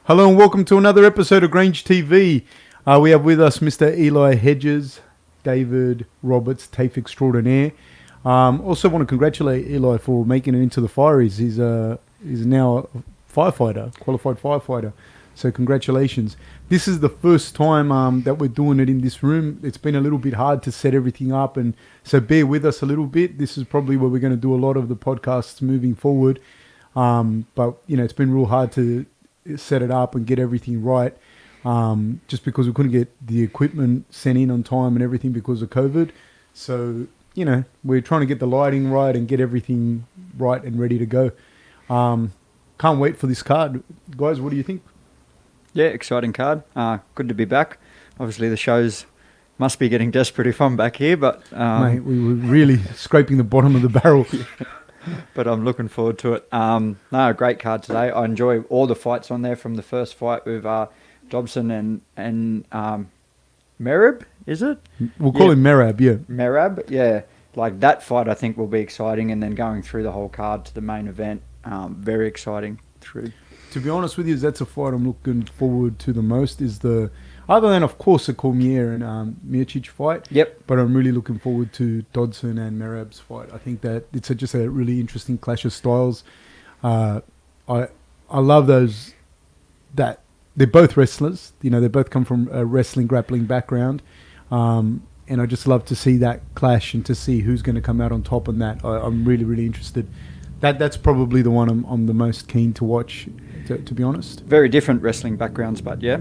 Hello and welcome to another episode of Grange TV. We have with us Mr. Eli Hedges, David Roberts, TAFE extraordinaire. Also want to congratulate Eli for making it into the Fireys. He's now a firefighter, qualified firefighter. So congratulations. This is the first time that we're doing it in this room. It's been a little bit hard to set everything up, and so bear with us a little bit. This is probably where we're going to do a lot of the podcasts moving forward. But, you know, it's been real hard to set it up and get everything right, just because we couldn't get the equipment sent in on time and everything because of COVID. So, you know, we're trying to get the lighting right and get everything right and ready to go. Can't wait for this card. Guys, what do you think? Yeah, exciting card. Good to be back. Obviously, the shows must be getting desperate if I'm back here, but... Mate, we were really scraping the bottom of the barrel. But I'm looking forward to it. No, great card today. I enjoy all the fights on there from the first fight with Dobson and Merab, is it? We'll call him Merab, yeah. Merab, yeah. Like that fight I think will be exciting, and then going through the whole card to the main event, very exciting through. To be honest with you, that's a fight I'm looking forward to the most, is the... Other than, of course, the Cormier and Miocic fight. Yep. But I'm really looking forward to Dodson and Merab's fight. I think that it's just a really interesting clash of styles. I love those... that they're both wrestlers. You know, they both come from a wrestling, grappling background. And I just love to see that clash and to see who's going to come out on top on that. I'm really, really interested. That's probably the one I'm the most keen to watch, to be honest. Very different wrestling backgrounds, but yeah.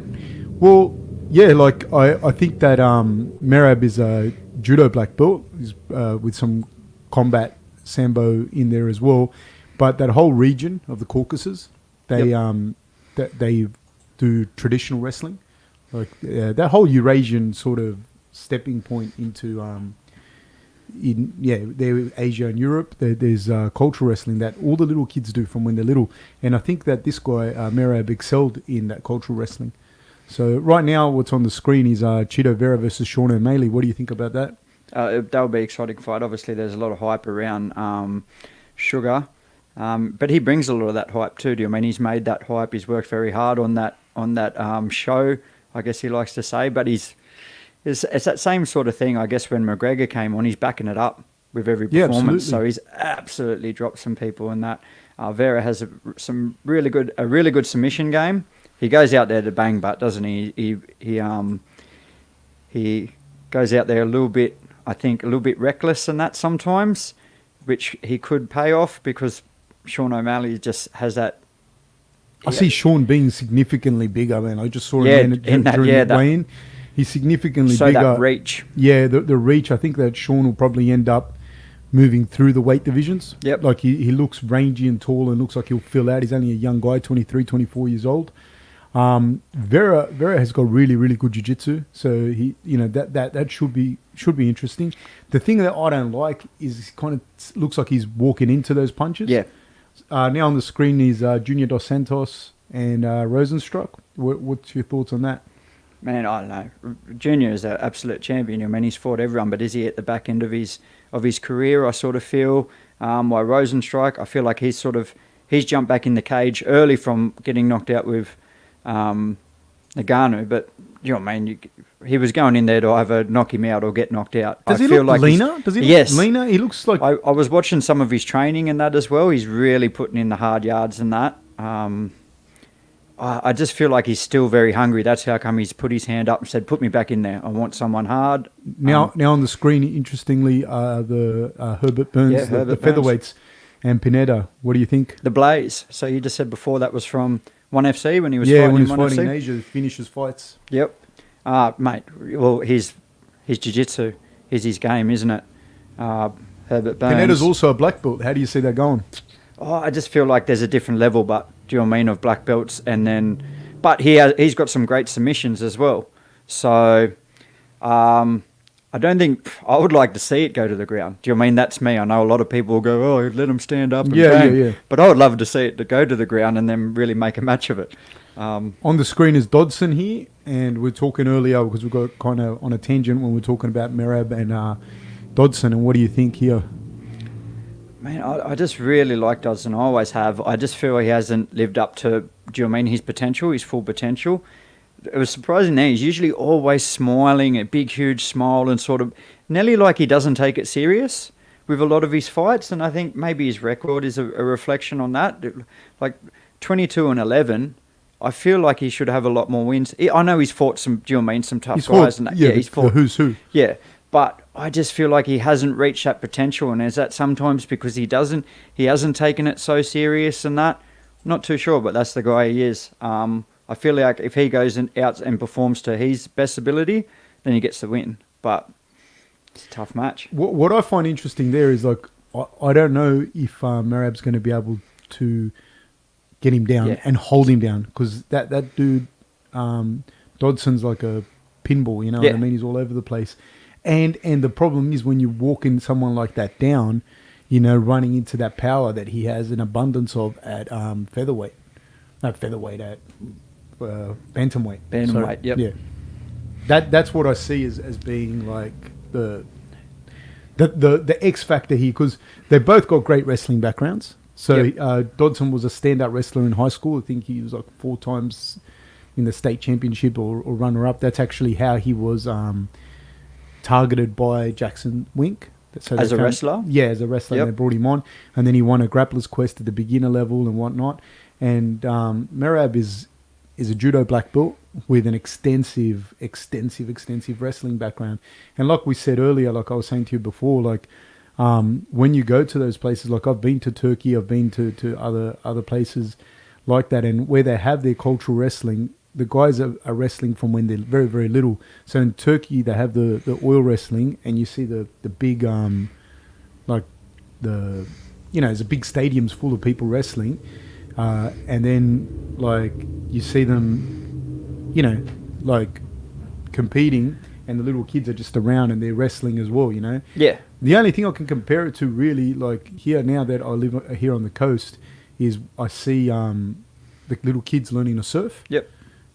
Well... Yeah, like I think that Merab is a judo black belt, with some combat sambo in there as well. But that whole region of the Caucasus, they they do traditional wrestling. Like that whole Eurasian sort of stepping point into there Asia and Europe. There's cultural wrestling that all the little kids do from when they're little, and I think that this guy Merab excelled in that cultural wrestling. So right now, what's on the screen is Chido, Vera versus Sean and Maylie. What do you think about that? That would be an exciting fight. Obviously, there's a lot of hype around Sugar, but he brings a lot of that hype too. I mean, he's made that hype. He's worked very hard on that show, I guess he likes to say. But it's that same sort of thing, I guess, when McGregor came on. He's backing it up with every performance. So he's absolutely dropped some people in that. Vera has a really good submission game. He goes out there to bang butt, doesn't he? He goes out there a little bit, I think, a little bit reckless in that sometimes, which he could pay off because Sean O'Malley just has that. I see Sean being significantly bigger, man. I just saw him during the weigh-in. He's significantly bigger. So that reach. Yeah, the reach. I think that Sean will probably end up moving through the weight divisions. Yep. Like he looks rangy and tall and looks like he'll fill out. He's only a young guy, 23, 24 years old. Vera has got really, really good jiu-jitsu, so he, you know, that should be interesting. The thing that I don't like is kind of looks like he's walking into those punches. Yeah. Now on the screen is Junior Dos Santos and Rosenstruck. What's your thoughts on that? Man, I don't know. Junior is an absolute champion. I mean, he's fought everyone, but is he at the back end of his career? I sort of feel. While Rosenstruck, I feel like he's jumped back in the cage early from getting knocked out with Nagano, but you know what I mean. He was going in there to either knock him out or get knocked out. Does he look leaner? Does he look leaner? He looks like... I was watching some of his training and that as well. He's really putting in the hard yards and that. I just feel like he's still very hungry. That's how come he's put his hand up and said, "Put me back in there. I want someone hard." Now on the screen, interestingly, the Herbert Burns, the featherweights, and Pineda. What do you think? The Blaze. So you just said before that was from One FC when he was fighting in One FC? In Asia, finishes fights. Yep. Mate, well, his jiu-jitsu is his game, isn't it? Herbert Burns. Pineda's also a black belt. How do you see that going? Oh, I just feel like there's a different level, but do you know what I mean, of black belts, and then, but he's got some great submissions as well. So, I don't think I would like to see it go to the ground. Do you know what I mean? That's me. I know a lot of people will go, "Oh, let him stand up and bang." Yeah. But I would love to see it to go to the ground and then really make a match of it. On the screen is Dodson here, and we're talking earlier because we got kind of on a tangent when we're talking about Merab and Dodson. And what do you think here? Man, I just really like Dodson. I always have. I just feel he hasn't lived up to, do you know what I mean, his potential, his full potential. It was surprising now. He's usually always smiling, a big, huge smile, and sort of nearly like he doesn't take it serious with a lot of his fights. And I think maybe his record is a reflection on that. Like 22-11, I feel like he should have a lot more wins. I know he's fought some, do you know what I mean, some tough guys. And that. Yeah, He's fought. the who's who. Yeah. But I just feel like he hasn't reached that potential, and is that sometimes because he hasn't taken it so serious and that? Not too sure, but that's the guy he is. I feel like if he goes out and performs to his best ability, then he gets the win. But it's a tough match. What I find interesting there is like I don't know if Merab's going to be able to get him down and hold him down, because that dude Dodson's like a pinball. You know what I mean? He's all over the place. And the problem is when you walk in someone like that down, you know, running into that power that he has an abundance of at featherweight. Not featherweight, at bantamweight. Bantamweight, yep. Yeah. That's what I see as being like the X factor here, because they both got great wrestling backgrounds. So Dodson was a standout wrestler in high school. I think he was like 4 times in the state championship or runner-up. That's actually how he was... targeted by Jackson Wink. So as a wrestler? Yeah, as a wrestler. Yep. And they brought him on. And then he won a grappler's quest at the beginner level and whatnot. And Merab is a judo black belt with an extensive wrestling background. And like we said earlier, like I was saying to you before, like when you go to those places, like I've been to Turkey, I've been to other places like that, and where they have their cultural wrestling, the guys are wrestling from when they're very, very little. So in Turkey, they have the oil wrestling, and you see the big, like the, you know, there's a big stadiums full of people wrestling. And then, like, you see them, you know, like competing, and the little kids are just around and they're wrestling as well, you know? Yeah. The only thing I can compare it to really, like here now that I live here on the coast, is I see the little kids learning to surf. Yep.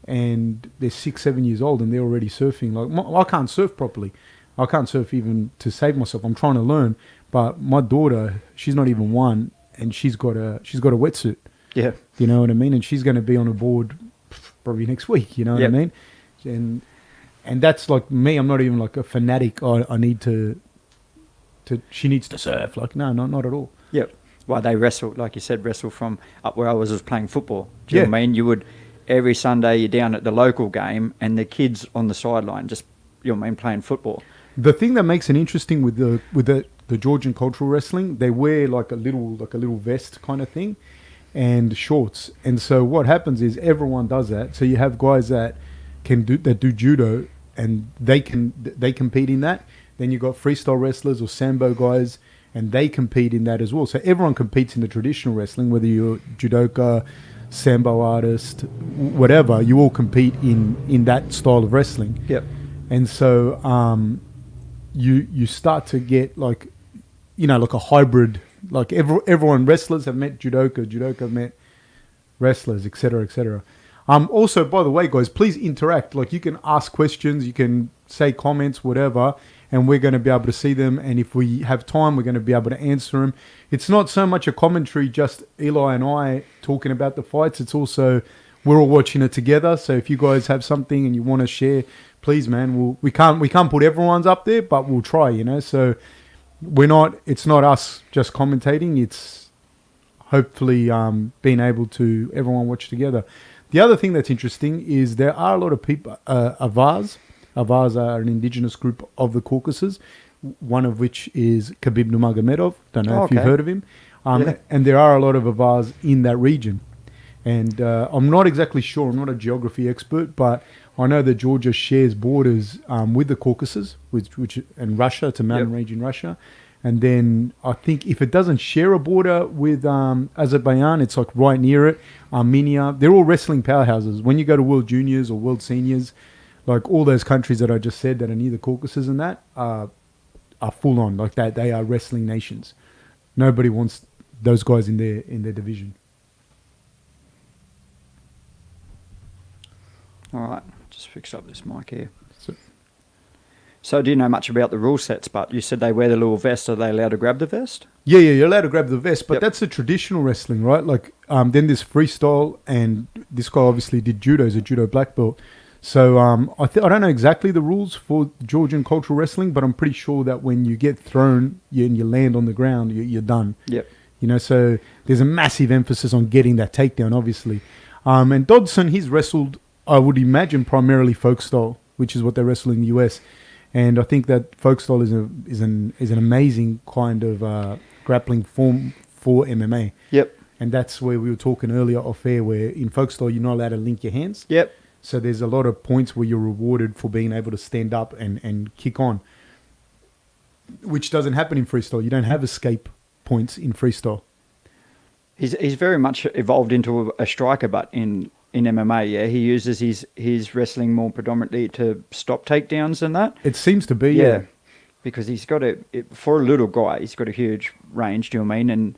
And they're 6, 7 years old and they're already surfing. Like I can't surf properly. I can't surf even to save myself. I'm trying to learn, but my daughter, she's not even 1, and she's got a wetsuit. Yeah, you know what I mean. And she's going to be on a board probably next week. You know what I mean. And that's like me. I'm not even like a fanatic. I need to. She needs to surf. Like no, not at all. Yep. Well, they wrestle, like you said, from up where I was playing football. Do you know what I mean? You would. Every Sunday you're down at the local game and the kids on the sideline just, you know what I mean, playing football. The thing that makes it interesting with the Georgian cultural wrestling, they wear like a little vest kind of thing and shorts. And so what happens is everyone does that. So you have guys that do judo and they compete in that. Then you got freestyle wrestlers or sambo guys and they compete in that as well. So everyone competes in the traditional wrestling, whether you're judoka, sambo artist, whatever, you all compete in that style of wrestling. Yep. And so you start to get like, you know, like a hybrid, like everyone, wrestlers have met judoka have met wrestlers, etc., etc. Also, by the way, guys, please interact. Like you can ask questions, you can say comments, whatever, and we're going to be able to see them. And if we have time, we're going to be able to answer them. It's not so much a commentary, just Eli and I talking about the fights. It's also we're all watching it together. So if you guys have something and you want to share, please, man. We can't put everyone's up there, but we'll try. You know, so it's not us just commentating. It's hopefully being able to everyone watch together. The other thing that's interesting is there are a lot of people, Avars. Avars are an indigenous group of the Caucasus, one of which is Khabib Nurmagomedov. Don't know if you've heard of him. And there are a lot of Avars in that region. And I'm not exactly sure, I'm not a geography expert, but I know that Georgia shares borders with the Caucasus, which and Russia. It's a mountain range in Russia. And then I think if it doesn't share a border with Azerbaijan, it's like right near it. Armenia, they're all wrestling powerhouses. When you go to World Juniors or World Seniors, like all those countries that I just said that are near the Caucasus and that are full on like that. They are wrestling nations. Nobody wants those guys in their division. All right, just fix up this mic here. So do you know much about the rule sets? But you said they wear the little vest. Are they allowed to grab the vest? Yeah, you're allowed to grab the vest, but Yep. that's the traditional wrestling, right? Like, then there's freestyle, and this guy obviously did judo, he's a judo black belt. So I don't know exactly the rules for Georgian cultural wrestling, but I'm pretty sure that when you get thrown and you land on the ground, you're done. Yep. You know, so there's a massive emphasis on getting that takedown, obviously. And Dodson, he's wrestled, I would imagine, primarily folk style, which is what they wrestle in the US. And I think that folk style is an amazing kind of grappling form for MMA. Yep. And that's where we were talking earlier off air, where in folk style you're not allowed to link your hands. Yep. So there's a lot of points where you're rewarded for being able to stand up and kick on, which doesn't happen in freestyle. You don't have escape points in freestyle. He's very much evolved into a striker, but in MMA, yeah, he uses his wrestling more predominantly to stop takedowns and that. It seems to be, yeah. Because he's got for a little guy, he's got a huge range. Do you know what I mean?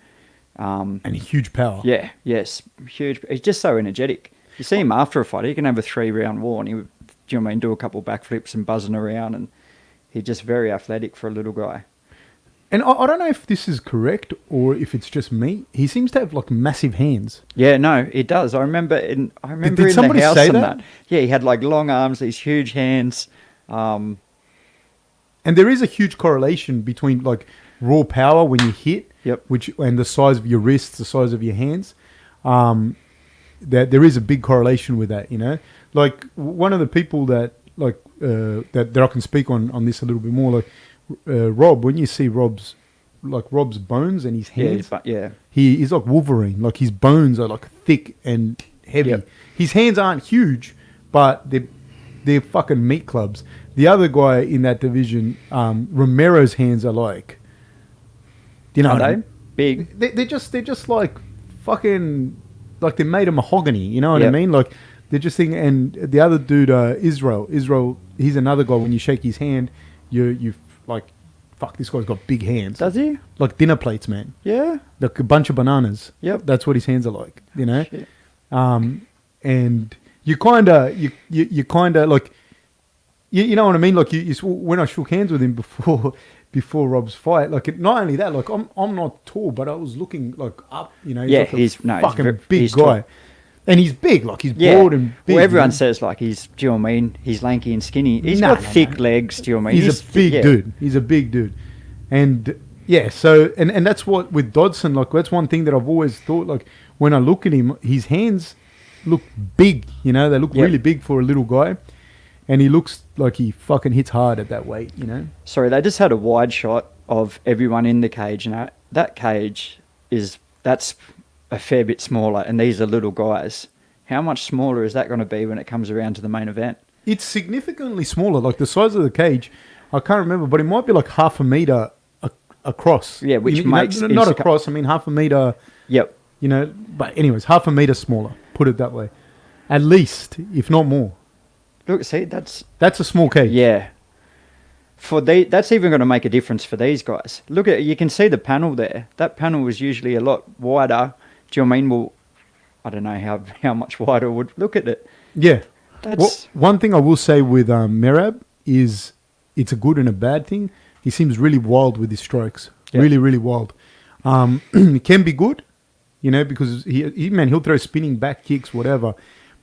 And huge power. Yeah, yes, huge. He's just so energetic. You see him after a fight, he can have a 3-round war, and he would, do you know what I mean, do a couple backflips and buzzing around, and he's just very athletic for a little guy. And I don't know if this is correct or if it's just me. He seems to have like massive hands. Yeah, no, it does. I remember in Did somebody the house say and that? Yeah, he had like long arms, these huge hands. And there is a huge correlation between like raw power when you hit, Yep. and the size of your wrists, the size of your hands. That there is a big correlation with that, you know. Like one of the people that that I can speak on this a little bit more, like Rob. When you see Rob's bones and his hands, he's like Wolverine. Like his bones are like thick and heavy. Yep. His hands aren't huge, but they're fucking meat clubs. The other guy in that division, Romero's hands are like, you know, Are they big? They're just like fucking, like they're made of mahogany. You know what I Yep. mean? Like they're just thing. And the other dude, Israel, he's another guy. When you shake his hand, you like, fuck, this guy's got big hands. Does he? Like dinner plates, man. Yeah. Like a bunch of bananas. Yep. That's what his hands are like. You know. Shit. And you kind of like, you know what I mean? Like you when I shook hands with him before Rob's fight, like not only that, like I'm not tall, but I was looking like up, you know. Yeah, like he's fucking big he's guy, tall. and he's big, like he's broad and big. Well, everyone you know? says like he's, do you know what I mean? He's lanky and skinny. He's No, got no, thick no. legs, do you know what I mean? He's a big dude. He's a big dude, and yeah. So and that's what with Dodson, like that's one thing that I've always thought. Like when I look at him, his hands look big. You know, they look Yep. really big for a little guy. And he looks like he fucking hits hard at that weight, you know? Sorry, they just had a wide shot of everyone in the cage. You know, that cage that's a fair bit smaller, and these are little guys. How much smaller is that going to be when it comes around to the main event? It's significantly smaller. Like the size of the cage, I can't remember, but it might be like half a meter across. Yeah, which makes... not across, I mean half a meter. Yep. You know, but anyways, half a meter smaller, put it that way. At least, if not more. Look, see, that's a small cage. Yeah. That's even going to make a difference for these guys. Look at, you can see the panel there. That panel was usually a lot wider. Do you know what I mean? Well, I don't know how much wider it would. Look at it. Yeah. That's One thing I will say with Merab is it's a good and a bad thing. He seems really wild with his strokes. Yeah. Really, really wild. It can be good, you know, because he'll throw spinning back kicks, whatever.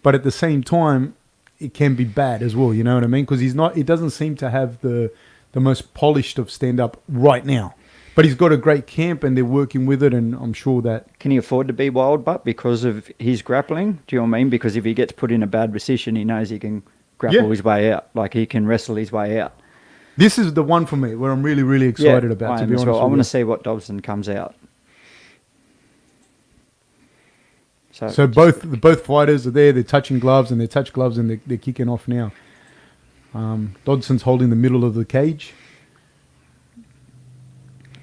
But at the same time, it can be bad as well, you know what I mean? Because he doesn't seem to have the most polished of stand-up right now. But he's got a great camp and they're working with it, and I'm sure that... Can he afford to be wild, but because of his grappling? Do you know what I mean? Because if he gets put in a bad position, he knows he can grapple his way out. Like he can wrestle his way out. This is the one for me where I'm really, really excited about, I to am be as honest well. I with want you. to see what Dobson comes out. So both fighters are there. They're touching gloves, and they touch gloves, and they're kicking off now. Dodson's holding the middle of the cage,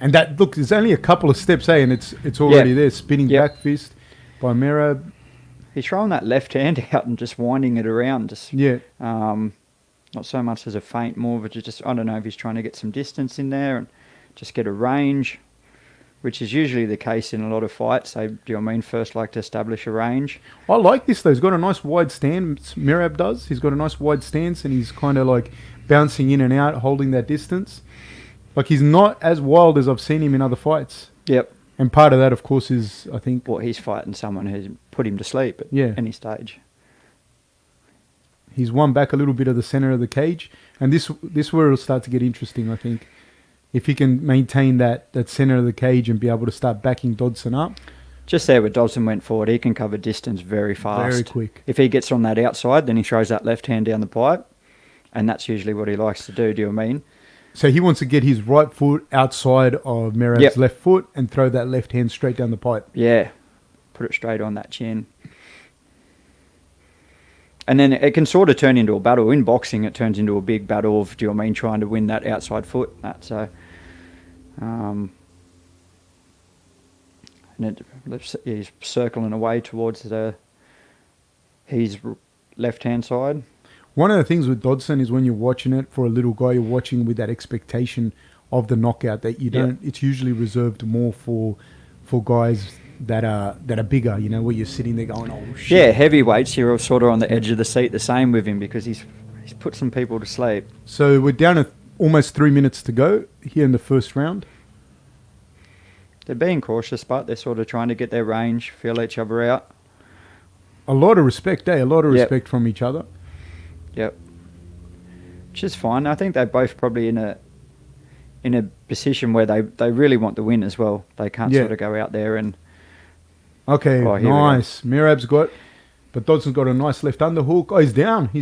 and that look. There's only a couple of steps, and it's already there. Spinning back fist by Merab. He's throwing that left hand out and just winding it around. Just not so much as a feint, more of a just, I don't know if he's trying to get some distance in there and just get a range, which is usually the case in a lot of fights. They, do you know what I mean, first like to establish a range. I like this though. He's got a nice wide stance. Merab does. He's got a nice wide stance, and he's kind of like bouncing in and out, holding that distance. Like, he's not as wild as I've seen him in other fights. Yep. And part of that, of course, is, I think... Well, he's fighting someone who's put him to sleep at any stage. He's won back a little bit of the center of the cage. And this where it'll start to get interesting, I think. If he can maintain that center of the cage and be able to start backing Dodson up. Just there where Dodson went forward, he can cover distance very fast. Very quick. If he gets on that outside, then he throws that left hand down the pipe. And that's usually what he likes to do you know what I mean? So he wants to get his right foot outside of Merab's left foot and throw that left hand straight down the pipe. Yeah. Put it straight on that chin. And then it can sort of turn into a battle. In boxing, it turns into a big battle of, do you know what I mean, trying to win that outside foot. So, and he's circling away towards his left-hand side. One of the things with Dodson is when you're watching it, for a little guy, you're watching with that expectation of the knockout that you don't. It's usually reserved more for guys that are bigger. You know, where you're sitting there going, "Oh shit!" Yeah, heavyweights. You're sort of on the edge of the seat. The same with him because he's put some people to sleep. So we're down at almost 3 minutes to go here in the first round. They're being cautious, but they're sort of trying to get their range, feel each other out. A lot of respect, A lot of respect from each other. Yep. Which is fine. I think they're both probably in a position where they really want the win as well. They can't sort of go out there and... Okay, nice. Merab's got... But Dodson's got a nice left underhook. Oh, he's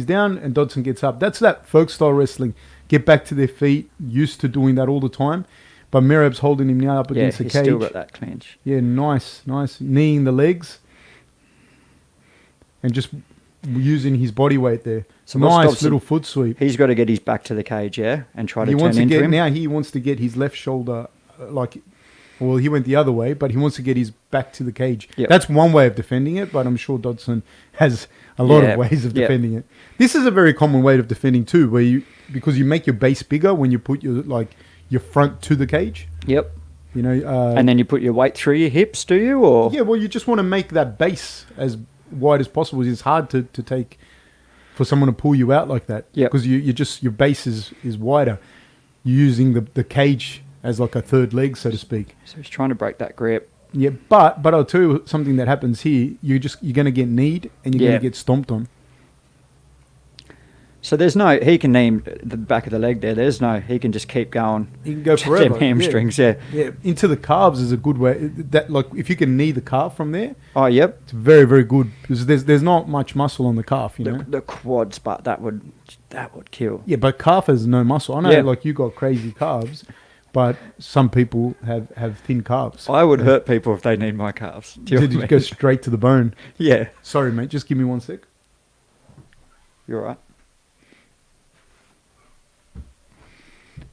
down, and Dodson gets up. That's that folk-style wrestling. Get back to their feet, used to doing that all the time. But Merab's holding him now up against the cage. Yeah, he's still got that clinch. Yeah, nice. Kneeing the legs. And just... using his body weight there. So nice Dobson, little foot sweep. He's got to get his back to the cage, and try to turn into him. Now he wants to get his left shoulder, he went the other way, but he wants to get his back to the cage. Yep. That's one way of defending it, but I'm sure Dodson has a lot of ways of defending it. This is a very common way of defending too, because you make your base bigger when you put your front to the cage. Yep. You know, and then you put your weight through your hips, do you? Or yeah, well, you just want to make that base as wide as possible. It's hard to take for someone to pull you out like that. Yeah, because your base is wider. You're using the cage as like a third leg, so to speak. So he's trying to break that grip. Yeah, but I'll tell you something that happens here. You're going to get kneed and you're going to get stomped on. So he can knee the back of the leg there. He can just keep going. He can go forever. Them hamstrings, yeah. Into the calves is a good way. That if you can knee the calf from there. Oh, yep. It's very, very good because there's not much muscle on the calf, you know. The quads, but that would kill. Yeah, but calf has no muscle. I know, you got crazy calves, but some people have thin calves. I would hurt people if they need my calves. Did you go straight to the bone? Yeah. Sorry, mate. Just give me 1 sec. You're all right.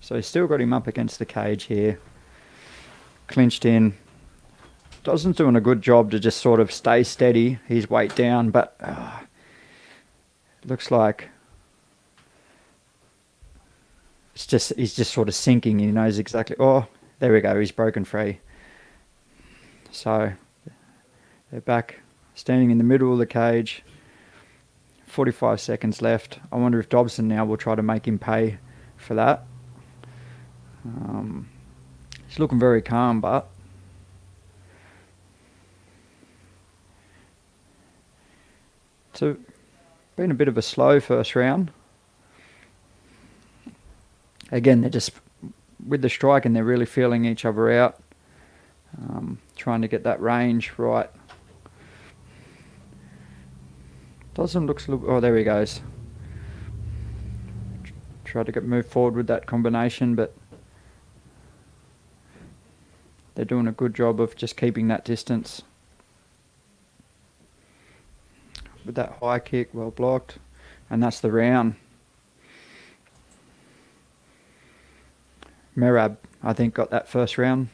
So he's still got him up against the cage here. Clinched in. Dodson's doing a good job to just sort of stay steady. His weight down, but looks like he's just sort of sinking. He knows exactly. Oh, there we go. He's broken free. So they're back, standing in the middle of the cage. 45 seconds left. I wonder if Dobson now will try to make him pay for that. He's looking very calm, but it's been a bit of a slow first round. Again, they're just with the striking, they're really feeling each other out, trying to get that range right. Doesn't look. Oh, there he goes. Try to move forward with that combination, but they're doing a good job of just keeping that distance. With that high kick, well blocked. And that's the round. Merab, I think, got that first round.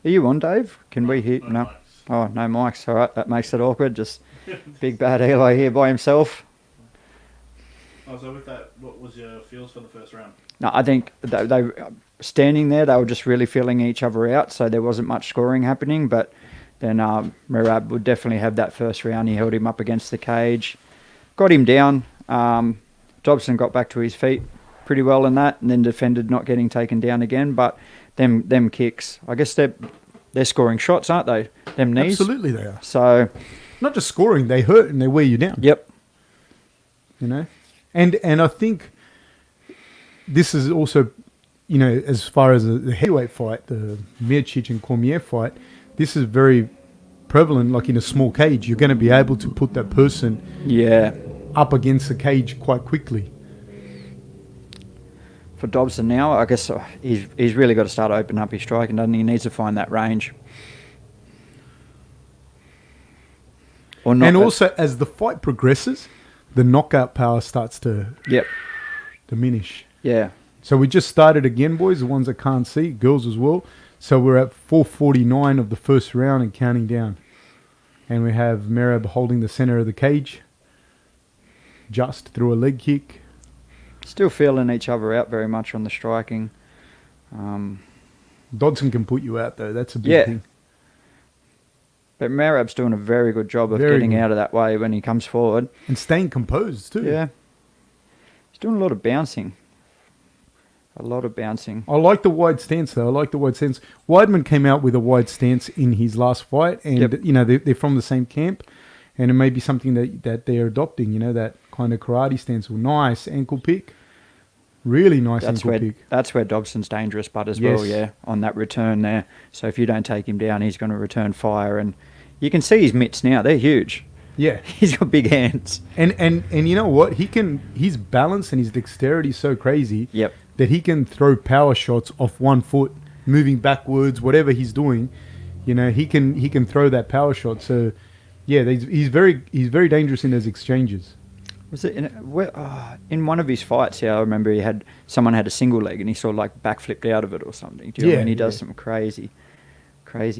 Are you on, Dave? Can we hear? No. Oh, no mics. All right, that makes it awkward. Just big bad Eli here by himself. Oh, so with that, what was your feels for the first round? No, I think they standing there, they were just really feeling each other out, so there wasn't much scoring happening. But then Merab would definitely have that first round. He held him up against the cage, got him down, Dobson got back to his feet pretty well in that, and then defended not getting taken down again. But them kicks, I guess they're scoring shots, aren't they? Them knees. Absolutely, they are. So Not just scoring, they hurt and they wear you down. yep, You know, and I think this is also, you know, as far as the heavyweight fight, the Miocic and Cormier fight, this is very prevalent. Like in a small cage, you're going to be able to put that person yeah. up against the cage quite quickly. For Dobson now, I guess he's really got to start opening up his striking, doesn't he? He needs to find that range. Or not. And also, as the fight progresses, the knockout power starts to Yep. diminish. Yeah. So we just started again, boys, the ones that can't see, girls as well. So we're at 4:49 of the first round and counting down. And we have Merab holding the center of the cage, just through a leg kick. Still feeling each other out very much on the striking. Dodson can put you out, though. That's a big Yeah. thing. But Merab's doing a very good job of Very getting good. out of that way when he comes forward. And staying composed, too. Yeah. He's doing a lot of bouncing. A lot of bouncing. I like the wide stance, though. I like the wide stance. Weidman came out with a wide stance in his last fight, and, Yep. you know, they're from the same camp, and it may be something that they're adopting, you know, that kind of karate stance. Well, nice ankle pick. Really nice ankle pick. That's where Dobson's dangerous, but as well, Yes. yeah, on that return there. So if you don't take him down, he's going to return fire, and you can see his mitts now; they're huge. Yeah. He's got big hands. And you know what? His balance and his dexterity is so crazy Yep. that he can throw power shots off 1 foot, moving backwards, whatever he's doing. You know, he can throw that power shot. So, yeah, he's very dangerous in those exchanges. Was it in one of his fights? Yeah, I remember someone had a single leg and he sort of like backflipped out of it or something. Do you know Yeah, when he does yeah. some crazy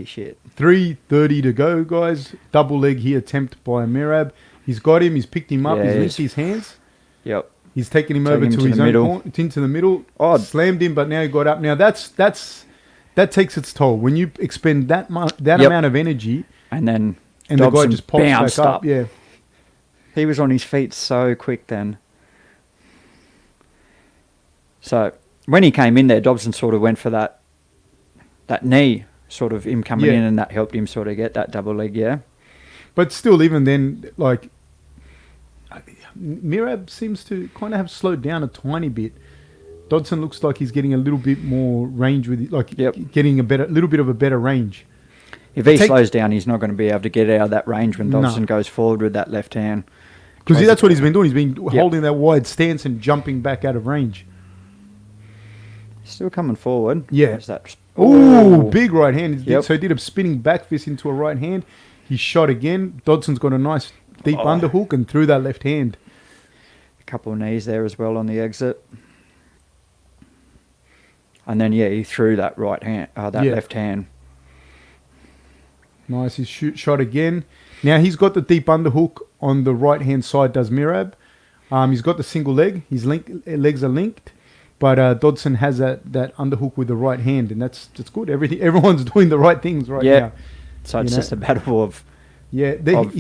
shit? 3:30 to go, guys. Double leg here attempt by Merab. He's got him. He's picked him up. Yeah, he's he's- linked his hands. Yep. He's taken him Taking over him to to his the own middle. corner, into the middle. Oh. Slammed him, but now he got up. Now that takes its toll when you expend that Yep. amount of energy, And then and the guy Dobson just pops bounced back up. up. Yeah, He was on his feet so quick then. So when he came in there, Dobson sort of went for that knee, sort of him coming Yeah. in, and that helped him sort of get that double leg. Yeah. but still, even then, like Merab seems to kind of have slowed down a tiny bit. Dodson looks like he's getting a little bit more range with it, like Yep. getting little bit of a better range. If he slows down, he's not going to be able to get out of that range when No. Dobson goes forward with that left hand. Because that's what he's been doing. He's been Yep. holding that wide stance and jumping back out of range. Still coming forward. Yeah. There's that. Ooh, big right hand. Yep. So he did a spinning back fist into a right hand. He shot again. Dodson's got a nice deep underhook and threw that left hand. A couple of knees there as well on the exit. And then, yeah, he threw that right hand, that Yeah. left hand. Nice. He's shot again. Now he's got the deep underhook on the right hand side, does Merab. He's got the single leg. His legs are linked. But Dodson has that underhook with the right hand, and that's good. Everyone's doing the right things right Yeah. now. So it's You know? just a battle of... Yeah, Of-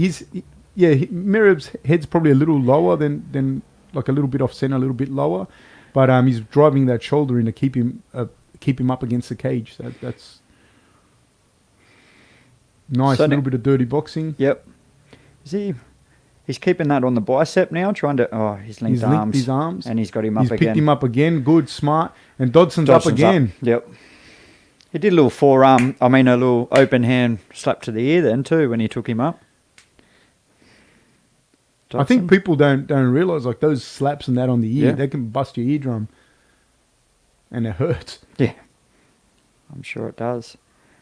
Merab's head's probably a little lower than like a little bit off center, a little bit lower, but he's driving that shoulder in to keep him up against the cage. That's nice. So A little bit of dirty boxing. Yep. He's keeping that on the bicep now, trying to... Oh, he's linked He's arms. linked his arms. And he's got him He's up again. picked him up again. Good, smart, and Dodson's Dobson's up again. Yep. He did a little a little open hand slap to the ear then too when he took him up. I think Dodson. people don't realize like those slaps and that on the ear, Yeah. they can bust your eardrum, and it hurts. Yeah. I'm sure it does.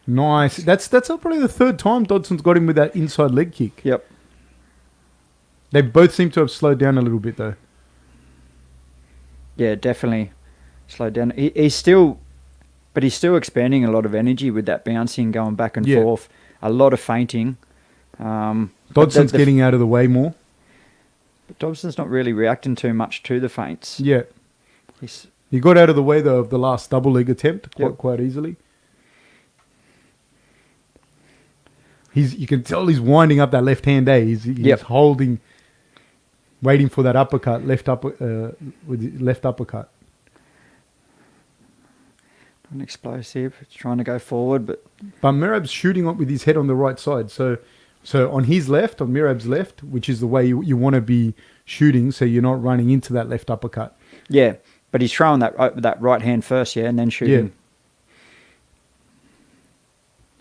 Nice. That's probably the third time Dodson's got him with that inside leg kick. Yep. They both seem to have slowed down a little bit though. Yeah, definitely slowed down. He's still expanding a lot of energy with that bouncing, going back and Yeah. forth. A lot of feinting. But Dodson's getting out of the way more. But Dobson's not really reacting too much to the feints. Yeah. He's, He got out of the way though of the last double leg attempt Yep. quite easily. You can tell he's winding up that left hand. He's Yep. holding. waiting for that uppercut, with the left uppercut. An explosive. It's trying to go forward, but Merab's shooting up with his head on the right side. So on his left, on Merab's left, which is the way you want to be shooting, so you're not running into that left uppercut. yeah. But he's throwing that right hand first, yeah, and then shooting. Yeah.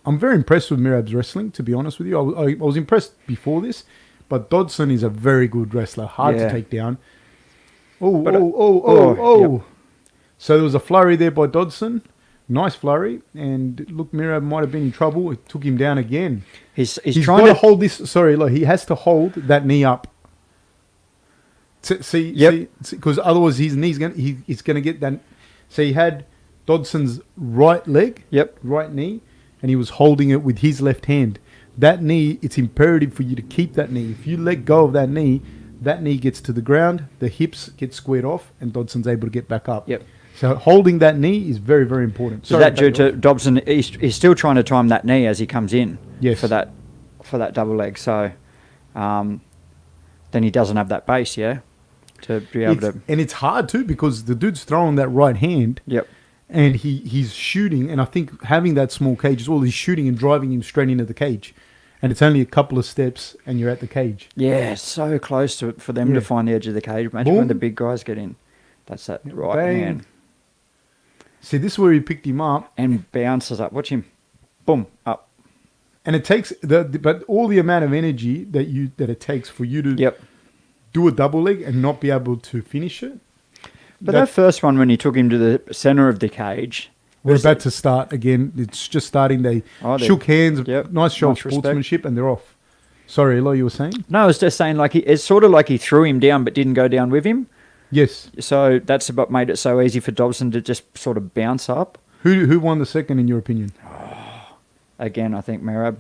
I'm very impressed with Merab's wrestling, to be honest with you. I was impressed before this, but Dodson is a very good wrestler, hard to take down. Yep. So there was a flurry there by Dodson. Nice flurry. And look, Merab might have been in trouble. It took him down again. He's He's trying got to to hold this. Sorry, look, he has to hold that knee up. See, because otherwise his knee's he's gonna get that. So he had Dodson's right leg, right knee, and he was holding it with his left hand. That knee, it's imperative for you to keep that knee. If you let go of that knee gets to the ground, the hips get squared off, and Dodson's able to get back up. Yep. So holding that knee is very, very important. So that due to Dobson, he's still trying to time that knee as he comes in. Yes. For that double leg. So then he doesn't have that base, yeah, to be able to. And it's hard too because the dude's throwing that right hand. Yep. And he's shooting, and I think having that small cage as well, he's shooting and driving him straight into the cage. And it's only a couple of steps, and you're at the cage. Yeah, so close to for them to find the edge of the cage. Imagine when the big guys get in. That's that right Bang. hand. See, this is where he picked him up. And bounces up. Watch him. Boom, up. And it takes, but all the amount of energy that it takes for you to do a double leg and not be able to finish it. But that first one, when he took him to the center of the cage. We're about to start again. It's just starting. They shook hands. Nice show of sportsmanship, and they're off. Sorry, Eloy, you were saying? No, I was just saying, it's sort of like he threw him down but didn't go down with him. Yes. So that's what made it so easy for Dobson to just sort of bounce up. Who won the second, in your opinion? Again, I think Merab.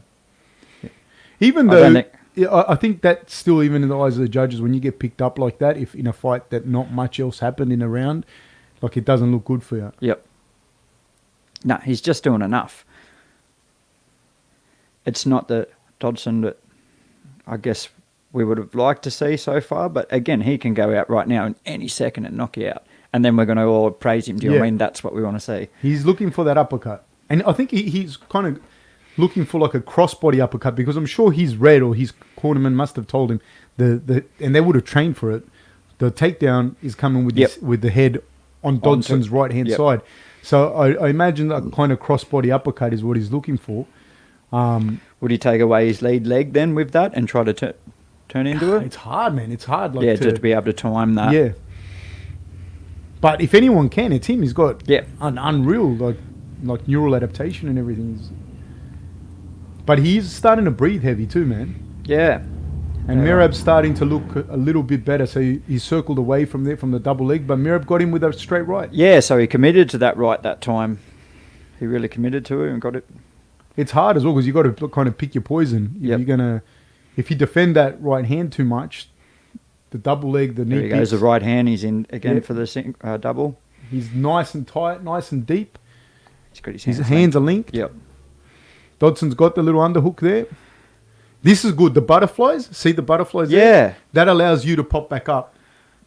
Even though I think that still, even in the eyes of the judges, when you get picked up like that, if in a fight that not much else happened in a round, it doesn't look good for you. Yep. No, he's just doing enough. It's not the Dodson that I guess we would have liked to see so far, but again, he can go out right now in any second and knock you out. And then we're going to all praise him. Do you know what I mean? That's what we want to see. He's looking for that uppercut. And I think he's kind of looking for like a crossbody uppercut, because I'm sure he's read, or his cornerman must have told him, and they would have trained for it, the takedown is coming with the head on Dodson's right-hand side. So I imagine that kind of crossbody uppercut is what he's looking for. Would he take away his lead leg then with that and try to turn into it? It's hard, man. It's hard. To be able to time that. Yeah. But if anyone can, it's him. He's got an unreal like neural adaptation and everything. But he's starting to breathe heavy too, man. Yeah. And Merab's starting to look a little bit better. So he circled away from the double leg, but Merab got him with a straight right. Yeah, so he committed to that right that time. He really committed to it and got it. It's hard as well, because you got to kind of pick your poison. If you defend that right hand too much, the double leg, the knee. There he goes, the right hand. He's in again for the double. He's nice and tight, nice and deep. He's got his hands are linked. Yep. Dodson's got the little underhook there. This is good. The butterflies. See the butterflies there? Yeah. That allows you to pop back up.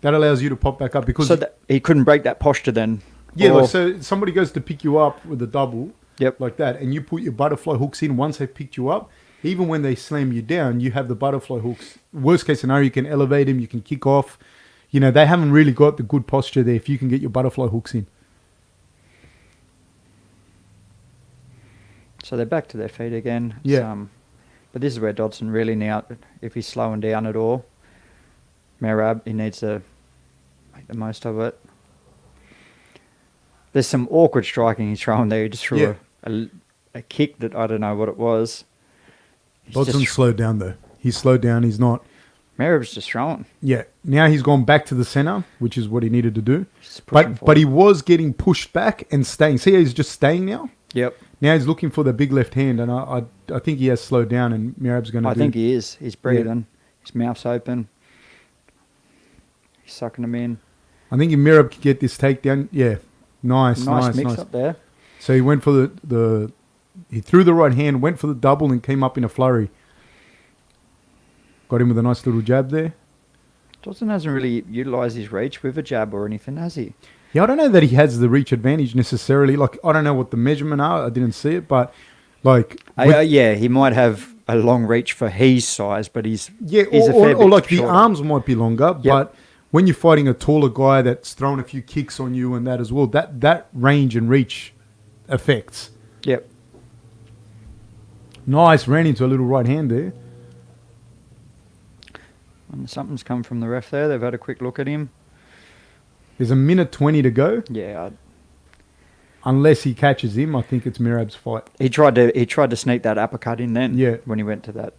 Because... So he couldn't break that posture then? Yeah, so somebody goes to pick you up with a double, Yep. Like that. And you put your butterfly hooks in once they've picked you up. Even when they slam you down, you have the butterfly hooks. Worst case scenario, you can elevate them, you can kick off. You know, they haven't really got the good posture there if you can get your butterfly hooks in. So they're back to their feet again. Yeah. But this is where Dodson really now, if he's slowing down at all, Merab, he needs to make the most of it. There's some awkward striking he's throwing there. He just threw a kick that I don't know what it was. Dodson's slowed down though. He's slowed down. He's not. Merab's just throwing. Yeah. Now he's gone back to the center, which is what he needed to do. But he was getting pushed back and staying. See how he's just staying now? Yep. Now he's looking for the big left hand, and I think he has slowed down, and Merab's going to I think he is. He's breathing. His mouth's open. He's sucking them in. I think if Merab could get this takedown, nice mix up there. So he went for he threw the right hand, went for the double, and came up in a flurry. Got him with a nice little jab there. Dodson hasn't really utilised his reach with a jab or anything, has he? Yeah, I don't know that he has the reach advantage necessarily. Like, I don't know what the measurement are. I didn't see it, but like, Yeah, he might have a long reach for his size, but he's a fair or bit like the shorter. arms might be longer, but when you're fighting a taller guy that's thrown a few kicks on you and that as well, that range and reach affects. Yep. Nice, ran into a little right hand there. And something's come from the ref there. They've had a quick look at him. There's a minute 20 to go. Yeah, Unless he catches him, I think it's Merab's fight. he tried to sneak that uppercut in then. Yeah. When he went to that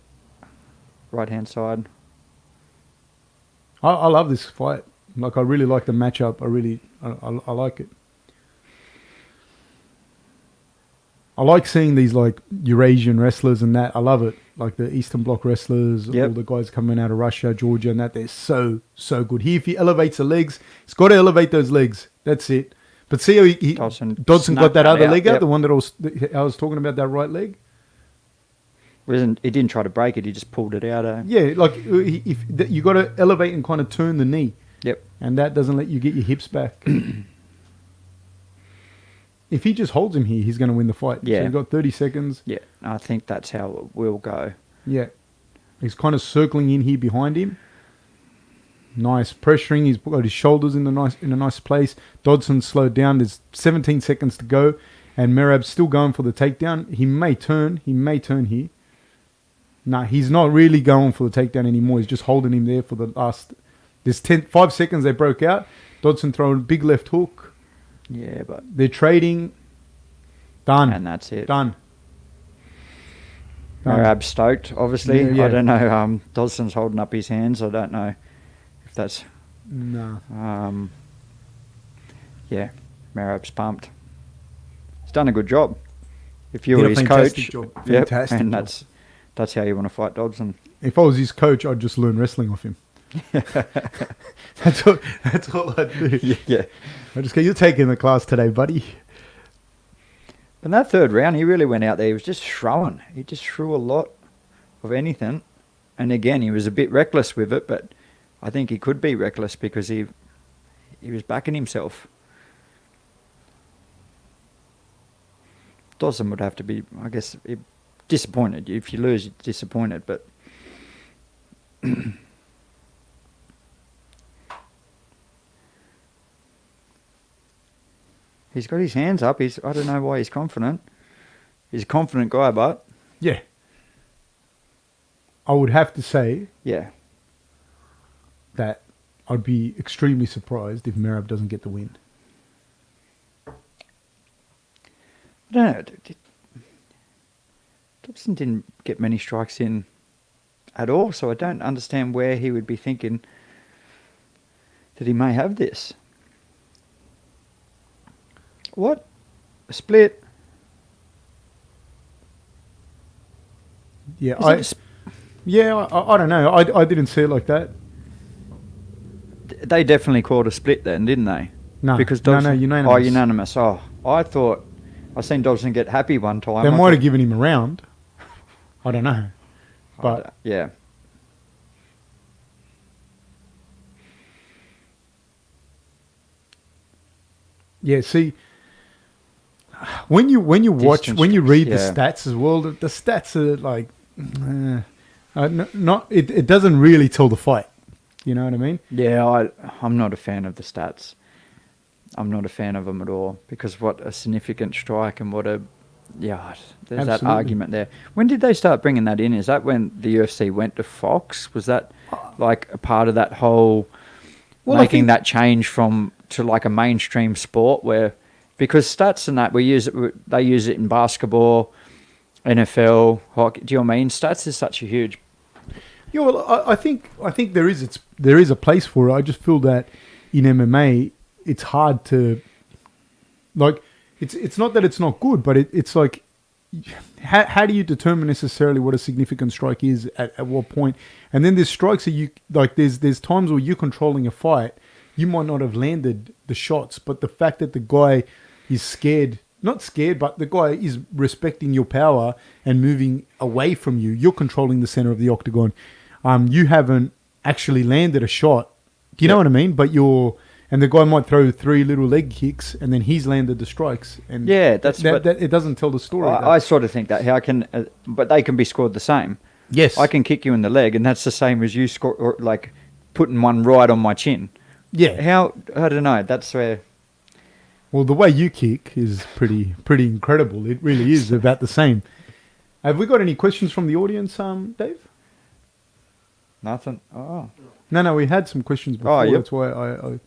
right hand side. I love this fight. Like, I really like the matchup. I like it. I like seeing these like Eurasian wrestlers and that. I love it. Like the Eastern Bloc wrestlers, all the guys coming out of Russia, Georgia, and that. They're so good. If he elevates the legs, he's got to elevate those legs. That's it. But see how Dodson got that other leg out, the one that I was talking about, that right leg. He didn't try to break it. He just pulled it out. Yeah, like you got to elevate and kind of turn the knee. Yep. And that doesn't let you get your hips back. If he just holds him here, he's going to win the fight. Yeah. So he's got 30 seconds. Yeah, I think that's how it will go. Yeah. He's kind of circling in here behind him. Nice pressuring. He's got his shoulders in a nice place. Dodson slowed down. There's 17 seconds to go. And Merab's still going for the takedown. He may turn. here. Nah, he's not really going for the takedown anymore. He's just holding him there for the last... There's 5 seconds they broke out. Dodson throwing a big left hook. Yeah, but... They're trading. Done. And that's it. Done. Merab's stoked, obviously. Yeah. I don't know. Dodson's holding up his hands. I don't know if that's... No. Yeah, Merab's pumped. He's done a good job. If you were his coach... Fantastic and job. that's how you want to fight Dodson. If I was his coach, I'd just learn wrestling off him. That's all I'd do. Yeah. I just go, you're taking the class today, buddy. In that third round, he really went out there. He was just throwing. He just threw a lot of anything. And again, he was a bit reckless with it, but I think he could be reckless because he was backing himself. Dawson would have to be, I guess, disappointed. If you lose, you're disappointed, but... He's got his hands up. I don't know why he's confident. He's a confident guy, but... Yeah. I would have to say Yeah. that I'd be extremely surprised if Merab doesn't get the win. I don't know. Dobson didn't get many strikes in at all, so I don't understand where he would be thinking that he may have this. What? A split? Yeah, Is it I don't know. I didn't see it like that. They definitely called a split then, didn't they? No, because no, Dobson, unanimous. Oh, unanimous. Oh, I thought... I seen Dobson get happy one time. They I might thought- have given him a round. I don't know. But yeah. yeah, see, when you watch, Distance when you strips, read yeah. the stats as well, the stats are like, it doesn't really tell the fight. You know what I mean? Yeah, I'm not a fan of the stats. I'm not a fan of them at all because what a significant strike and what a... Yeah, there's that Absolutely. argument there. When did they start bringing that in? Is that when the UFC went to Fox? Was that like a part of that whole Well, I making think- that change to like a mainstream sport where... Because stats and that, they use it in basketball, NFL, hockey. Do you know what I mean? Stats is such a huge... Yeah, well, I think there is a place for it. I just feel that in MMA, it's hard to, like, it's not that it's not good, but it's like, how do you determine necessarily what a significant strike is at what point? And then there's strikes that you like. There's times where you're controlling a fight, you might not have landed the shots, but the fact that the guy is scared. Not scared, but the guy is respecting your power and moving away from you. You're controlling the center of the octagon. You haven't actually landed a shot Do you know what I mean? But and the guy might throw 3 little leg kicks, and then he's landed the strikes. And Yeah, that's that it doesn't tell the story. I sort of think that but they can be scored the same. Yes, I can kick you in the leg, and that's the same as you score, or like putting one right on my chin. Yeah. I don't know. That's where. Well, the way you kick is pretty incredible. It really is about the same. Have we got any questions from the audience, Dave? Nothing. Oh. No, we had some questions before. Yep. That's why I.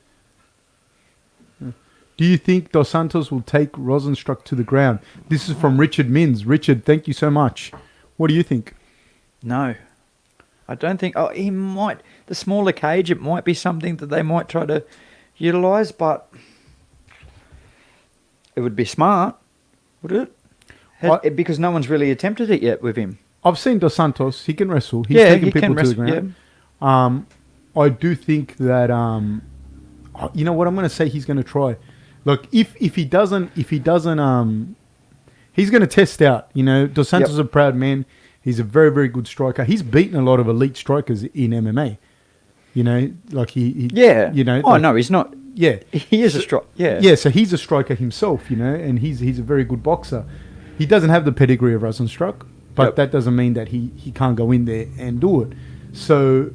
Do you think Dos Santos will take Rosenstruck to the ground? This is from Richard Mins. Richard, thank you so much. What do you think? No. I don't think... Oh, he might... The smaller cage, it might be something that they might try to utilise, but... It would be smart, would it? Because no one's really attempted it yet with him. I've seen Dos Santos. He can wrestle. He's taking people to the ground. Yeah. I do think that... you know what? I'm going to say he's going to try. Look, if he doesn't, he's going to test out. You know, Dos Santos is a proud man. He's a very, very good striker. He's beaten a lot of elite strikers in MMA. You know, like he you know. Oh, no, he's not. Yeah. He is a striker. Yeah. Yeah, so he's a striker himself, you know, and he's a very good boxer. He doesn't have the pedigree of Rosenstruck, but that doesn't mean that he can't go in there and do it. So,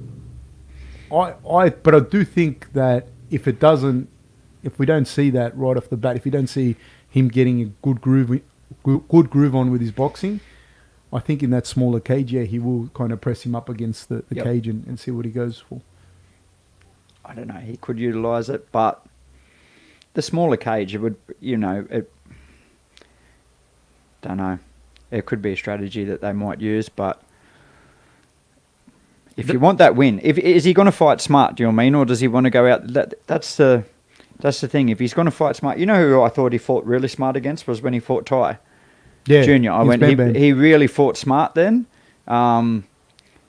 but I do think that if we don't see that right off the bat, if we don't see him getting a good groove on with his boxing, I think in that smaller cage, he will kind of press him up against the cage and see what he goes for. I don't know. He could utilise it, but the smaller cage, it would, don't know. It could be a strategy that they might use, but if you want that win, is he going to fight smart? Do you know what I mean, or does he want to go out? That's the thing. If he's going to fight smart, you know who I thought he fought really smart against was when he fought Ty Junior. He really fought smart then.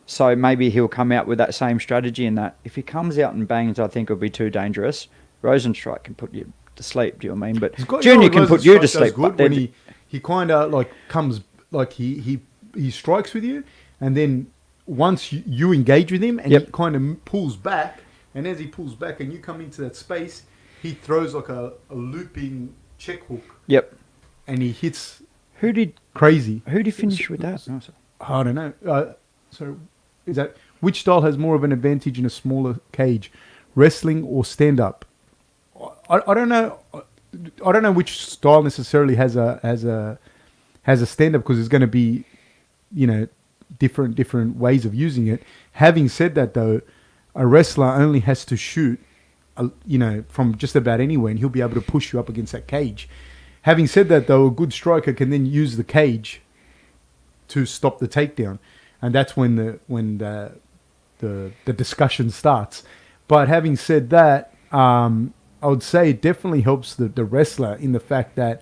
So maybe he'll come out with that same strategy. And that if he comes out and bangs, I think it'll be too dangerous. Rosenstrike can put you to sleep. Do you know what I mean? But Junior can put you to sleep. Good when he kind of like comes like he strikes with you, and then once you engage with him and he kind of pulls back, and as he pulls back and you come into that space, he throws like a looping check hook. Yep. And he hits crazy. Who did he finish with that? I don't know. So is that which style has more of an advantage in a smaller cage, wrestling or stand up? I don't know. I don't know which style necessarily has a stand up, because it's going to be, different ways of using it. Having said that, though, a wrestler only has to shoot, from just about anywhere, and he'll be able to push you up against that cage. Having said that, though, a good striker can then use the cage to stop the takedown, and that's when the discussion starts. But having said that, I would say it definitely helps the wrestler in the fact that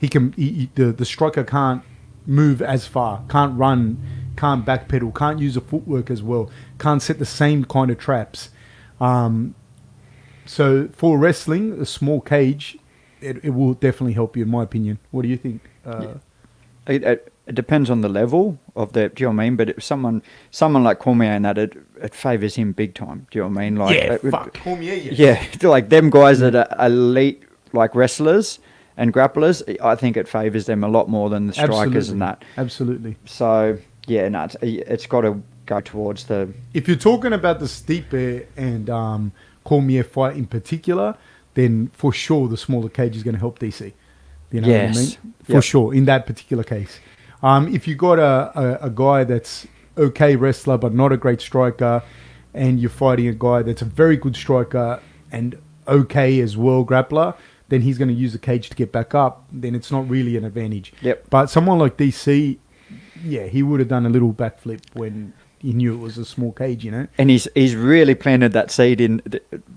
the striker can't move as far, can't run, can't backpedal, can't use the footwork as well, can't set the same kind of traps. So for wrestling, a small cage, it will definitely help you, in my opinion. What do you think? It depends on the level of the. Do you know what I mean? But if someone like Cormier and that, it favours him big time. Do you know what I mean? Like, Cormier. Yes. Yeah, like them guys that are elite, like wrestlers and grapplers. I think it favours them a lot more than the strikers and that. Absolutely. So yeah, no, it's got to go towards the. If you're talking about the Stipe and Cormier fight in particular, then for sure the smaller cage is going to help DC. You know what I mean? For sure, in that particular case. If you got a guy that's okay wrestler but not a great striker, and you're fighting a guy that's a very good striker and okay as well grappler, then he's going to use the cage to get back up. Then it's not really an advantage. Yep. But someone like DC, he would have done a little backflip when he knew it was a small cage, And he's really planted that seed in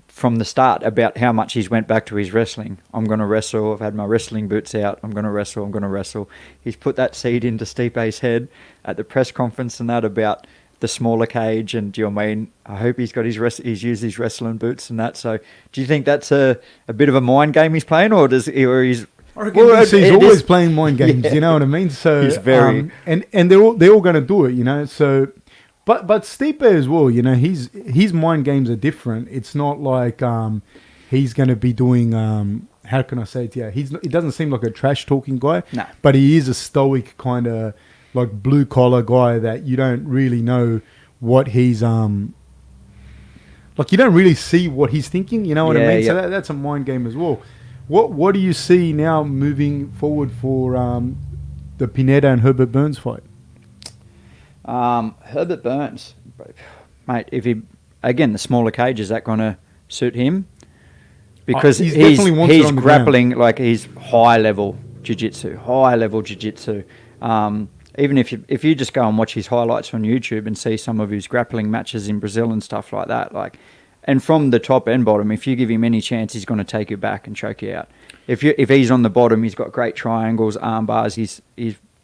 from the start about how much he's went back to his wrestling. I'm going to wrestle. I've had my wrestling boots out. I'm going to wrestle. He's put that seed into Stipe's head at the press conference and that about the smaller cage. And do you know what I mean? I hope he's got he's used his wrestling boots and that. So do you think that's a bit of a mind game he's playing, or he's? I reckon he's always playing mind games. You know what I mean? So he's very and they're all going to do it. So. But Stipe as well, you know, his mind games are different. It's not like he's going to be doing how can I say it? Yeah, he doesn't seem like a trash talking guy. No. But he is a stoic kind of like blue collar guy that you don't really know what he's like you don't really see what he's thinking. You know what I mean? Yeah. So that's a mind game as well. What do you see now moving forward for the Pineda and Herbert Burns fight? Herbert Burns, mate. If he again the smaller cage, is that going to suit him? Because He definitely wants it on the grappling like he's high level jiu-jitsu. Even if you just go and watch his highlights on YouTube and see some of his grappling matches in Brazil and stuff like that, like, and from the top and bottom, if you give him any chance, he's going to take you back and choke you out. If he's on the bottom, he's got great triangles, arm bars. He's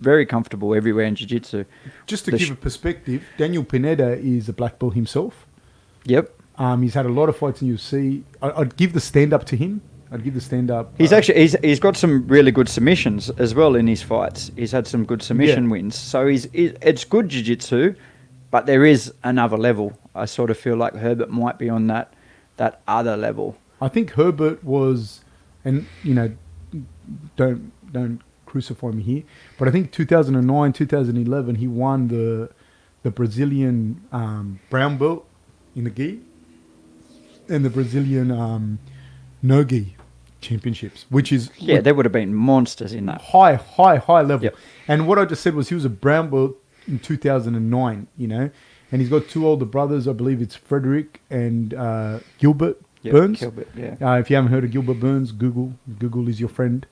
very comfortable everywhere in jiu-jitsu. Just to give a perspective, Daniel Pineda is a black belt himself. Yep. He's had a lot of fights in UFC. I'd give the stand-up to him. He's got some really good submissions as well in his fights. He's had some good submission wins. So it's good jiu-jitsu, but there is another level. I sort of feel like Herbert might be on that other level. I think Herbert was, and you know, don't crucify me here, but I think 2009, 2011, he won the Brazilian brown belt in the gi and the Brazilian no gi championships, which is they would have been monsters in that high level. Yep. And what I just said was he was a brown belt in 2009, you know, and he's got two older brothers. I believe it's Frederick and Gilbert Burns. Gilbert, yeah. If you haven't heard of Gilbert Burns, Google is your friend.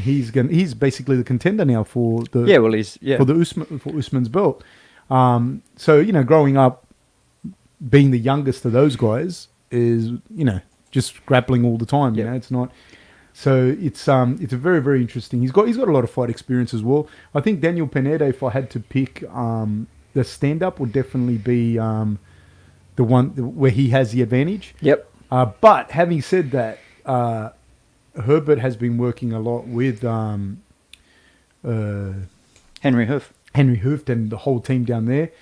He's basically the contender now for for Usman's belt. So you know, growing up, being the youngest of those guys is, you know, just grappling all the time. You know, it's not. So it's a very, very interesting. He's got a lot of fight experience as well. I think Daniel Pineda, if I had to pick, the stand up would definitely be the one where he has the advantage. Yep. But having said that, Herbert has been working a lot with Henry Hooft and the whole team down there.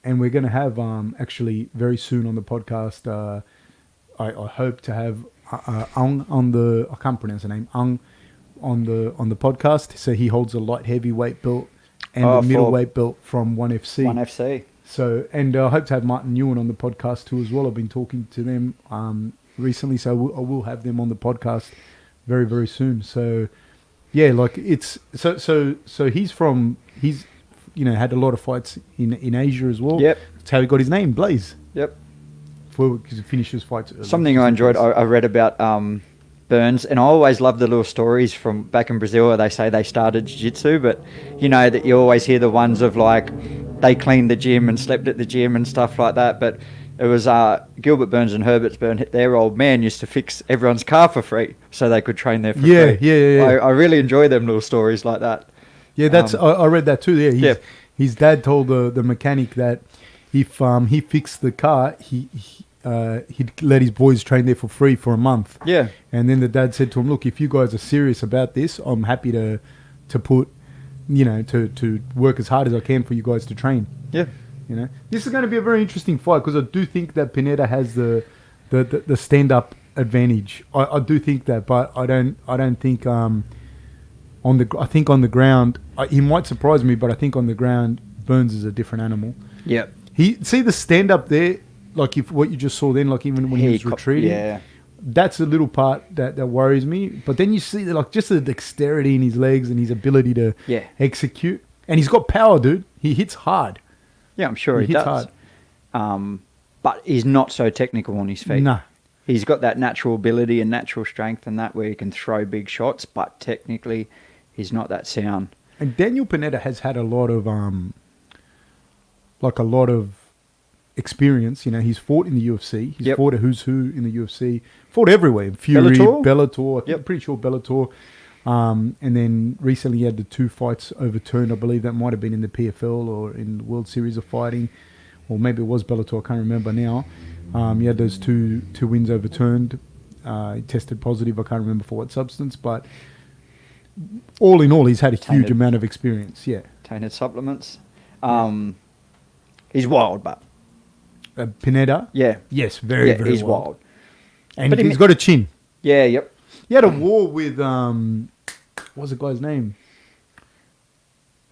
And we're going to have actually very soon on the podcast. I hope to have Ung on the. I can't pronounce the name. Ung on the podcast. So he holds a light heavyweight belt and a middleweight belt from ONE FC. ONE FC. So, and I hope to have Martin Ewan on the podcast too as well. I've been talking to them recently, so I will have them on the podcast very, very soon. So, yeah, like it's so he's you know, had a lot of fights in Asia as well. Yep. That's how he got his name, Blaze. Yep. Because he finished his fights early. Something I enjoyed, I read about Burns, and I always love the little stories from back in Brazil where they say they started jiu-jitsu, but you know that you always hear the ones of like they cleaned the gym and slept at the gym and stuff like that, but it was Gilbert Burns and Herbert Burns, their old man used to fix everyone's car for free so they could train there for free. Yeah. I really enjoy them little stories like that. Yeah, that's I read that too. Yeah, his dad told the mechanic that if he fixed the car, he'd let his boys train there for free for a month. Yeah, and then the dad said to him, "Look, if you guys are serious about this, I'm happy to put, you know, to work as hard as I can for you guys to train." Yeah, you know, this is going to be a very interesting fight because I do think that Pineda has the stand up advantage. I do think that, but I don't think I think on the ground, he might surprise me, but I think on the ground, Burns is a different animal. Yeah. See the stand up there, like if what you just saw then, like even when he was retreating, that's a little part that worries me. But then you see like just the dexterity in his legs and his ability to execute, and he's got power, dude. He hits hard. Yeah, I'm sure he does. Hard. But he's not so technical on his feet. Nah. He's got that natural ability and natural strength and that where he can throw big shots, but technically he's not that sound. And Daniel Pineda has had a lot of experience. You know, he's fought in the UFC. He's fought a who's who in the UFC. Fought everywhere. Fury, Bellator. I'm pretty sure Bellator. And then recently he had the 2 fights overturned. I believe that might have been in the PFL or in the World Series of Fighting. Or maybe it was Bellator. I can't remember now. He had those two wins overturned. He tested positive. I can't remember for what substance. But all in all, he's had a huge amount of experience. Yeah. Tainted supplements. He's wild, but Pineda. yeah, Yes, very he's wild. wild. And But he's got a chin. Yeah, yep. He had a war with what's the guy's name?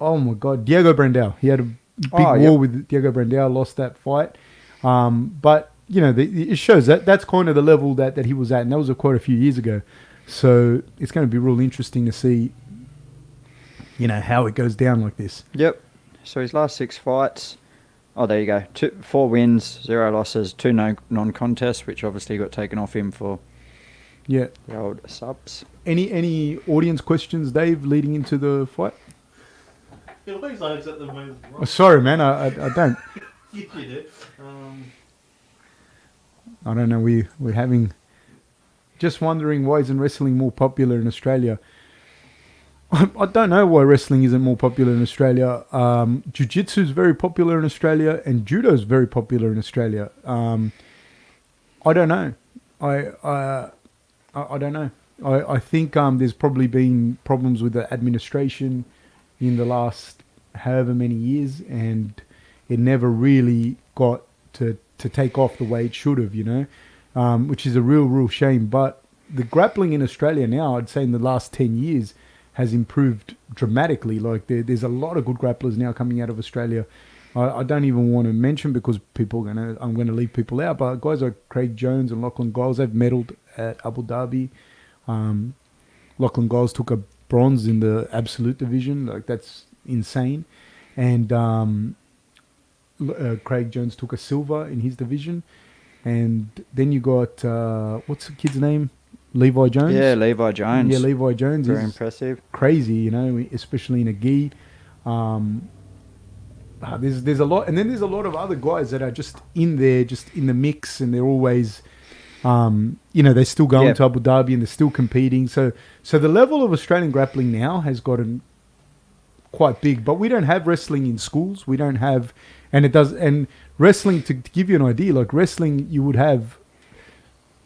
Oh my God, Diego Brandao. He had a big war with Diego Brandao. Lost that fight, but you know, it shows that's kind of the level that he was at, and that was quite a few years ago. So it's going to be real interesting to see, you know, how it goes down like this. Yep. So his last 6 fights. Oh, there you go. 4 wins, 0 losses, 2 non-contests, which obviously got taken off him for Yeah. the old subs. Any audience questions, Dave, leading into the fight? He always loads at the moment. Oh, sorry, man. I don't. You do. I don't know. We're having. Just wondering, why isn't wrestling more popular in Australia? I don't know why wrestling isn't more popular in Australia. Jiu-Jitsu is very popular in Australia, and Judo is very popular in Australia. I don't know. I don't know. I think there's probably been problems with the administration in the last however many years, and it never really got to take off the way it should have, you know, which is a real shame. But the grappling in Australia now, I'd say in the last 10 years, has improved dramatically. Like there's a lot of good grapplers now coming out of Australia. I don't even want to mention because I'm gonna leave people out. But guys like Craig Jones and Lachlan Giles, they've medalled at Abu Dhabi. Lachlan Giles took a bronze in the absolute division. Like that's insane. And Craig Jones took a silver in his division. And then you got what's the kid's name? Levi Jones. Yeah, Levi Jones. Yeah, Levi Jones. Very is impressive. Crazy, you know, especially in a gi. There's a lot, and then there's a lot of other guys that are just in there, just in the mix, and they're always, you know, they're still going to Abu Dhabi and they're still competing. So the level of Australian grappling now has gotten quite big, but we don't have wrestling in schools. We don't have, and wrestling, to give you an idea, like wrestling, you would have,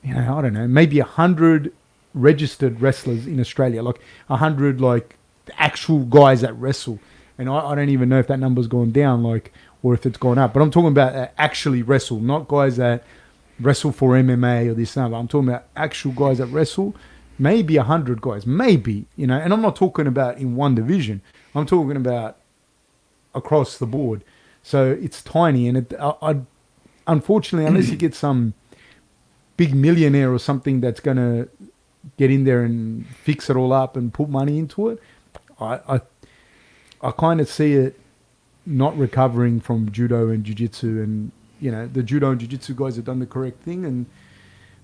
you know, I don't know, maybe 100 registered wrestlers in Australia, like 100 like actual guys that wrestle. And I don't even know if that number's gone down, like, or if it's gone up. But I'm talking about actually wrestle, not guys that wrestle for MMA or this and that. I'm talking about actual guys that wrestle. Maybe 100 guys, maybe, you know. And I'm not talking about in one division. I'm talking about across the board. So it's tiny, and unfortunately, unless you get some big millionaire or something that's going to get in there and fix it all up and put money into it, I kind of see it not recovering from judo and jiu-jitsu. And, you know, the judo and jiu-jitsu guys have done the correct thing, and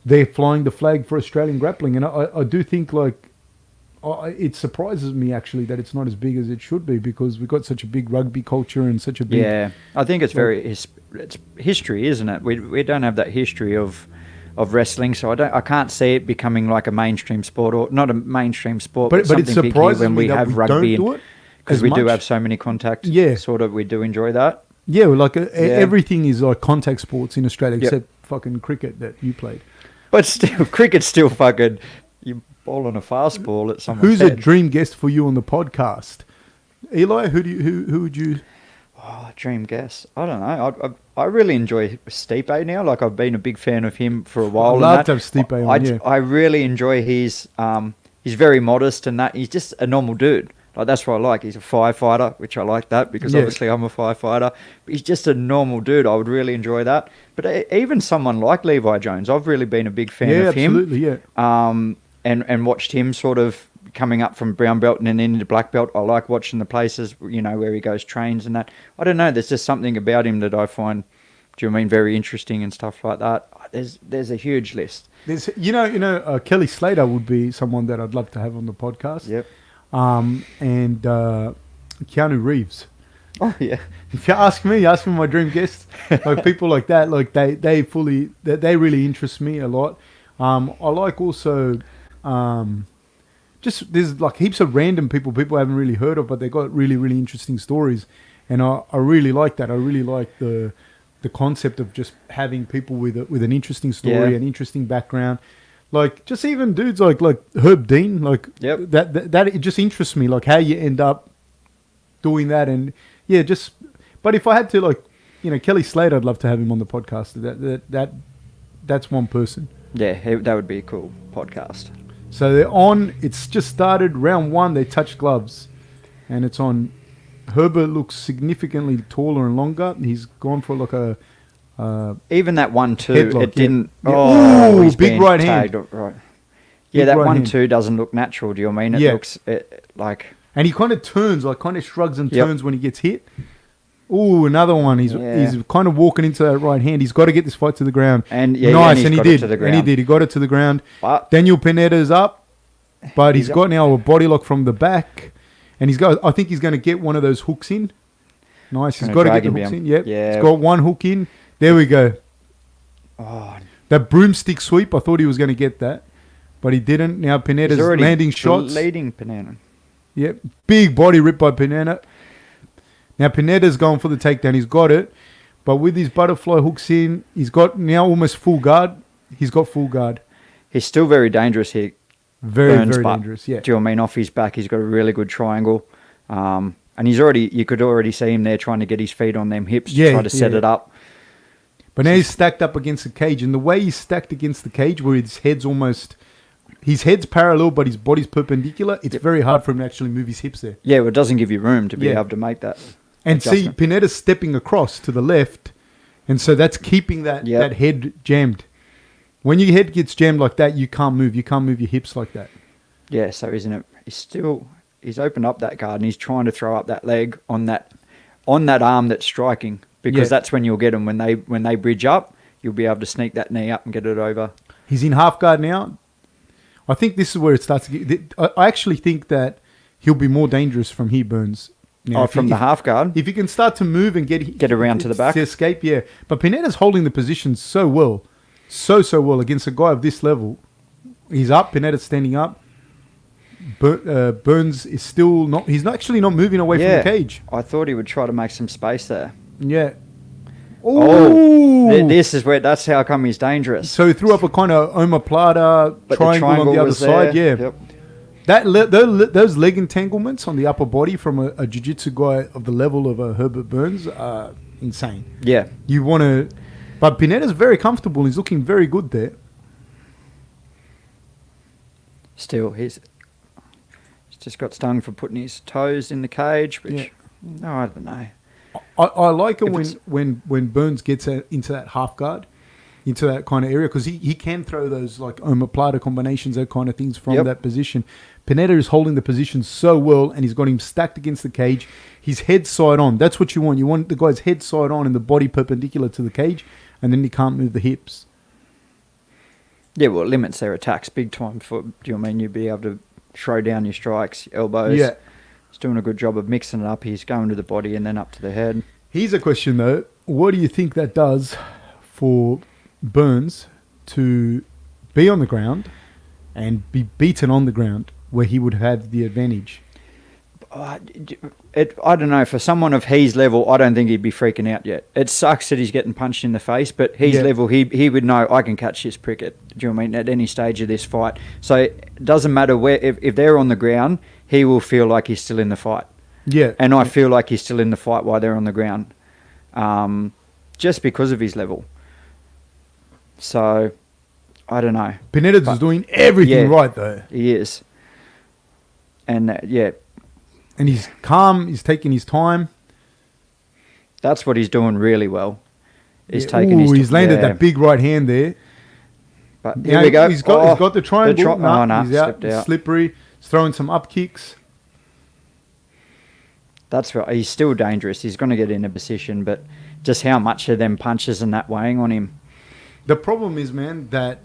they're flying the flag for Australian grappling. And I do think, like, it surprises me, actually, that it's not as big as it should be, because we've got such a big rugby culture and such a big... Yeah, I think it's it's history, isn't it? We don't have that history of wrestling, so I can't see it becoming like a mainstream sport, or not a mainstream sport, but it something big here when we have rugby, don't do it, because we do have so many contacts. Yeah, sort of, we do enjoy that. Yeah, like everything is like contact sports in Australia, except fucking cricket that you played. But still, cricket's still fucking, you ball on a fastball at someone's Who's head. a dream guest for you on the podcast? Eli, who would you? Oh, dream guest. I don't know. I really enjoy Stipe now. Like, I've been a big fan of him for a while. I'd love to have Stipe on. I really enjoy his. He's very modest, and that he's just a normal dude. Like, that's what I like. He's a firefighter, which I like that, because obviously I'm a firefighter. But he's just a normal dude. I would really enjoy that. But even someone like Levi Jones, I've really been a big fan of him. Absolutely, yeah. And watched him sort of coming up from brown belt and then into black belt. I like watching the places, you know, where he goes trains and that. I don't know. There's just something about him that I find, do you know what I mean, very interesting and stuff like that. There's a huge list. There's, Kelly Slater would be someone that I'd love to have on the podcast. Yep. And Keanu Reeves. Oh yeah. If you ask me my dream guests, like people like that, like they really interest me a lot. I like also, just there's like heaps of random people haven't really heard of, but they got really, really interesting stories, and I really like that. I really like the concept of just having people with an interesting story, an interesting background. Like, just even dudes like Herb Dean, like that it just interests me, like how you end up doing that. And but if I had to like Kelly Slater, I'd love to have him on the podcast. That's one person. Yeah, that would be a cool podcast. So they're on. It's just started. Round 1, they touched gloves. And it's on. Herbert looks significantly taller and longer. He's gone for like a... Even that 1-2, headlock, it didn't... Yeah. Oh, Ooh, he's big been right hand. tagged, right. Yeah, Big that right 1-2 hand. doesn't look natural, do you mean? It Yeah. looks like... And he kind of turns, like kind of shrugs and Yep. turns when he gets hit. Ooh, another one. He's kind of walking into that right hand. He's got to get this fight to the ground. And nice, he's and he got it did. to the And he ground. did. He got it to the ground. But Daniel Pineda's up, but he's He's got up. now a body lock from the back, and I think he's going to get one of those hooks in. Nice. He's Gonna got to get drag the him hooks down. in. Yep. Yeah. He's got one hook in. There we go. oh, That broomstick sweep. I thought he was going to get that, but he didn't. Now Pineda's he's already landing shots. leading Panana. Yep. Big body rip by Pineda. Now Pineda's going for the takedown. He's got it. But with his butterfly hooks in, he's got now almost full guard. He's got full guard. He's still very dangerous here. Very, Burns, very but dangerous. Yeah. Do you know what I mean? Off his back, he's got a really good triangle. And you could already see him there trying to get his feet on them hips to try to set it up. But now he's stacked up against the cage. And the way he's stacked against the cage, where his head's parallel, but his body's perpendicular, it's very hard for him to actually move his hips there. Yeah, well, it doesn't give you room to be Yeah. able to make that. And see, adjustment. Pineda's stepping across to the left, and so that's keeping that head jammed. When your head gets jammed like that, you can't move. You can't move your hips like that. Yeah, so isn't it? He's opened up that guard and he's trying to throw up that leg on that arm that's striking, because that's when you'll get him when they bridge up. You'll be able to sneak that knee up and get it over. He's in half guard now. I think this is where it starts to get... I actually think that he'll be more dangerous from here, Burns. Now, From the half guard. If you can start to move and get around to the back. to escape, yeah. But Pineda's holding the position so well, so well against a guy of this level. He's up. Pineda's standing up. Burns is still not. He's actually not moving away from the cage. I thought he would try to make some space there. Yeah. Oh, Ooh. that's how come he's dangerous. So he threw up a kind of omoplata But triangle on the other was side. there. Yeah. Yep. Those leg entanglements on the upper body from a jiu-jitsu guy of the level of a Herbert Burns are insane. Yeah. You want to... But Pineda's very comfortable. He's looking very good there. Still, he's just got stung for putting his toes in the cage, which, no, I don't know. I like it If when Burns gets into that half guard, into that kind of area, because he can throw those like omoplata combinations, that kind of things from that position. Pineda is holding the position so well, and he's got him stacked against the cage. His head side on. That's what you want. You want the guy's head side on and the body perpendicular to the cage, and then he can't move the hips. Yeah, well, it limits their attacks big time. Do you know what I mean? You'd be able to throw down your strikes, your elbows. Yeah. He's doing a good job of mixing it up. He's going to the body and then up to the head. Here's a question, though. What do you think that does for Burns to be on the ground and be beaten on the ground where he would have the advantage? I don't know. For someone of his level, I don't think he'd be freaking out yet. It sucks that he's getting punched in the face, but his level, he would know, I can catch this prick do you know what I mean, at any stage of this fight. So it doesn't matter where, if they're on the ground, he will feel like he's still in the fight. Yeah. And I feel like he's still in the fight while they're on the ground, just because of his level. So, I don't know. Pineda's doing everything right, though. He is. And, And he's calm. He's taking his time. that's what he's doing really well. He's He's landed that big right hand there. But here we go. He's got the triangle. He's out. Slipped out. Slippery. He's throwing some up kicks. That's right. He's still dangerous. He's going to get in a position, but just how much are them punches and that weighing on him? The problem is, man, that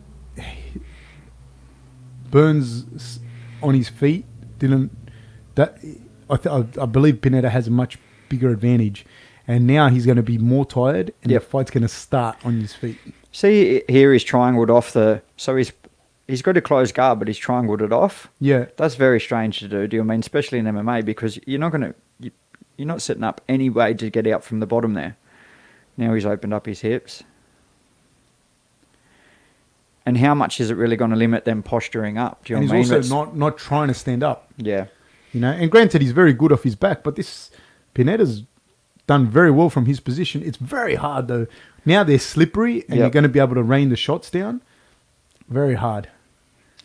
Burns on his feet didn't. I believe Pineda has a much bigger advantage, and now he's going to be more tired, and the fight's going to start on his feet. See, here he's triangled off so he's got a closed guard, but he's triangled it off. Yeah, that's very strange to do. Do you mean, especially in MMA, because you're not setting up any way to get out from the bottom there. Now he's opened up his hips. And how much is it really going to limit them posturing up? Do you know what I mean? He's also not trying to stand up. Yeah. And granted, he's very good off his back, but Pineda's done very well from his position. It's very hard though. Now they're slippery, and you're going to be able to rain the shots down. Very hard.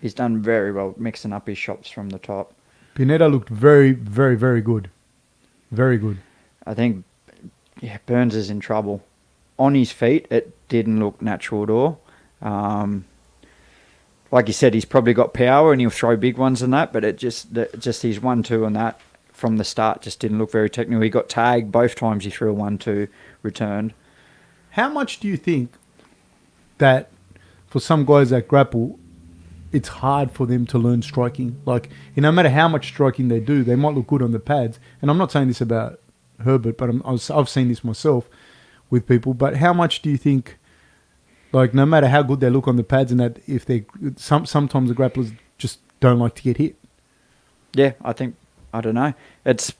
He's done very well mixing up his shots from the top. Pineda looked very, very, very good. Very good. I think Burns is in trouble. On his feet, it didn't look natural at all. Like you said, he's probably got power and he'll throw big ones and that, but it just his 1-2 on that from the start just didn't look very technical. He got tagged both times he threw a 1-2, returned. How much do you think that for some guys that grapple, it's hard for them to learn striking? Like, no matter how much striking they do, they might look good on the pads. And I'm not saying this about Herbert, but I've seen this myself with people. But how much do you think, like, no matter how good they look on the pads, and that if they sometimes the grapplers just don't like to get hit? Yeah, I don't know. It's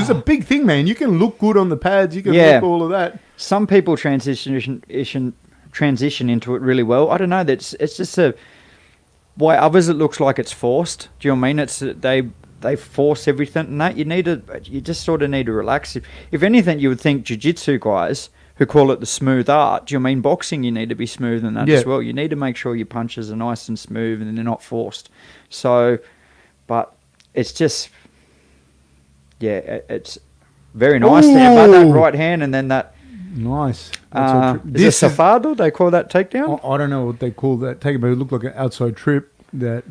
a big thing, man. You can look good on the pads. You can look all of that. Some people transition into it really well. I don't know. It's just why others it looks like it's forced. Do you know what I mean? It's they force everything and that. You just sort of need to relax. If anything, you would think jiu-jitsu guys who call it the smooth art. Do you know what I mean? Boxing, you need to be smooth in that as well. You need to make sure your punches are nice and smooth and they're not forced. So, but it's just, it's very nice there. But that right hand and then that. Nice. Is it Safado? They call that takedown? I don't know what they call that takedown, but it looked like an outside trip. That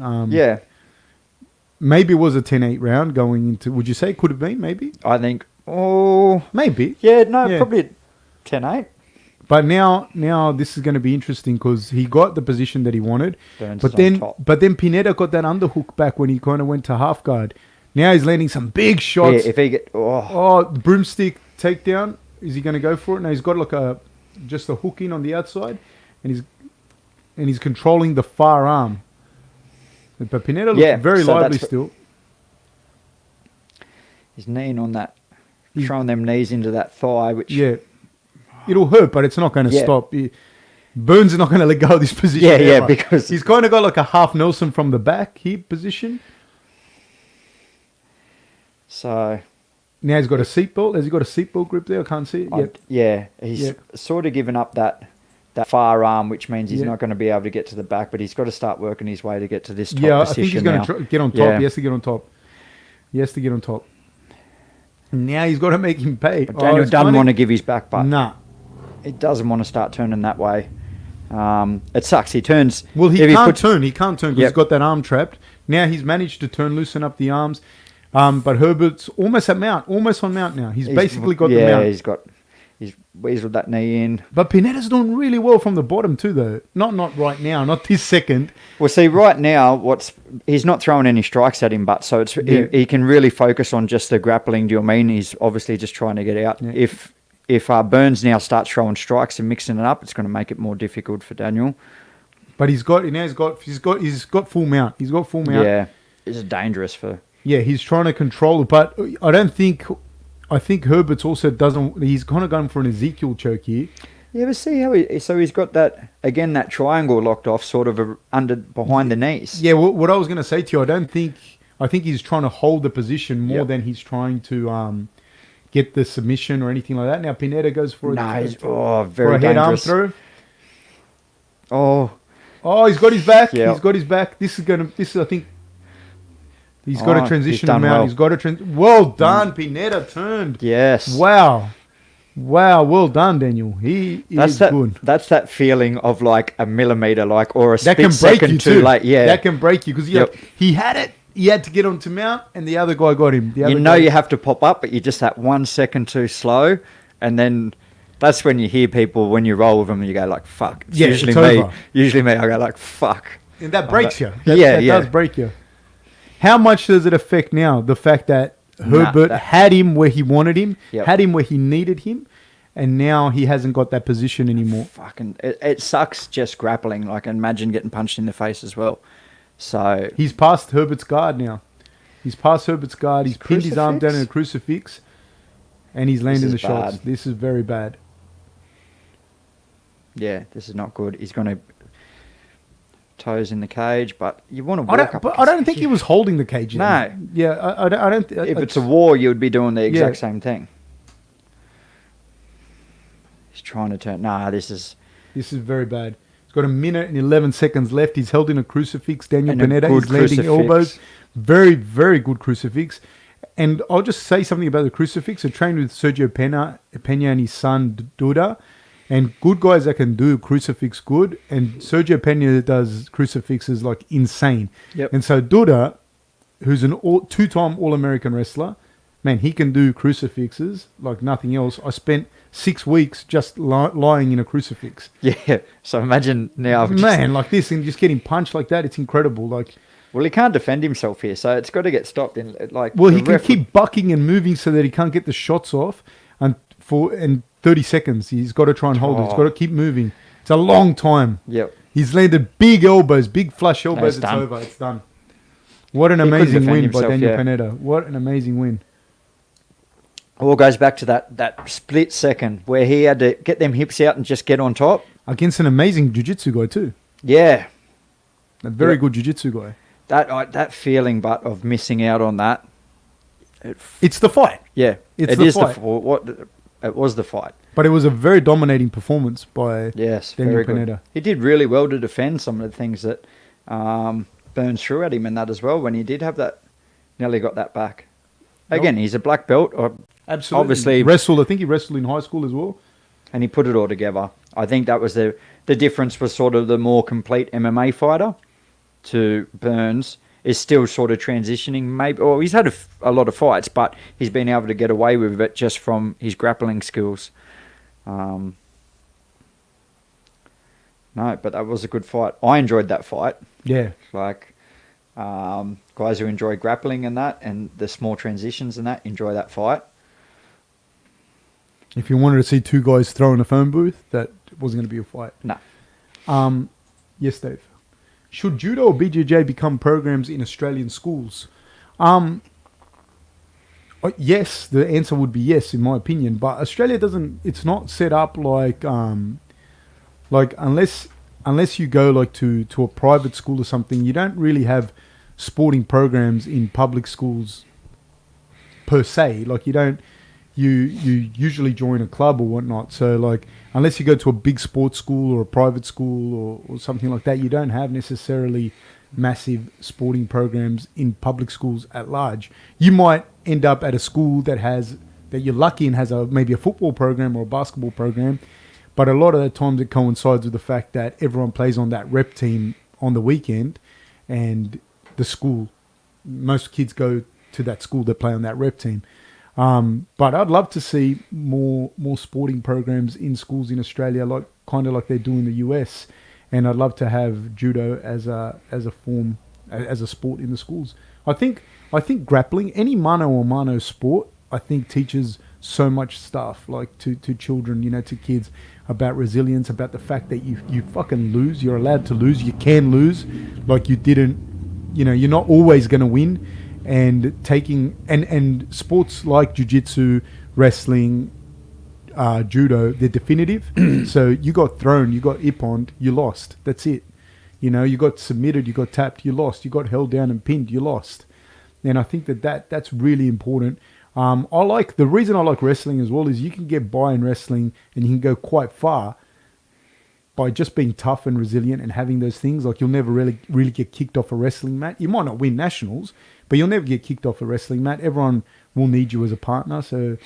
maybe it was a 10-8 round going into. Would you say it could have been? Maybe. I think. Maybe. Probably a 10-8. But now this is going to be interesting because he got the position that he wanted. Burns but then Pineda got that underhook back when he kind of went to half guard. Now he's landing some big shots. Yeah, if he get broomstick takedown. Is he going to go for it? No, he's got like just a hook in on the outside, and he's controlling the far arm. But Pineda looks very lively still. He's kneeing on that, throwing them knees into that thigh, which it'll hurt, but it's not going to stop. Burns is not going to let go of this position. Yeah, because he's kind of got like a half Nelson from the back hip position. So. Now he's got a seatbelt. Has he got a seatbelt grip there? I can't see it yet. He's sort of given up that far arm, which means he's not going to be able to get to the back, but he's got to start working his way to get to this top position. I think he's going to get on top. Yeah. He has to get on top. Now he's got to make him pay. But Daniel doesn't want to give his back, but he doesn't want to start turning that way. It sucks. He turns. Well, he can't turn because he's got that arm trapped. Now he's managed to loosen up the arms. But Herbert's almost on mount now. He's basically got the mount. He's weaseled that knee in. But Pineda's doing really well from the bottom too, though. Not right now, not this second. Well, see, right now, he's not throwing any strikes at him, but so he can really focus on just the grappling. Do you know what I mean? He's obviously just trying to get out. Yeah. If Burns now starts throwing strikes and mixing it up, it's going to make it more difficult for Daniel. But he's got full mount. He's got full mount. Yeah, it's dangerous for. Yeah, he's trying to control it, but I think Herbert's also he's kind of going for an Ezekiel choke here. Yeah, but see how he's got that triangle locked off sort of behind the knees. Yeah, what I was going to say to you, I think he's trying to hold the position more than he's trying to get the submission or anything like that. Now Pineda goes for very for a head arm throw. Oh, he's got his back. Yep. He's got his back. This is I think. He's got to transition him out. Well. He's got to well done, Pineda turned. Yes. Wow. Well done, Daniel. He is good. That's that feeling of like a millimeter, or a that split second too late. Yeah, that can break you because he had it. He had to get onto mount, and the other guy got him. You have to pop up, but you're just that 1 second too slow, and then that's when you hear people when you roll with them, and you go like, "Fuck." It's usually me. Over. Usually me. I go like, "Fuck," and that breaks you. That does break you. How much does it affect now? The fact that Herbert had him where he wanted him, had him where he needed him, and now he hasn't got that position anymore. Fucking, it sucks just grappling. Like, imagine getting punched in the face as well. So he's past Herbert's guard now. He's pinned his arm down in a crucifix, and he's landing the shots. This is very bad. Yeah, this is not good. He's going to toes in the cage, but you want to walk up. But I don't think he was holding the cage. No. Yeah, I don't. If it's a war, you would be doing the exact same thing. He's trying to turn. Nah, this is very bad. He's got a minute and 11 seconds left. He's held in a crucifix. Daniel And a Pineda good is landing crucifix. elbows. Very, very good crucifix. And I'll just say something about the crucifix. I trained with Sergio Pena and his son Duda. And good guys that can do crucifix good. And Sergio Pena does crucifixes like insane. Yep. And so Duda, who's an two-time All-American wrestler, man, he can do crucifixes like nothing else. I spent 6 weeks just lying in a crucifix. Yeah. So imagine now. Man, like this and just getting punched like that, it's incredible. Like, Well, he can't defend himself here, so it's got to get stopped. In like, well, the he can ref- keep bucking and moving so that he can't get the shots off, and 30 seconds, he's got to try and hold it. He's got to keep moving. It's a long time. Yep. He's landed big elbows, big flush elbows. it's It's done. over. It's done. What an He couldn't amazing defend win by himself, Daniel yeah. Pineda. What an amazing win. All goes back to that split second where he had to get them hips out and just get on top. Against an amazing jiu-jitsu guy too. Yeah. A very Yep. good jiu-jitsu guy. That feeling, but of missing out on that. It's the fight. Yeah, It's it the is fight. It was the fight. But it was a very dominating performance by Yes, Daniel very good. Pineda. He did really well to defend some of the things that Burns threw at him and that as well. When he did have that, nearly got that back. Again, he's a black belt, Absolutely. obviously, Wrestled. I think he wrestled in high school as well. and he put it all together. I think that was the difference. Was sort of the more complete MMA fighter to Burns is still sort of transitioning. Maybe, or he's had a lot of fights, but he's been able to get away with it just from his grappling skills. No, but that was a good fight. I enjoyed that fight. Yeah. Like guys who enjoy grappling and that, and the small transitions and that, enjoy that fight. If you wanted to see two guys throw in a phone booth, that wasn't going to be a fight. No. Yes, Dave. Should judo or BJJ become programs in Australian schools? Yes, the answer would be yes, in my opinion. But Australia doesn't. It's not set up like unless you go like to a private school or something, you don't really have sporting programs in public schools per se. Like you usually join a club or whatnot. So like unless you go to a big sports school or a private school or something like that, you don't have necessarily massive sporting programs in public schools at large. You might end up at a school that you're lucky and has maybe a football program or a basketball program, but a lot of the times it coincides with the fact that everyone plays on that rep team on the weekend, and most kids go to that school that play on that rep team. But I'd love to see more sporting programs in schools in Australia, kind of like they do in the US. And I'd love to have judo as a form, as a sport in the schools. I think grappling, any mano or mano sport, I think teaches so much stuff, like to children, to kids, about resilience, about the fact that you fucking lose. You're allowed to lose. You can lose. Like you didn't, you're not always going to win. And taking and sports like jiu-jitsu, wrestling, judo, they're definitive. So you got thrown, you got ipponed, you lost. That's it. You got submitted, you got tapped, you lost. You got held down and pinned, you lost. And I think that's really important. The reason I like wrestling as well is you can get by in wrestling and you can go quite far by just being tough and resilient and having those things. Like you'll never really get kicked off a wrestling mat. You might not win nationals, but you'll never get kicked off a wrestling mat. Everyone will need you as a partner. So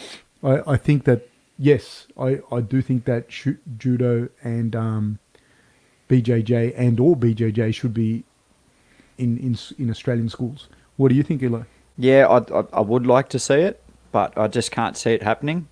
I think that, yes, I do think that judo and BJJ and or BJJ should be in Australian schools. What do you think, Eli? Yeah, I would like to see it, but I just can't see it happening.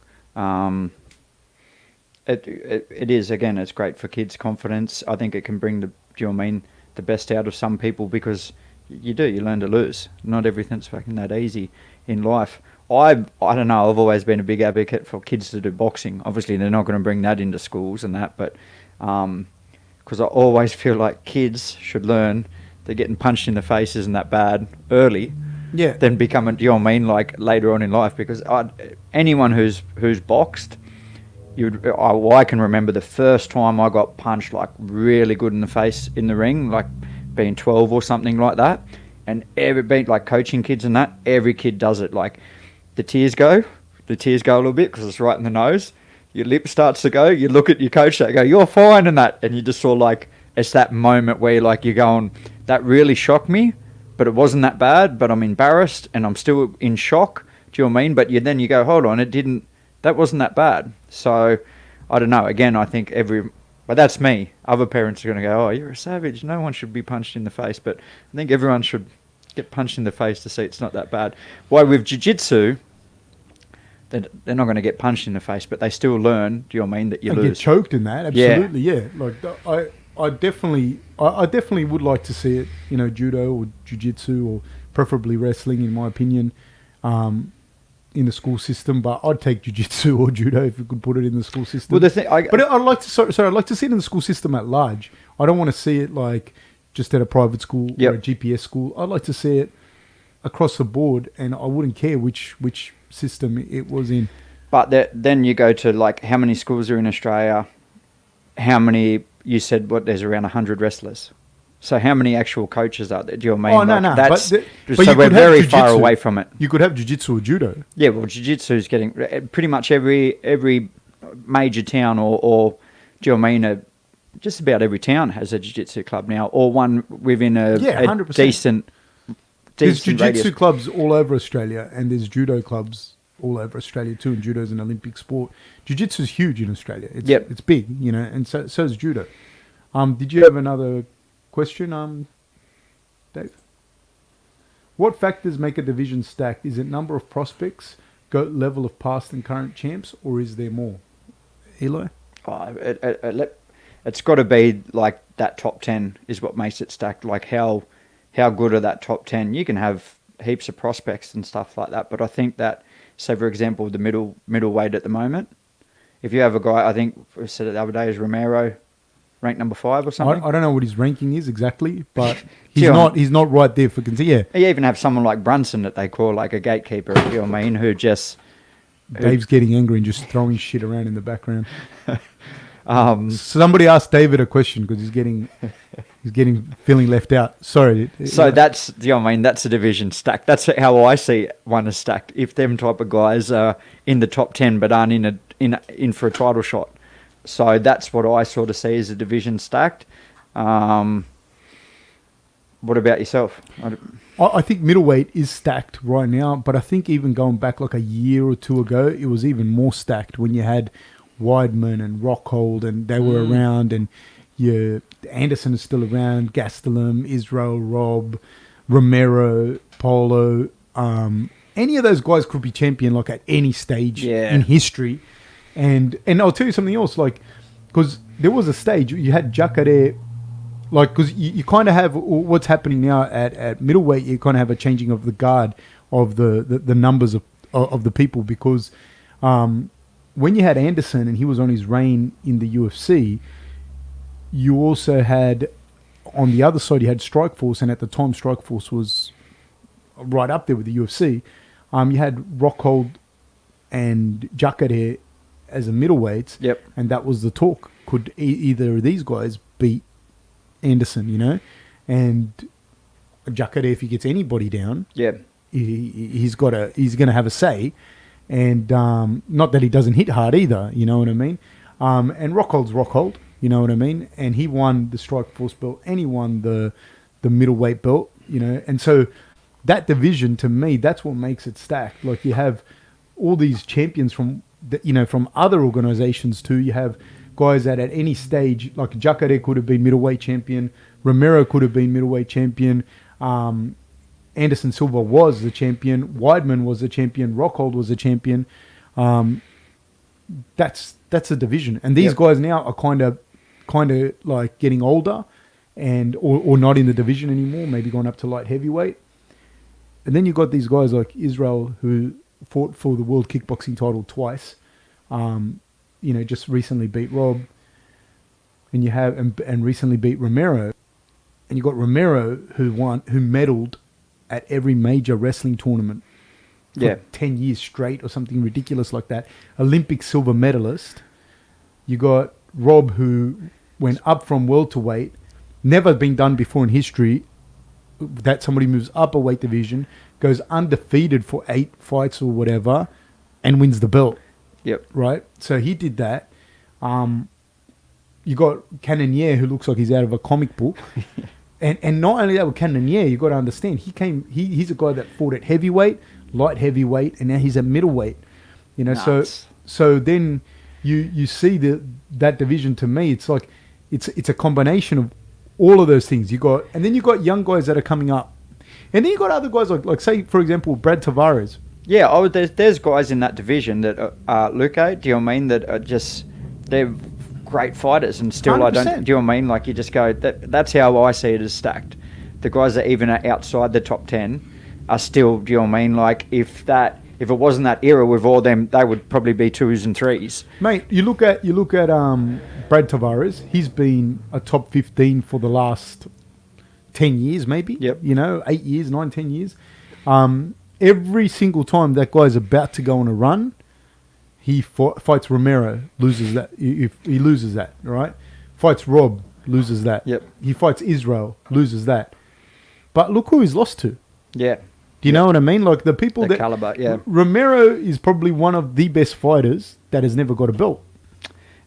It is, again, it's great for kids' confidence. I think it can bring the best out of some people, because you learn to lose. Not everything's fucking that easy in life. I don't know, I've always been a big advocate for kids to do boxing. Obviously, they're not going to bring that into schools and that, but because I always feel like kids should learn they're getting punched in the face isn't that bad early. Yeah. Then become, like later on in life, because anyone who's boxed, I can remember the first time I got punched like really good in the face in the ring, like being 12 or something like that, and like coaching kids and that, every kid does it. Like the tears go a little bit because it's right in the nose. your lip starts to go. You look at your coach, they go, "You're fine," and that, and you just saw like it's that moment where you're going, "That really shocked me, but it wasn't that bad. But I'm embarrassed and I'm still in shock." Do you know what I mean? But then you go, "Hold on, that wasn't that bad." So I don't know. Again, I think but that's me. Other parents are going to go, "Oh, you're a savage. No one should be punched in the face." But I think everyone should get punched in the face to see it's not that bad. Why with jiu-jitsu, they're not going to get punched in the face, but they still learn. Do you know what I mean? That you lose. Get choked in that, absolutely, yeah. Like I definitely would like to see it. You know, judo or jiu-jitsu or preferably wrestling, in my opinion, in the school system. But I'd take jiu-jitsu or judo if you could put it in the school system. Well, the thing, but I'd like to. Sorry, I'd like to see it in the school system at large. I don't want to see it like just at a private school or a GPS school. I'd like to see it across the board, and I wouldn't care which system it was in. But then you go to like how many schools are in Australia? How many? You said there's around 100 wrestlers. So how many actual coaches are there? Do you know what I mean? Oh, no. That's, but so we're very far away from it. You could have jiu-jitsu or judo. Yeah, well, jiu-jitsu is getting pretty much every major town or do you know what I mean? Just about every town has a jiu-jitsu club now, or one within a 100%. decent There's jiu-jitsu radius. clubs all over Australia, and there's judo clubs all over Australia too, and judo is an Olympic sport. Jiu-jitsu is huge in Australia. It's big, you know, and so is judo. Did you have another question, Dave? What factors make a division stacked? Is it number of prospects, GOAT level of past and current champs, or is there more? Eli? It's got to be like that top 10 is what makes it stacked. Like how good are that top 10? You can have heaps of prospects and stuff like that, but I think that, say for example, the middleweight at the moment, if you have a guy, I think we said it the other day, is Romero ranked number 5 or something. I don't know what his ranking is exactly, but he's not right there for You even have someone like Brunson that they call like a gatekeeper, you know what I mean, who just... Dave's getting angry and just throwing shit around in the background. Somebody asked David a question because he's feeling left out. Sorry. So that's, you know what I mean, that's a division stacked. That's how I see one as stacked. If them type of guys are in the top 10 but aren't in for a title shot. So that's what I sort of see as a division stacked. What about yourself? I think middleweight is stacked right now, but I think even going back like a year or two ago, it was even more stacked when you had Weidman and Rockhold, and they were around, and Anderson is still around, Gastelum, Israel, Rob, Romero, Polo. Any of those guys could be champion like at any stage in history. And I'll tell you something else, like, because there was a stage you had Jacare, like, because you kind of have what's happening now at middleweight. You kind of have a changing of the guard of the numbers of the people, because when you had Anderson and he was on his reign in the UFC, you also had, on the other side, you had Strikeforce, and at the time Strikeforce was right up there with the UFC. You had Rockhold and Jacare as a middleweight, and that was the talk. Could either of these guys beat Anderson, you know? And Jacare, if he gets anybody down, he's going to have a say. And not that he doesn't hit hard either, you know what I mean? And Rockhold's Rockhold, you know what I mean? And he won the Strikeforce belt, and he won the middleweight belt, you know? And so that division, to me, that's what makes it stacked. Like, you have all these champions from other organizations too. You have guys that at any stage, like Jacare could have been middleweight champion, Romero could have been middleweight champion, Anderson Silva was the champion, Weidman was the champion, Rockhold was the champion. That's a division, and these guys now are kind of like getting older, and or not in the division anymore, maybe going up to light heavyweight. And then you've got these guys like Israel, who fought for the world kickboxing title twice. Just recently beat Rob, and you have and recently beat Romero, and you got Romero who medaled at every major wrestling tournament for 10 years straight or something ridiculous like that. Olympic silver medalist. You got Rob, who went up from welterweight, never been done before in history, that somebody moves up a weight division, goes undefeated for 8 fights or whatever, and wins the belt. Yep. Right? So he did that. You got Cannonier, who looks like he's out of a comic book. And not only that, with Cannonier, you got to understand, he's a guy that fought at heavyweight, light heavyweight, and now he's at middleweight. You know, Nuts. so then you see that division. To me, it's like it's a combination of all of those things. And then you got young guys that are coming up, and then you got other guys like say, for example, Brad Tavares. Yeah, there's guys in that division that are Luke, do you know what I mean? That are they're great fighters, and still 100%. do you know what I mean? Like, you just go, that's how I see it as stacked. The guys that even are outside the top 10 are still, do you know what I mean? Like, if it wasn't that era with all them, they would probably be 2s and 3s. Mate, you look at Brad Tavares. He's been a top 15 for the last 10 years, maybe. Yep. 8 years, 9, 10 years. Every single time that guy's about to go on a run, he fights Romero, loses that. If he loses that, right? Fights Rob, loses that. Yep. He fights Israel, loses that. But look who he's lost to. Yeah. Do you know what I mean? Like the people The caliber, yeah. Romero is probably one of the best fighters that has never got a belt.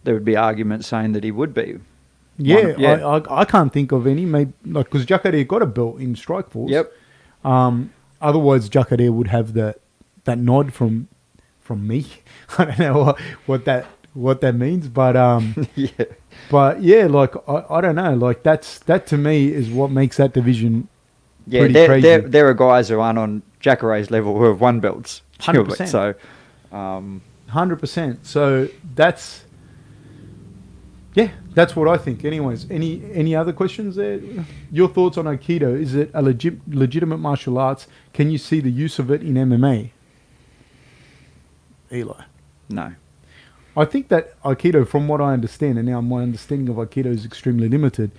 There would be arguments saying that he would be. Yeah. I can't think of any. Maybe like because Jacare got a belt in Strikeforce. Yep. Otherwise, Jacare would have that nod from me. I don't know what that means, but Yeah. but yeah, like I don't know. Like that to me is what makes that division. Yeah, pretty crazy. there are guys who aren't on Jacare's level who have won belts. 100%. So, 100%. So that's what I think. Anyways, any other questions there? Your thoughts on Aikido? Is it a legitimate martial arts? Can you see the use of it in MMA? Eli. no. I think that Aikido, from what I understand, and now my understanding of Aikido is extremely limited.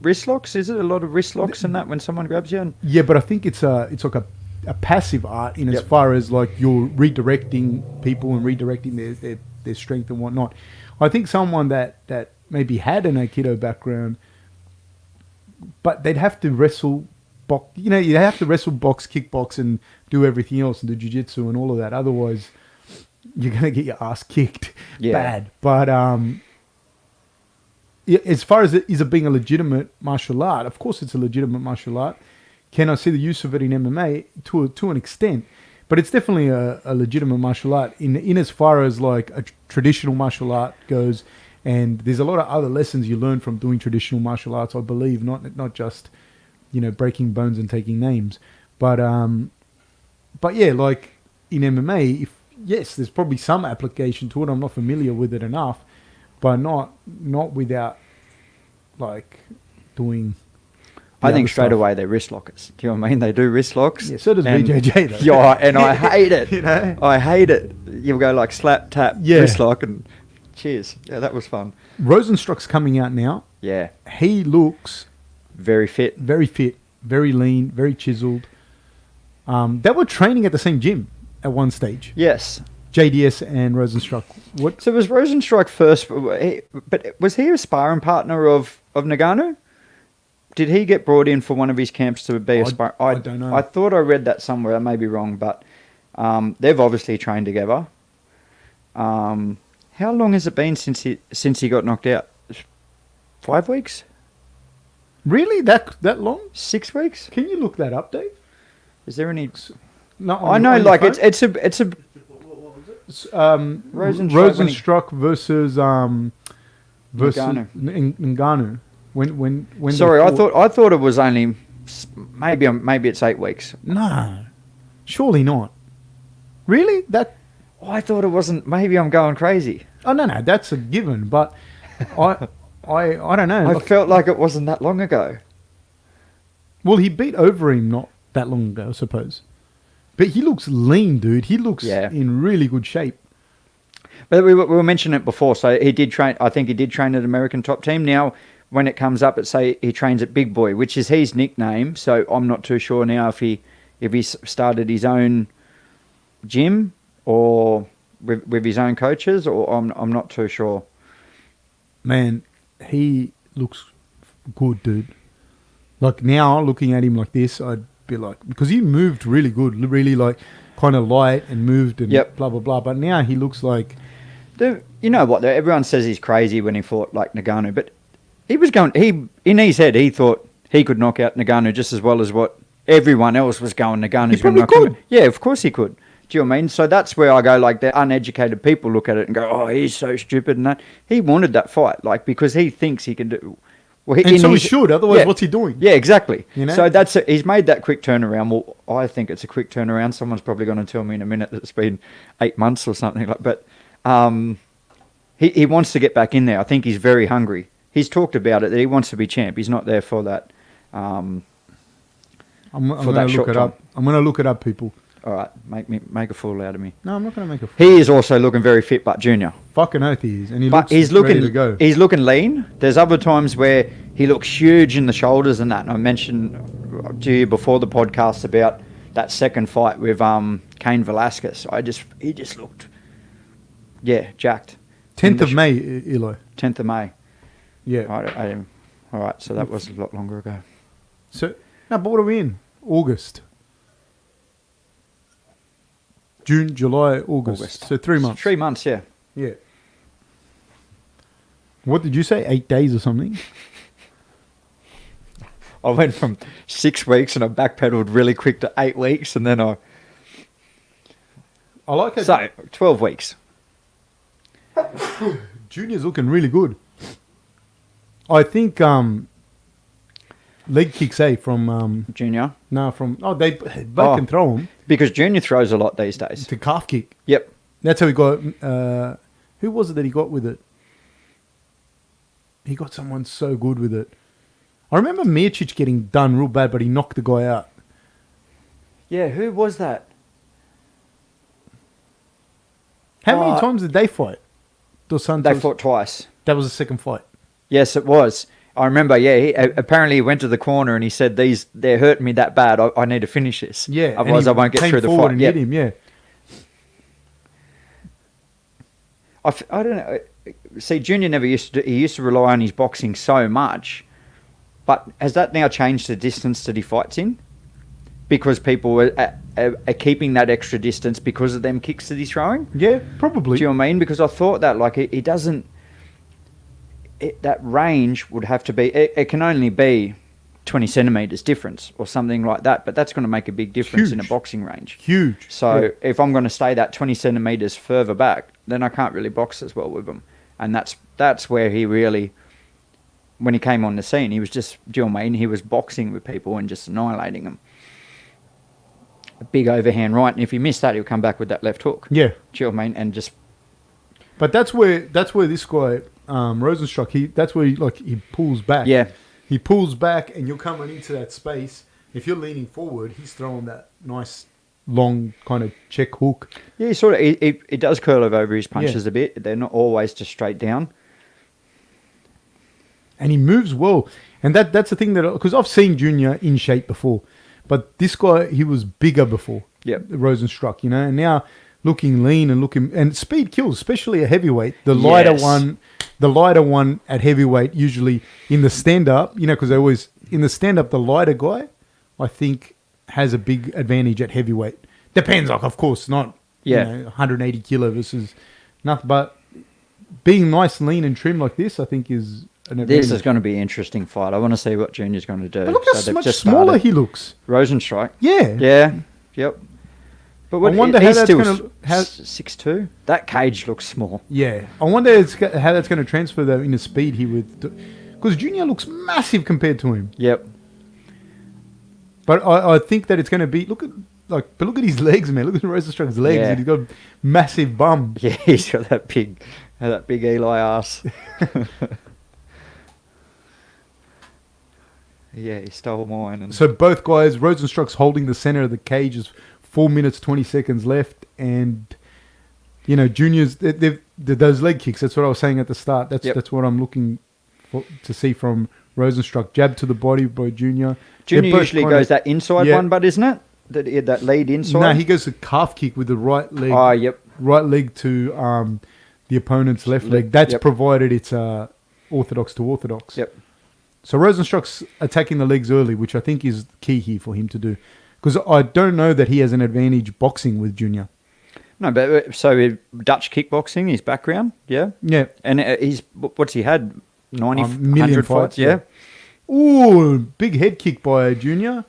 Wrist locks? Is it a lot of wrist locks and that when someone grabs you? Yeah, but I think it's like a passive art in as Yep. far as like you're redirecting people and redirecting their strength and whatnot. I think someone that maybe had an Aikido background, but they'd have to wrestle, box. You have to wrestle, box, kickbox, and do everything else, and do jiu-jitsu and all of that. Otherwise, you're gonna get your ass kicked bad. But as far as is it being a legitimate martial art, of course it's a legitimate martial art. Can I see the use of it in MMA to an extent? But it's definitely a legitimate martial art in as far as like a traditional martial art goes. And there's a lot of other lessons you learn from doing traditional martial arts, I believe, not just breaking bones and taking names, but yeah, like in MMA, yes, there's probably some application to it. I'm not familiar with it enough, but not without like doing. I think straight away they're wrist lockers. Do you know what I mean? They do wrist locks. Yeah, so does BJJ though. Yeah, and I hate it. I hate it. You go like slap, tap, wrist lock, and cheers. Yeah, that was fun. Rosenstruck's coming out now. Yeah. He looks Very fit. very lean, very chiseled. They were training at the same gym at one stage. Yes. JDS and Rosenstruck. What? So was Rosenstruck first, but was he a sparring partner of Nagano? Did he get brought in for one of his camps to be a sparring? I don't know. I thought I read that somewhere. I may be wrong, but they've obviously trained together. How long has it been since he got knocked out? 5 weeks? Really? That long? 6 weeks? Can you look that up, Dave? Is there any? No, I know, like it's a Rosenstruck versus Ngannou. When Sorry, they I fought. thought it was only maybe it's 8 weeks. No, surely not. Really? Oh, I thought it wasn't. Maybe I'm going crazy. Oh no, that's a given. But I don't know. I felt like it wasn't that long ago. Well, he beat Overeem not that long ago, I suppose. But he looks lean, dude. He looks in really good shape. But we were mentioning it before. So he did train. I think he did train at American Top Team. Now, when it comes up, he trains at Big Boy, which is his nickname. So I'm not too sure now if he started his own gym or with his own coaches, or I'm not too sure. Man, he looks good, dude. Like now, looking at him like this, I'd be like, because he moved really good, really like kind of light and moved and blah blah blah. But now he looks like You know what? Everyone says he's crazy when he fought like Ngannou, but he was going. In his head, he thought he could knock out Ngannou just as well as what everyone else was going. Ngannou's going to knock him out. Yeah, of course he could. Do you know what I mean? So that's where I go, like, the uneducated people look at it and go, oh, he's so stupid and that. He wanted that fight, like, because he thinks he can do... Well, and so he should, otherwise what's he doing? Yeah, exactly. You know? So he's made that quick turnaround. Well, I think it's a quick turnaround. Someone's probably going to tell me in a minute that it's been 8 months or something like that. But he wants to get back in there. I think he's very hungry. He's talked about it, that he wants to be champ. He's not there for that... I'm going to look it up. I'm going to look it up, people. All right, make a fool out of me. No, I'm not going to make a fool. He is also looking very fit, but Junior. Fucking oath he is. And he's looking ready to go. He's looking lean. There's other times where he looks huge in the shoulders and that. And I mentioned to you before the podcast about that second fight with Cain Velasquez. He just looked, jacked. 10th of May, Eli. 10th of May. Yeah. All right, so that was a lot longer ago. So, no, but what are we in? August. June, July, August. So 3 months. 3 months, yeah. Yeah. What did you say? 8 days or something? I went from 6 weeks and I backpedaled really quick to 8 weeks and then I like it. So, 12 weeks. Junior's looking really good. I think leg kicks, from... Junior? No, they both can throw them. Because Junior throws a lot these days. To calf kick. Yep. That's how he got... who was it that he got with it? He got someone so good with it. I remember Miocic getting done real bad, but he knocked the guy out. Yeah, who was that? How many times did they fight? Dos Santos? They fought twice. That was the second fight. Yes, it was. I remember, apparently he went to the corner and he said, they're hurting me that bad. I need to finish this. Yeah. Otherwise I won't get through the fight. And hit him, yeah. I don't know. See, Junior never used to he used to rely on his boxing so much. But has that now changed the distance that he fights in? Because people are keeping that extra distance because of them kicks that he's throwing? Yeah, probably. Do you know what I mean? Because I thought that, like, he doesn't... that range would have to be... It can only be 20 centimetres difference or something like that, but that's going to make a big difference in a boxing range. Huge. So if I'm going to stay that 20 centimetres further back, then I can't really box as well with him. And that's where he really... When he came on the scene, he was just... Do you know what I mean? He was boxing with people and just annihilating them. A big overhand right, and if he missed that, he'll come back with that left hook. Yeah. Do you know what I mean? And just... But that's where this guy... Rosenstruck, that's where he pulls back. Yeah. He pulls back and you're coming into that space. If you're leaning forward, he's throwing that nice, long kind of check hook. Yeah, it does curl over his punches a bit. They're not always just straight down. And he moves well. And that's the thing because I've seen Junior in shape before. But this guy, he was bigger before. Yep. Rosenstruck, and now looking lean and speed kills, especially a heavyweight. The lighter one at heavyweight, usually in the stand-up, because they always, in the stand-up, the lighter guy, I think, has a big advantage at heavyweight. Depends, of course, not 180 kilo versus nothing, but being nice, lean, and trim like this, I think is an advantage. This is going to be an interesting fight. I want to see what Junior's going to do. But look how much smaller he looks. Rosenstruck. Yeah. Yeah. Yep. But I wonder how that's going to... 6'2"? That cage looks small. Yeah. I wonder how that's going to transfer, though, in the speed he would... Because Junior looks massive compared to him. Yep. But I think that it's going to be... Look at his legs, man. Look at Rosenstruck's legs. Yeah. He's got a massive bum. Yeah, he's got that big Eli ass. Yeah, he stole mine. So both guys, Rosenstruck's holding the center of the cage. Is 4 minutes, 20 seconds left. And, Junior's... those leg kicks, that's what I was saying at the start. That's what I'm looking to see from Rosenstruck. Jab to the body by Junior. Junior usually goes that inside one, but isn't it? That lead inside? No, he goes a calf kick with the right leg. Oh, yep. Right leg to the opponent's left leg. That's provided it's orthodox to orthodox. Yep. So Rosenstruck's attacking the legs early, which I think is key here for him to do. Because I don't know that he has an advantage boxing with Junior. No, but so Dutch kickboxing, his background, yeah? Yeah. And he's, what's he had? 90, Million 100 fights, fights, yeah? Ooh, big head kick by Junior.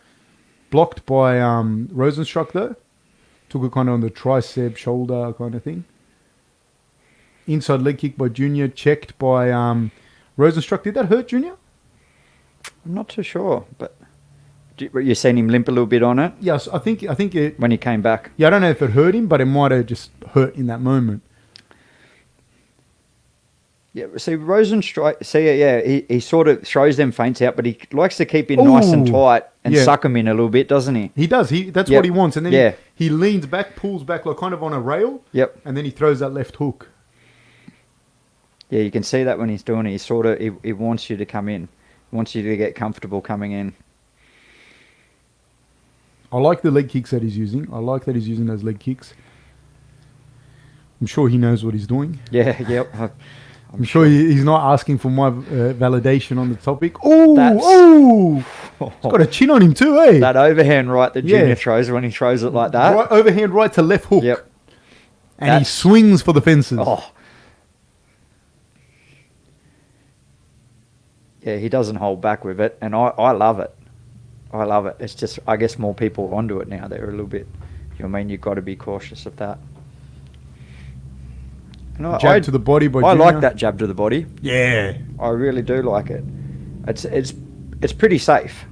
Blocked by Rosenstruck, though. Took it kind of on the tricep, shoulder kind of thing. Inside leg kick by Junior. Checked by Rosenstruck. Did that hurt Junior? I'm not too sure, but you seen him limp a little bit on it Yes, I think it... when he came back. Yeah, I don't know if it hurt him, but it might have just hurt in that moment. Yeah, see, Rosenstruck, he sort of throws them feints out, but he likes to keep in nice and Ooh, tight and yeah. suck them in a little bit, doesn't he? He does. That's Yep. what he wants. And then Yeah. he leans back, pulls back like kind of on a rail. Yep. And then he throws that left hook. Yeah, you can see that when he's doing it. He wants you to come in. He wants you to get comfortable coming in. I like the leg kicks that he's using. I like that he's using those leg kicks. I'm sure he knows what he's doing. Yeah, yep. I'm sure he's not asking for my validation on the topic. Oh, That's- oh! He's got a chin on him too, eh? That overhand right that Yeah. Junior throws when he throws it like that. Right, overhand right to left hook. Yep. And he That's- swings for the fences. Oh. Yeah, he doesn't hold back with it, and I love it. I love it. It's just, I guess more people are onto it now. They're a little bit, you know what I mean? You've got to be cautious of that. And Jab to the body by I Junior. like that jab to the body. Yeah. I really do like it. It's pretty safe.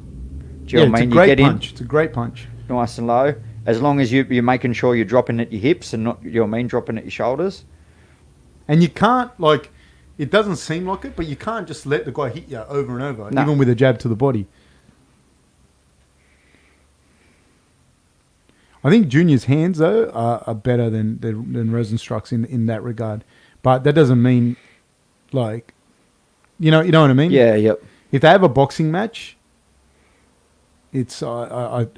Do you Yeah, know what I it's mean? a great You get punch. It's a great punch. in nice and low. As long as you're making sure you're dropping at your hips and not, you know what I mean, dropping at your shoulders. And you can't, like, it doesn't seem like it, but you can't just let the guy hit you over and over, No. even with a jab to the body. I think Junior's hands, though, are better than Rosenstruck's in that regard. But that doesn't mean, like, you know what I mean? Yeah, yep. If they have a boxing match, it's I'd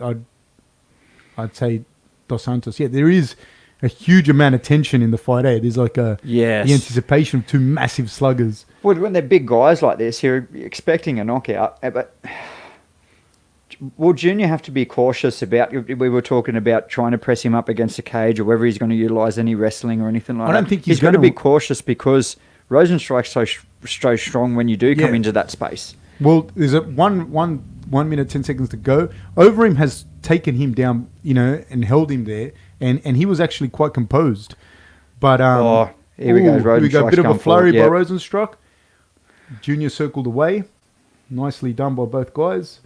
say Dos Santos. Yeah, there is a huge amount of tension in the fight. There's like the Yes. anticipation of two massive sluggers. Well, when they're big guys like this, you're expecting a knockout. But will Junior have to be cautious about? We were talking about trying to press him up against the cage, or whether he's going to utilise any wrestling or anything like that. I don't think he's got to gonna- be cautious because Rosenstruck's so strong when you do come Yeah. into that space. Well, there's a 1 minute 10 seconds to go. Overeem has taken him down, and held him there, and he was actually quite composed. But Here we go. Here we go. Rosenstruck's Bit of a come flurry forward, by yep. Rosenstruck. Junior circled away. Nicely done by both guys.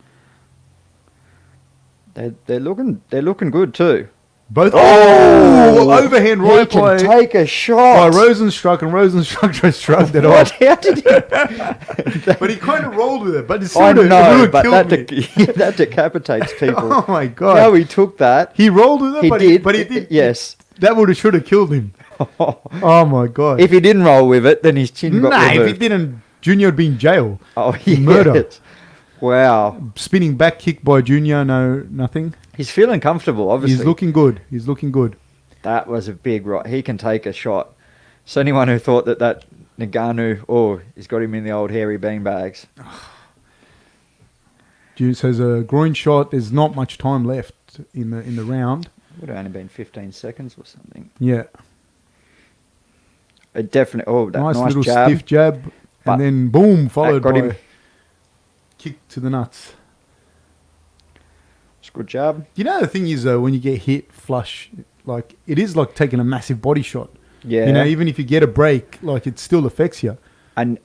They're looking good too. Both. Oh! Overhand He right can by take a by shot. Rosenstruck, and Rosenstruck just shrugged it What? off. How did he? But he kind of rolled with it. But it's I sort of, know, it would but have that, killed me. that decapitates people. Oh my god! How he took that. He rolled with it, He but did. but he did. Yes. That should have killed him. Oh my god! If he didn't roll with it, then his chin got Nah, if removed. he didn't, Junior would be in jail. Oh, yes. Murder. Wow. Spinning back kick by Junior, no, nothing. He's feeling comfortable, obviously. He's looking good. He's looking good. That was a big right. He can take a shot. So anyone who thought that Ngannou, he's got him in the old hairy beanbags. Juice has a groin shot. There's not much time left in the round. Would have only been 15 seconds or something. Yeah. It definitely. Oh, that Nice nice little jab. stiff jab. But And then boom, followed got by him. kick to the nuts. It's a good jab. You know the thing is though, when you get hit flush, like it is like taking a massive body shot. Yeah. Even if you get a break, like it still affects you. And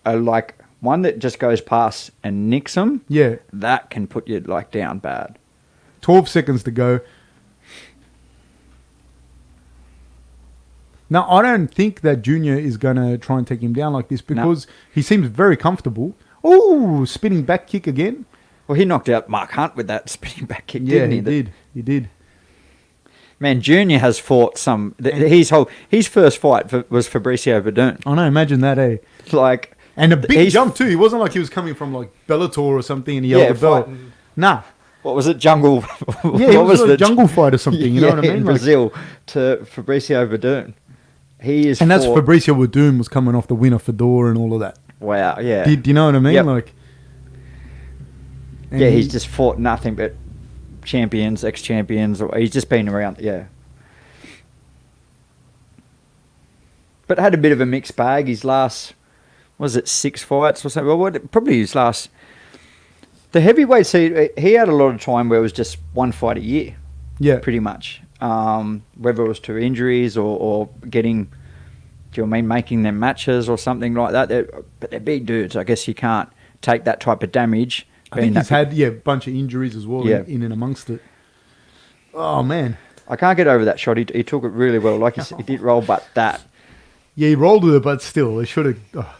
like one that just goes past and nicks him, Yeah. that can put you like down bad. 12 seconds to go. Now, I don't think that Junior is going to try and take him down like this because he seems very comfortable. Oh, spinning back kick again. Well, he knocked out Mark Hunt with that spinning back kick, Yeah, didn't he? he did. Man, Junior has fought some. His first fight was Fabricio Verdun. I know, imagine that, eh? Like, And a big he's- jump too. He wasn't like he was coming from like Bellator or something and he held the belt. fighting- Nah. What was it? Jungle. Yeah, it was a jungle fight or something, you know Yeah, what I mean? in Like- Brazil to Fabricio Verdun. He is. And that's fought- Fabricio Verdun was coming off the win of Fedor and all of that. Wow. Yeah. Do you know what I mean? Yep. Like, and Yeah, he- he's just fought nothing but champions, ex-champions. Or he's just been around. Yeah. but had a bit of a mixed bag. His last, was it 6 fights or something? Well, probably his last. The heavyweights, he had a lot of time where it was just one fight a year. Yeah. Pretty much. Whether it was to injuries or getting, do you know what I mean, making them matches or something like that. But they're big dudes. I guess you can't take that type of damage. I think he's had a bunch of injuries as well in and amongst it. Oh, man. I can't get over that shot. He took it really well. Like you said, he did roll, but that. Yeah, he rolled with it, but still, it should have.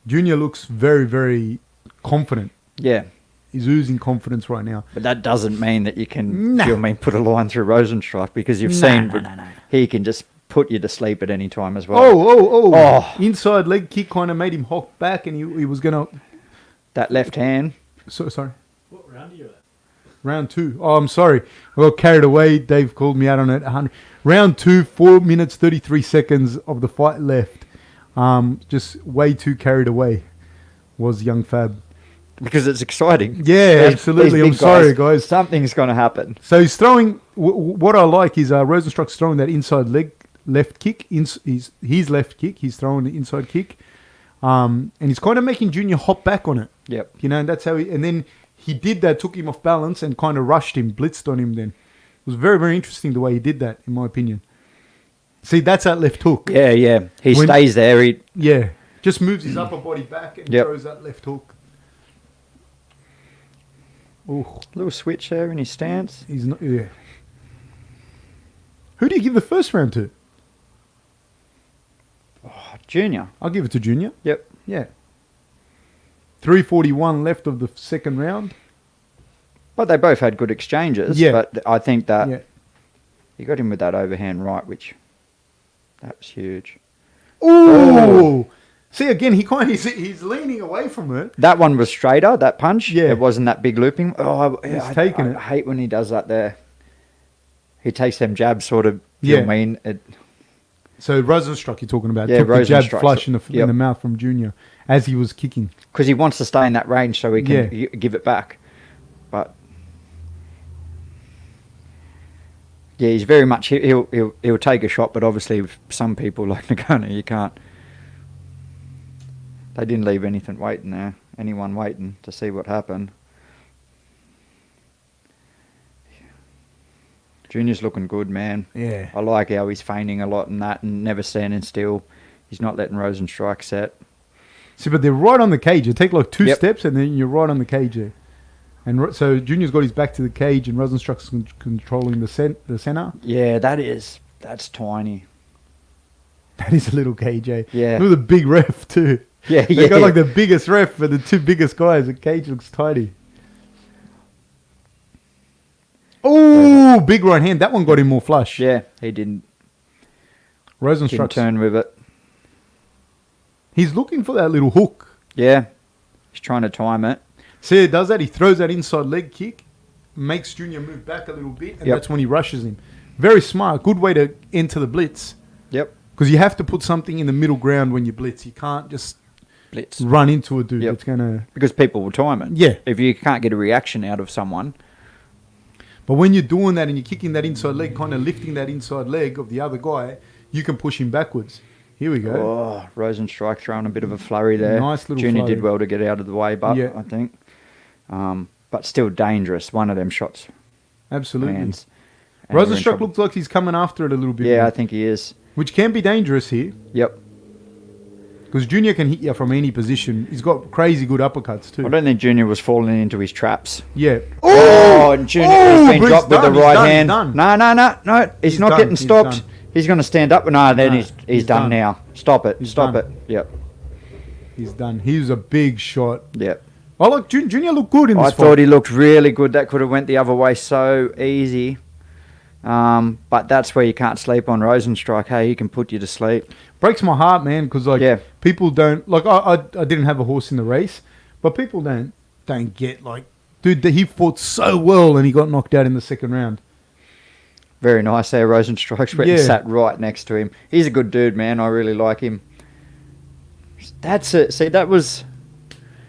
Junior looks very, very confident. Yeah. He's oozing confidence right now. But that doesn't mean that you can, do you know what I mean, put a line through Rosenstrike, because you've seen he can just put you to sleep at any time as well. Oh. Inside leg kick kind of made him hop back, and he was going to... That left hand. Sorry. What round are you at? Round 2. Oh, I'm sorry. I got carried away. Dave called me out on it. Round 2, 4 minutes, 33 seconds of the fight left. Just way too carried away was young Fab. Because it's exciting. Yeah, absolutely. I'm sorry, guys. Something's going to happen. So he's throwing... what I like is Rosenstruck's throwing that inside leg left kick. His left kick. He's throwing the inside kick. And he's kind of making Junior hop back on it. Yep. You know, and that's how he... And then he did that, took him off balance and kind of rushed him, blitzed on him then. It was very, very interesting the way he did that, in my opinion. See, that's that left hook. Yeah. He stays there. Yeah. Just moves his upper body back and throws that left hook. Oh, Little switch there in his stance. He's not... Yeah. Who do you give the first round to? Oh, Junior. I'll give it to Junior. Yep. Yeah. 3:41 left of the second round. But they both had good exchanges. Yeah. But I think that he got him with that overhand right, which that was huge. Ooh! See, again, he's leaning away from it. That one was straighter, that punch. Yeah. It wasn't that big looping. Oh, He's taking it. I hate when he does that there. He takes them jabs sort of, you know what I mean? So Rosenstruck you're talking about. Yeah, took the jab Rosenstruck. flush in the mouth from Junior as he was kicking. Because he wants to stay in that range so he can give it back. But yeah, he's very much, he'll take a shot, but obviously with some people like Nagano, you can't. They didn't leave anything waiting there. Anyone waiting to see what happened. Junior's looking good, man. Yeah. I like how he's feigning a lot in that and never standing still. He's not letting Rosenstrike set. See, but they're right on the cage. You take like 2 steps and then you're right on the cage there. And so Junior's got his back to the cage and Rosenstruck's controlling the center. Yeah, that's tiny. That is a little cage, eh? Yeah. Look at the big ref too. Yeah, They got like the biggest ref but the 2 biggest guys. The cage looks tiny. Oh, big right hand. That one got him more flush. Yeah, he didn't Rosenstruck turn with it. He's looking for that little hook. Yeah, he's trying to time it. See, he does that. He throws that inside leg kick, makes Junior move back a little bit, and that's when he rushes him. Very smart. Good way to enter the blitz. Yep. Because you have to put something in the middle ground when you blitz. You can't just blitz run into a dude. It's gonna because people will time it. Yeah. If you can't get a reaction out of someone. But when you're doing that and you're kicking that inside leg, kind of lifting that inside leg of the other guy, you can push him backwards. Here we go. Oh, Rosenstrike throwing a bit of a flurry there. Nice little Junior flurry. did well to get out of the way, but I think. But still dangerous. One of them shots. Absolutely. Rosenstruck looks like he's coming after it a little bit. Yeah, more, I think he is. Which can be dangerous here. Yep. Because Junior can hit you from any position. He's got crazy good uppercuts too. I don't think Junior was falling into his traps. Yeah. Oh, and Junior has been dropped with the right hand. No. He's not getting stopped. He's going to stand up. No, then he's done now. Stop it. Stop it. Yep. He's done. He was a big shot. Yep. Oh, look, Junior looked good in this fight. I thought he looked really good. That could have went the other way so easy. But that's where you can't sleep on Rosenstrike. Hey, he can put you to sleep. Breaks my heart, man, because people don't like. I didn't have a horse in the race, but people don't get like, dude, he fought so well and he got knocked out in the second round. Very nice there. Rosenstrike went and sat right next to him. He's a good dude, man. I really like him. That's it. See, that was.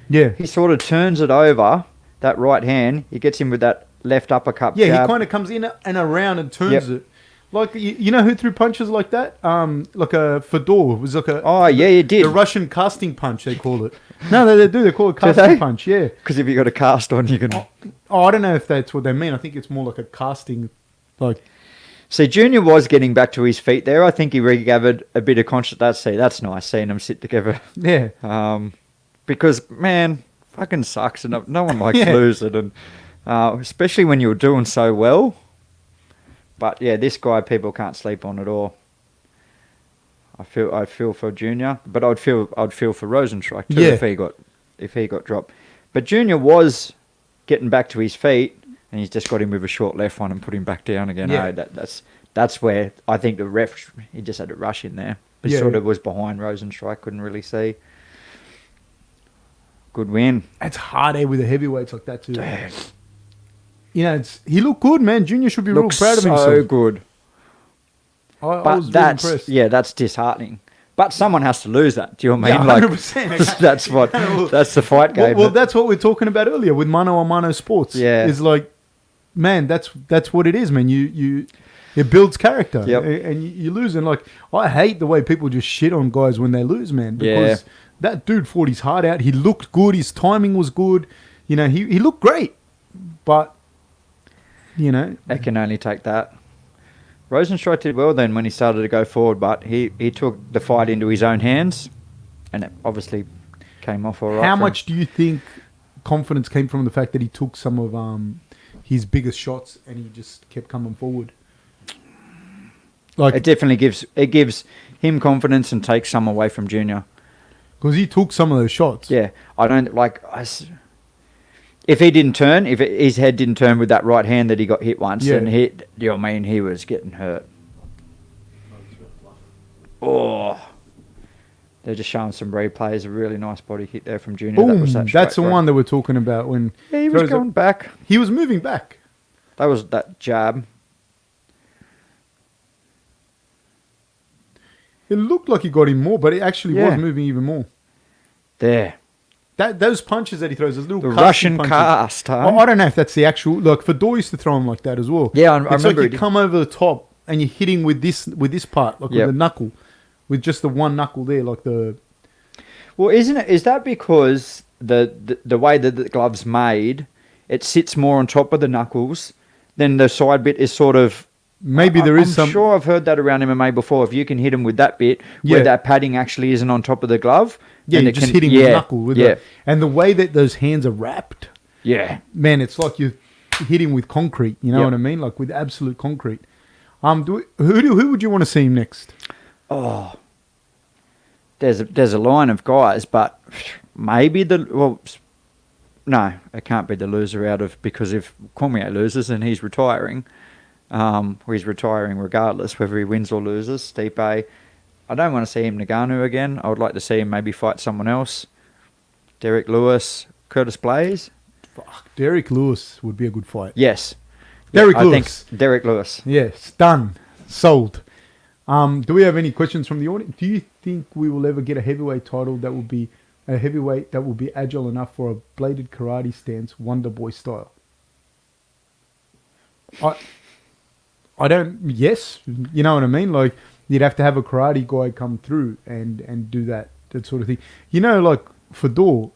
Yeah. He sort of turns it over, that right hand. He gets him with that left uppercut. Yeah, jab. he kind of comes in and around and turns it. Like you know who threw punches like that? Like a Fedor. It was like a he did. the Russian casting punch they call it. No, they do. They call it casting they? punch. Yeah. Because if you got a cast on, you can. Oh, I don't know if that's what they mean. I think it's more like a casting, like. See, Junior was getting back to his feet there. I think he regathered a bit of conscience. That's nice seeing them sit together. Yeah. Because man, fucking sucks, and no one likes Yeah. losing, and especially when you're doing so well. But yeah, this guy people can't sleep on at all. I feel for Junior, but I'd feel for Rosenstrike too Yeah. if he got dropped. But Junior was getting back to his feet, and he's just got him with a short left one and put him back down again. Yeah. That's where I think the ref, he just had to rush in there. He Yeah. sort of was behind Rosenstrike, couldn't really see. Good win. It's hard with the heavyweights like that too. Damn. You know, he looked good, man. Junior should be real Looks proud of himself. so good. I But was really that's impressed. that's disheartening. But someone has to lose that. Do you know what I Yeah, mean? Like 100%. that's the fight game. Well, that's what we are talking about earlier with mano a mano sports. Yeah. It's like, man, that's what it is, man. It builds character. Yep. And you lose. And like, I hate the way people just shit on guys when they lose, man. Because that dude fought his heart out. He looked good. His timing was good. You know, he looked great. But, you know. They can only take that. Rosenstrike did well then when he started to go forward, but he took the fight into his own hands, and it obviously came off all right. How for him. much do you think confidence came from the fact that he took some of his biggest shots and he just kept coming forward? Like, It definitely gives him confidence and takes some away from Junior. because he took some of those shots. Yeah, I don't like. If he didn't turn, if his head didn't turn with that right hand that he got hit once, Yeah. and you know what I mean, he was getting hurt. Oh, they're just showing some replays. A really nice body kick there from Junior. Boom! That That's the straight one that we're talking about when Yeah, he was throws going back. he was moving back. That was that jab. It looked like he got him more, but it actually Yeah. was moving even more. There. Those punches that he throws, those little The casting Russian punches. cast, huh? I don't know if that's the actual. Like Fedor used to throw him like that as well. Yeah, I it's remember like he you did. come over the top and you're hitting with this part, like Yep. with the knuckle, with just the one knuckle there, like the. Well, isn't it? Is that because the way that the glove's made, it sits more on top of the knuckles, then the side bit is sort of. Maybe there is I'm some. sure I've heard that around MMA before. If you can hit him with that bit, Yeah. where that padding actually isn't on top of the glove. Yeah, then you're it just can- hitting with the knuckle. With and the way that those hands are wrapped, Yeah. man, it's like you're hitting with concrete. You know Yep. what I mean? Like with absolute concrete. Who would you want to see him next? Oh. There's a line of guys, but maybe no, it can't be the loser out of, because if Cormier loses, then he's retiring. Or he's retiring regardless, whether he wins or loses. Stipe, I don't want to see him Nagano again. I would like to see him maybe fight someone else. Derek Lewis, Curtis Blaze. Fuck, Derek Lewis would be a good fight. Yes. Derek I Lewis. think Derek Lewis. Yes, done. Sold. Do we have any questions from the audience? Do you think we will ever get a heavyweight title that will be a heavyweight that will be agile enough for a bladed karate stance, Wonder Boy style? I don't. Yes, you know what I mean. Like you'd have to have a karate guy come through and do that sort of thing. You know, like Fedor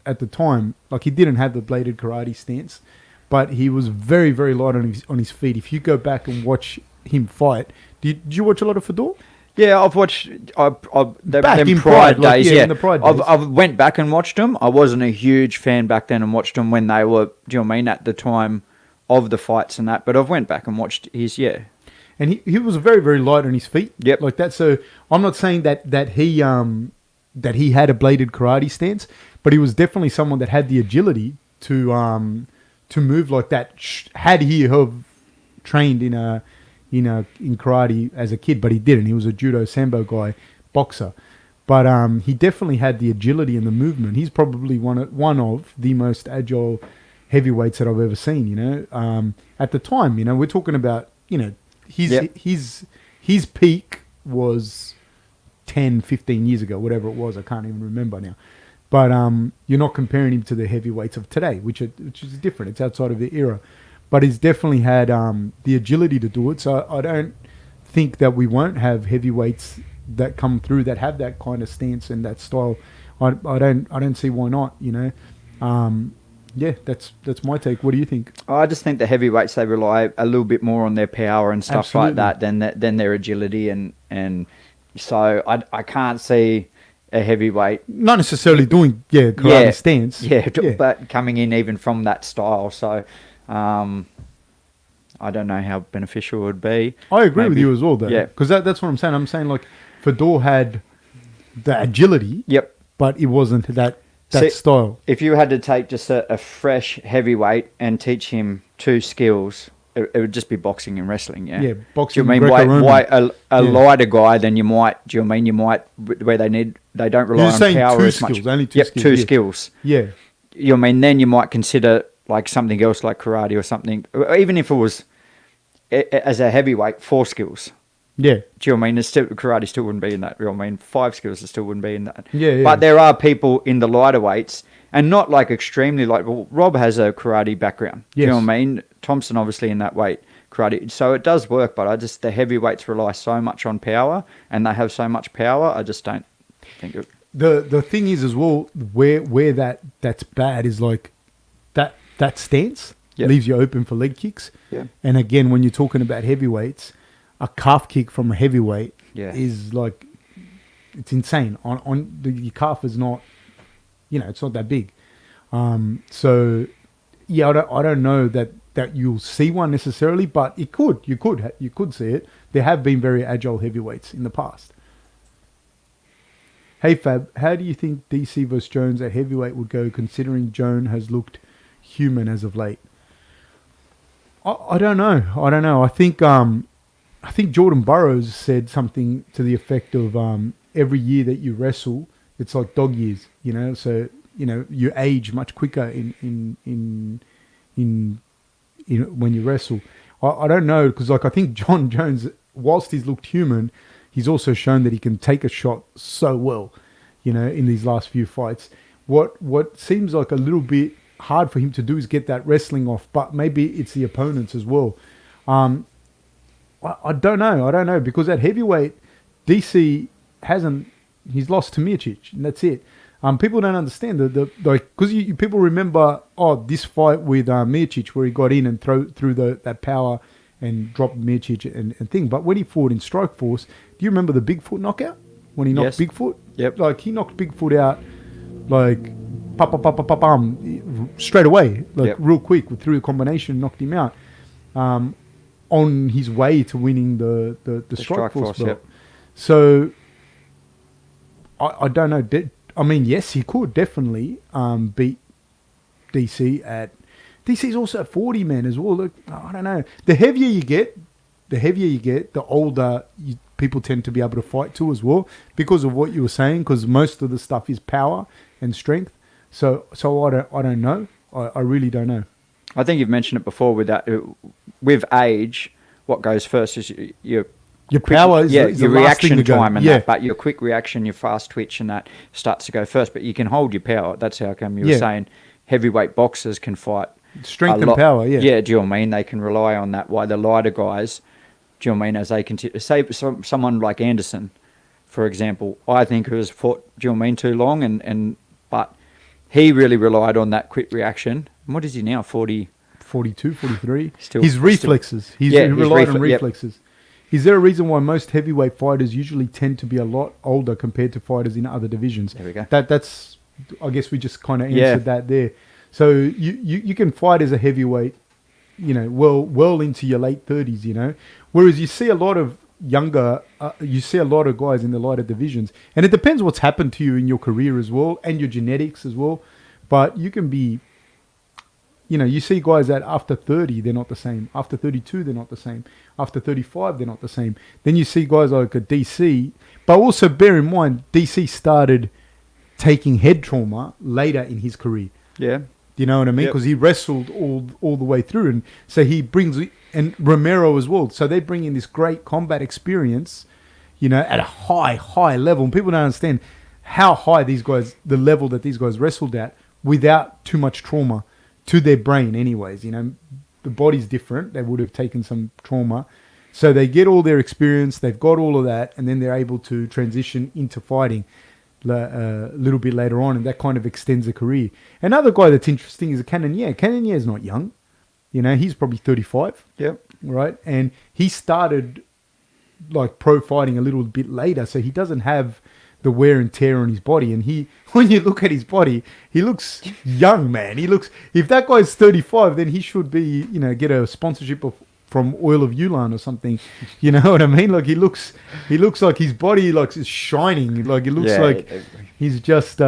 at the time, like he didn't have the bladed karate stance, but he was very, very light on his feet. If you go back and watch him fight, did you watch a lot of Fedor? Yeah, I've watched. Back them in Pride Pride, like, days. yeah, Yeah, in the Pride days. I've went back and watched them. I wasn't a huge fan back then and watched them when they were. Do you know what I mean? At the time of the fights and that, but I've went back and watched his. Yeah, And he was very, very light on his feet. Yep. Like that. So I'm not saying that he had a bladed karate stance, but he was definitely someone that had the agility to move like that. Had he have trained in karate as a kid, but he didn't. He was a judo sambo guy, boxer. But he definitely had the agility and the movement. He's probably one of the most agile heavyweights that I've ever seen. You know, at the time, you know, we're talking about, you know, his peak was 10, 15 years ago, whatever it was. I can't even remember now. But you're not comparing him to the heavyweights of today, which is different. It's outside of the era. But he's definitely had the agility to do it. So I don't think that we won't have heavyweights that come through that have that kind of stance and that style. I don't see why not. Yeah, that's my take. What do you think? I just think the heavyweights, they rely a little bit more on their power and stuff Absolutely. like that than their agility, and so I can't see a heavyweight. Not necessarily doing karate stance. Yeah, but coming in even from that style. So I don't know how beneficial it would be. I agree with you as well, though. Yeah. Because that's what I'm saying. I'm saying, like, Fedor had the agility, Yep. but it wasn't that See, style. If you had to take just a fresh heavyweight and teach him two skills, it would just be boxing and wrestling, yeah? Yeah, Do boxing, you mean Greco-Roman. why a lighter guy than you might, do you mean you might, where they don't rely You're on saying power two as much? skills, only two Yep, skills. two Yeah. skills. Yeah. You mean then you might consider like something else like karate or something, even if it was as a heavyweight, 4 skills. Yeah. Do you know what I mean? Karate still wouldn't be in that. You know what I mean? 5 skills still wouldn't be in that. Yeah. But there are people in the lighter weights, and not like extremely light. Well, Rob has a karate background. Yes. You know what I mean? Thompson obviously in that weight, karate. So it does work, but the heavyweights rely so much on power, and they have so much power. I just don't think it. The thing is as well, where that's bad is like that stance Yep. leaves you open for leg kicks. Yeah. And again, when you're talking about heavyweights, a calf kick from a heavyweight Yeah. is like, it's insane. Your calf is not, it's not that big. So yeah, I don't know that you'll see one necessarily, but you could see it. There have been very agile heavyweights in the past. Hey Fab, how do you think DC vs Jones at heavyweight would go, considering Jones has looked human as of late? I don't know. I think Jordan Burroughs said something to the effect of every year that you wrestle, it's like dog years, So you age much quicker in when you wrestle. I don't know, because I think John Jones, whilst he's looked human, he's also shown that he can take a shot so well, in these last few fights. What seems like a little bit hard for him to do is get that wrestling off, but maybe it's the opponents as well. I don't know, because at heavyweight, DC he's lost to Miocic, and that's it. People don't understand because people remember this fight with Miocic where he got in and threw that power and dropped Miocic and thing. But when he fought in Strikeforce, do you remember the Bigfoot knockout when he knocked Bigfoot? Yep. Like he knocked Bigfoot out, like straight away, real quick, through a combination, knocked him out. On his way to winning the Strikeforce belt. Yep. So I don't know. I mean, yes, he could definitely beat DC at. DC's also at 40, man, as well. Look, I don't know. The heavier you get, the older people tend to be able to fight too, as well, because of what you were saying. Because most of the stuff is power and strength. So I don't know. I really don't know. I think you've mentioned it before with that. With age, what goes first is your power is your the last thing reaction to go. time and Yeah. that, but your quick reaction, your fast twitch and that starts to go first. But you can hold your power. That's how come you were saying heavyweight boxers can fight Strength and power, yeah. Yeah, do you know what I mean? They can rely on that. Why the lighter guys, do you know what I mean? As they continue, say someone like Anderson, for example, I think who has fought, do you know what I mean, too long, but he really relied on that quick reaction. And what is he now? 40. 42, 43. Still, his reflexes. He relied on reflexes. Yep. Is there a reason why most heavyweight fighters usually tend to be a lot older compared to fighters in other divisions? There we go. That's. I guess we just kind of answered that there. So you can fight as a heavyweight, well into your late 30s, Whereas you see a lot of guys in the lighter divisions, and it depends what's happened to you in your career as well and your genetics as well. But you can be. You see guys that after 30, they're not the same. After 32, they're not the same. After 35, they're not the same. Then you see guys like a DC. But also bear in mind, DC started taking head trauma later in his career. Yeah. You know what I mean? Because he wrestled all the way through. And so he brings, and Romero as well. So they bring in this great combat experience, at a high level. And people don't understand how high these guys, the level that these guys wrestled at without too much trauma to their brain anyways. The body's different. They would have taken some trauma. So they get all their experience, they've got all of that, and then they're able to transition into fighting a little bit later on, and that kind of extends the career. Another guy that's interesting is Cannonier. Cannonier is not young. He's probably 35. Yep. Right? And he started like pro fighting a little bit later, so he doesn't have the wear and tear on his body. And when you look at his body, he looks young, man. If that guy's 35, then he should be, get a sponsorship from Oil of Ulan or something. You know what I mean? Like he looks like his body is shining. Like it looks like he's just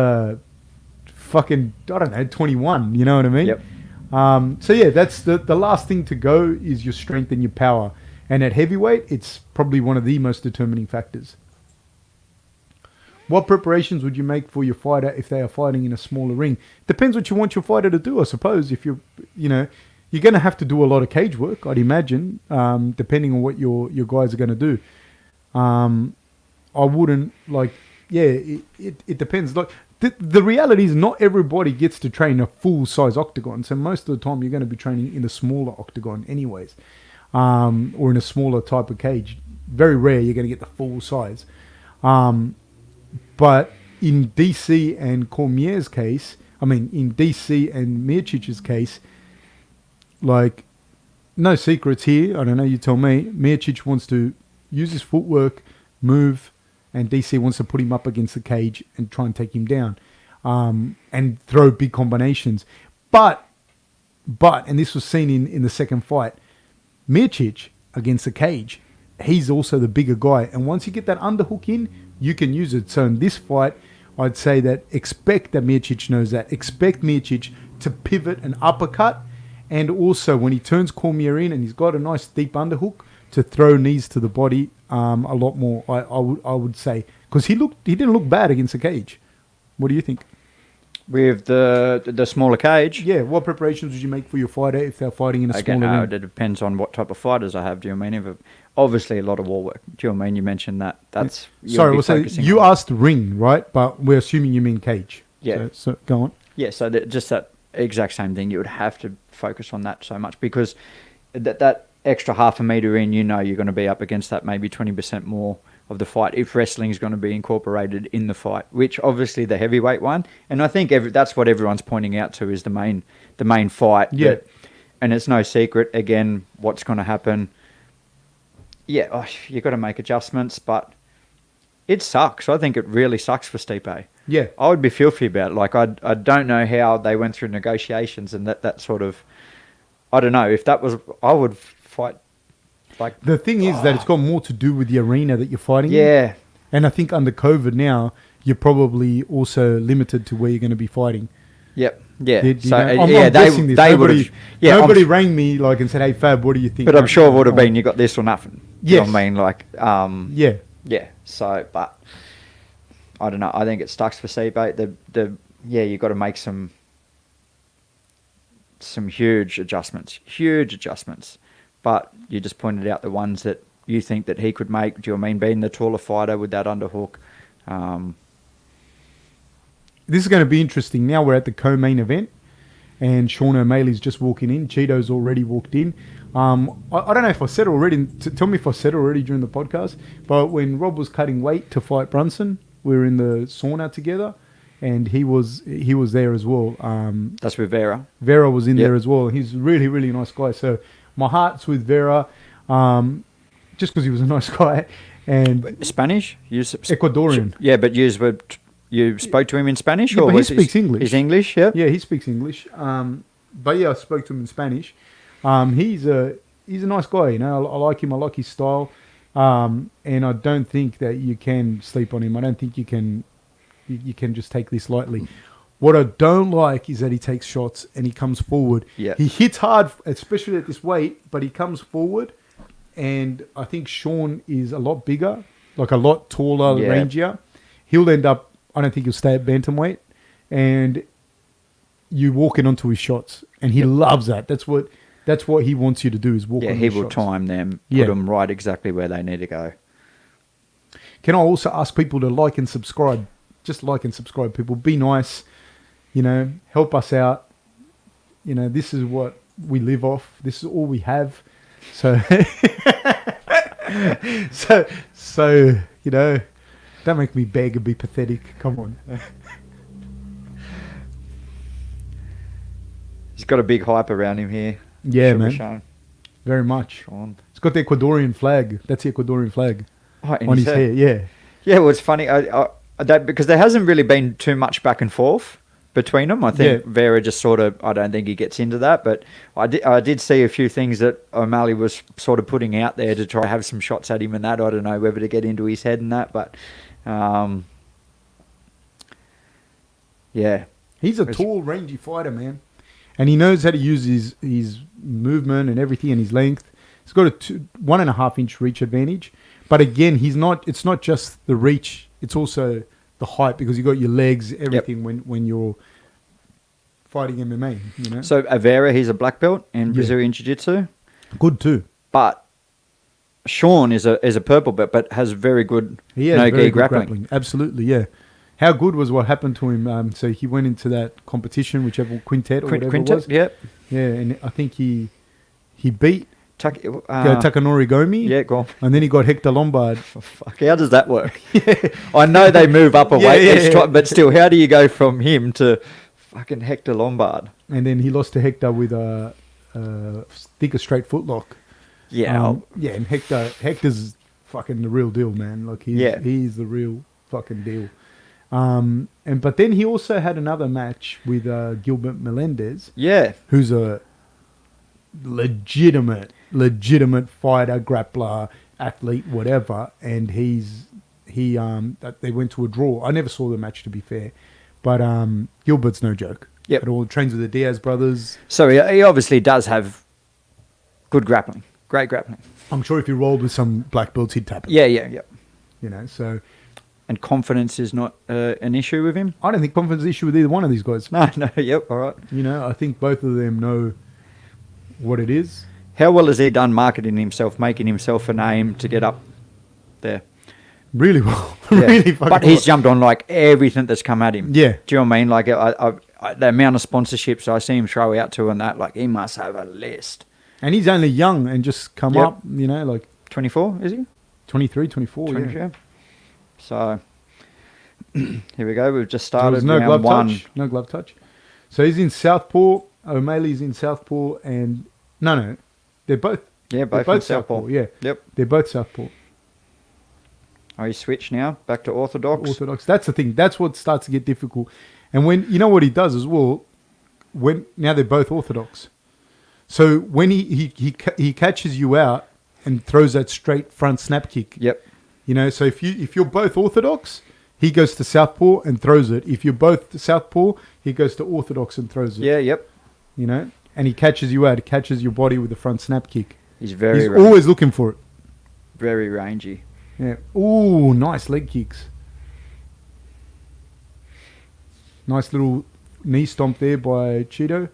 fucking, I don't know, 21. You know what I mean? Yep. So yeah, that's the last thing to go is your strength and your power. And at heavyweight, it's probably one of the most determining factors. What preparations would you make for your fighter if they are fighting in a smaller ring? Depends what you want your fighter to do, I suppose. If you're going to have to do a lot of cage work, I'd imagine, depending on what your guys are going to do. I wouldn't it depends. Like the reality is not everybody gets to train a full size octagon. So most of the time you're going to be training in a smaller octagon anyways. Or in a smaller type of cage. Very rare you're going to get the full size. But in DC and Cormier's case, in DC and Miocic's case, like, no secrets here. I don't know, you tell me. Miocic wants to use his footwork, move, and DC wants to put him up against the cage and try and take him down, and throw big combinations. But, and this was seen in the second fight, Miocic against the cage, he's also the bigger guy. And once you get that underhook in, you can use it. So in this fight, I'd say that expect that Miocic knows that. Expect Miocic to pivot an uppercut. And also when he turns Cormier in and he's got a nice deep underhook, to throw knees to the body a lot more, I would say. Because he didn't look bad against the cage. What do you think? With the smaller cage? Yeah, what preparations would you make for your fighter if they're fighting in a smaller ring? It depends on what type of fighters I have. Do you mean? Obviously, a lot of war work. Do you mean? You mentioned that. That's sorry. You asked ring, right? But we're assuming you mean cage. Yeah. So go on. Yeah. So just that exact same thing. You would have to focus on that so much because that extra half a meter in, you're going to be up against that maybe 20% more of the fight if wrestling is going to be incorporated in the fight, which obviously the heavyweight one, and I think that's what everyone's pointing out to is the main fight. Yeah, and it's no secret again what's going to happen. Yeah, you've got to make adjustments, but it sucks. I think it really sucks for Stipe. Yeah, I would be filthy about it. Like I don't know how they went through negotiations and that sort of. I don't know if that was. I would fight. Like the thing is that it's got more to do with the arena that you're fighting in. Yeah. And I think under COVID now, you're probably also limited to where you're going to be fighting. Yep. Yeah. I'm guessing this. Nobody rang me and said, "Hey Fab, what do you think?" But I'm sure it would have been you got this or nothing. Yes. You know what I mean? Yeah. Yeah. So, but I don't know. I think it sucks for Stipe. You got to make some huge adjustments. But you just pointed out the ones that you think that he could make. Do you mean being the taller fighter with that underhook? This is going to be interesting. Now we're at the co-main event, and Sean O'Malley's just walking in. Chido's already walked in. I don't know if I said already. Tell me if I said already during the podcast. But when Rob was cutting weight to fight Brunson, we were in the sauna together, and he was there as well. That's with Vera. Vera was in there as well. He's a really, really nice guy. So my heart's with Vera, just because he was a nice guy. And Spanish? Ecuadorian. Yeah, but you spoke to him in Spanish? Yeah, or but he speaks English. He's English, yeah? Yeah, he speaks English. But yeah, I spoke to him in Spanish. He's a nice guy, I like him. I like his style. And I don't think that you can sleep on him. I don't think you can just take this lightly. What I don't like is that he takes shots and he comes forward. Yeah. He hits hard, especially at this weight, but he comes forward. And I think Sean is a lot bigger, like a lot taller, rangier. He'll end up, I don't think he'll stay at bantamweight. And you walk in onto his shots. And he loves that. That's what he wants you to do is walk on his shots. Yeah, he will time them, put them right exactly where they need to go. Can I also ask people to like and subscribe? Just like and subscribe, people. Be nice. Help us out. This is what we live off. This is all we have. So so you know, don't make me beg and be pathetic. Come on. He's got a big hype around him here. Yeah, Should be man. shown. Very much. Sean. It's got the Ecuadorian flag. That's the Ecuadorian flag Oh, in on his hair. Yeah. Yeah, well, it's funny because there hasn't really been too much back and forth between them. I think Yeah. Vera just sort of, I don't think he gets into that, but I did see a few things that O'Malley was sort of putting out there to try to have some shots at him and that. I don't know whether to get into his head and that, but yeah. He's a tall, rangy fighter, man. And he knows how to use his movement and everything and his length. He's got a 1.5 inch reach advantage. But again, it's not just the reach, it's also the height because you got your legs, everything when you're fighting MMA, you know. So Vera, he's a black belt in Brazilian Jiu-Jitsu. Good too. But Sean is a purple belt, but has very good He has no-gi very good grappling. Absolutely, yeah. How good was what happened to him? So he went into that competition, whichever quintet or whatever it was. Yep. Yeah, and I think he beat Takanori Gomi. Yeah, go on. And then he got Hector Lombard. Fuck, how does that work? I know they move up a weight, but still, how do you go from him to fucking Hector Lombard? And then he lost to Hector with a straight footlock. Yeah. And Hector's fucking the real deal, man. Like he's the real fucking deal. But then he also had another match with Gilbert Melendez. Yeah. Who's a legitimate fighter, grappler, athlete, whatever. And they went to a draw. I never saw the match, to be fair, but Gilbert's no joke. Yep. At all. Trains with the Diaz brothers. So he obviously does have good grappling, great grappling. I'm sure if he rolled with some black belts, he'd tap it. Yeah. You know, so And confidence is not an issue with him. I don't think confidence is an issue with either one of these guys. No. Yep. All right. You know, I think both of them know what it is. How well has he done marketing himself, making himself a name to get up there? Really well. Yeah. Really fucking But he's well. jumped on like everything that's come at him. Yeah. Do you know what I mean? Like the amount of sponsorships I see him throw out to and that, like he must have a list. And he's only young and just come Yep. up, you know, like 24, is he? 23, 24, 23. yeah. So here we go. We've just There started was no round glove one. touch. No glove touch. So he's in Southpaw. O'Malley's in Southpaw. And no. They're both. Yeah, They're both in Southpaw. Yeah. Yep. They're both Southpaw. Oh, you switch now back to orthodox. Orthodox. That's the thing. That's what starts to get difficult. And when you know what he does as well, now they're both orthodox. So when he catches you out and throws that straight front snap kick. Yep. You know, so if you're both orthodox, he goes to Southpaw and throws it. If you're both Southpaw, he goes to orthodox and throws it. Yeah. Yep. You know, and he catches you out. He catches your body with the front snap kick. He's He's very always looking for it. very rangy. Yeah. Ooh, nice leg kicks. Nice little knee stomp there by Chido.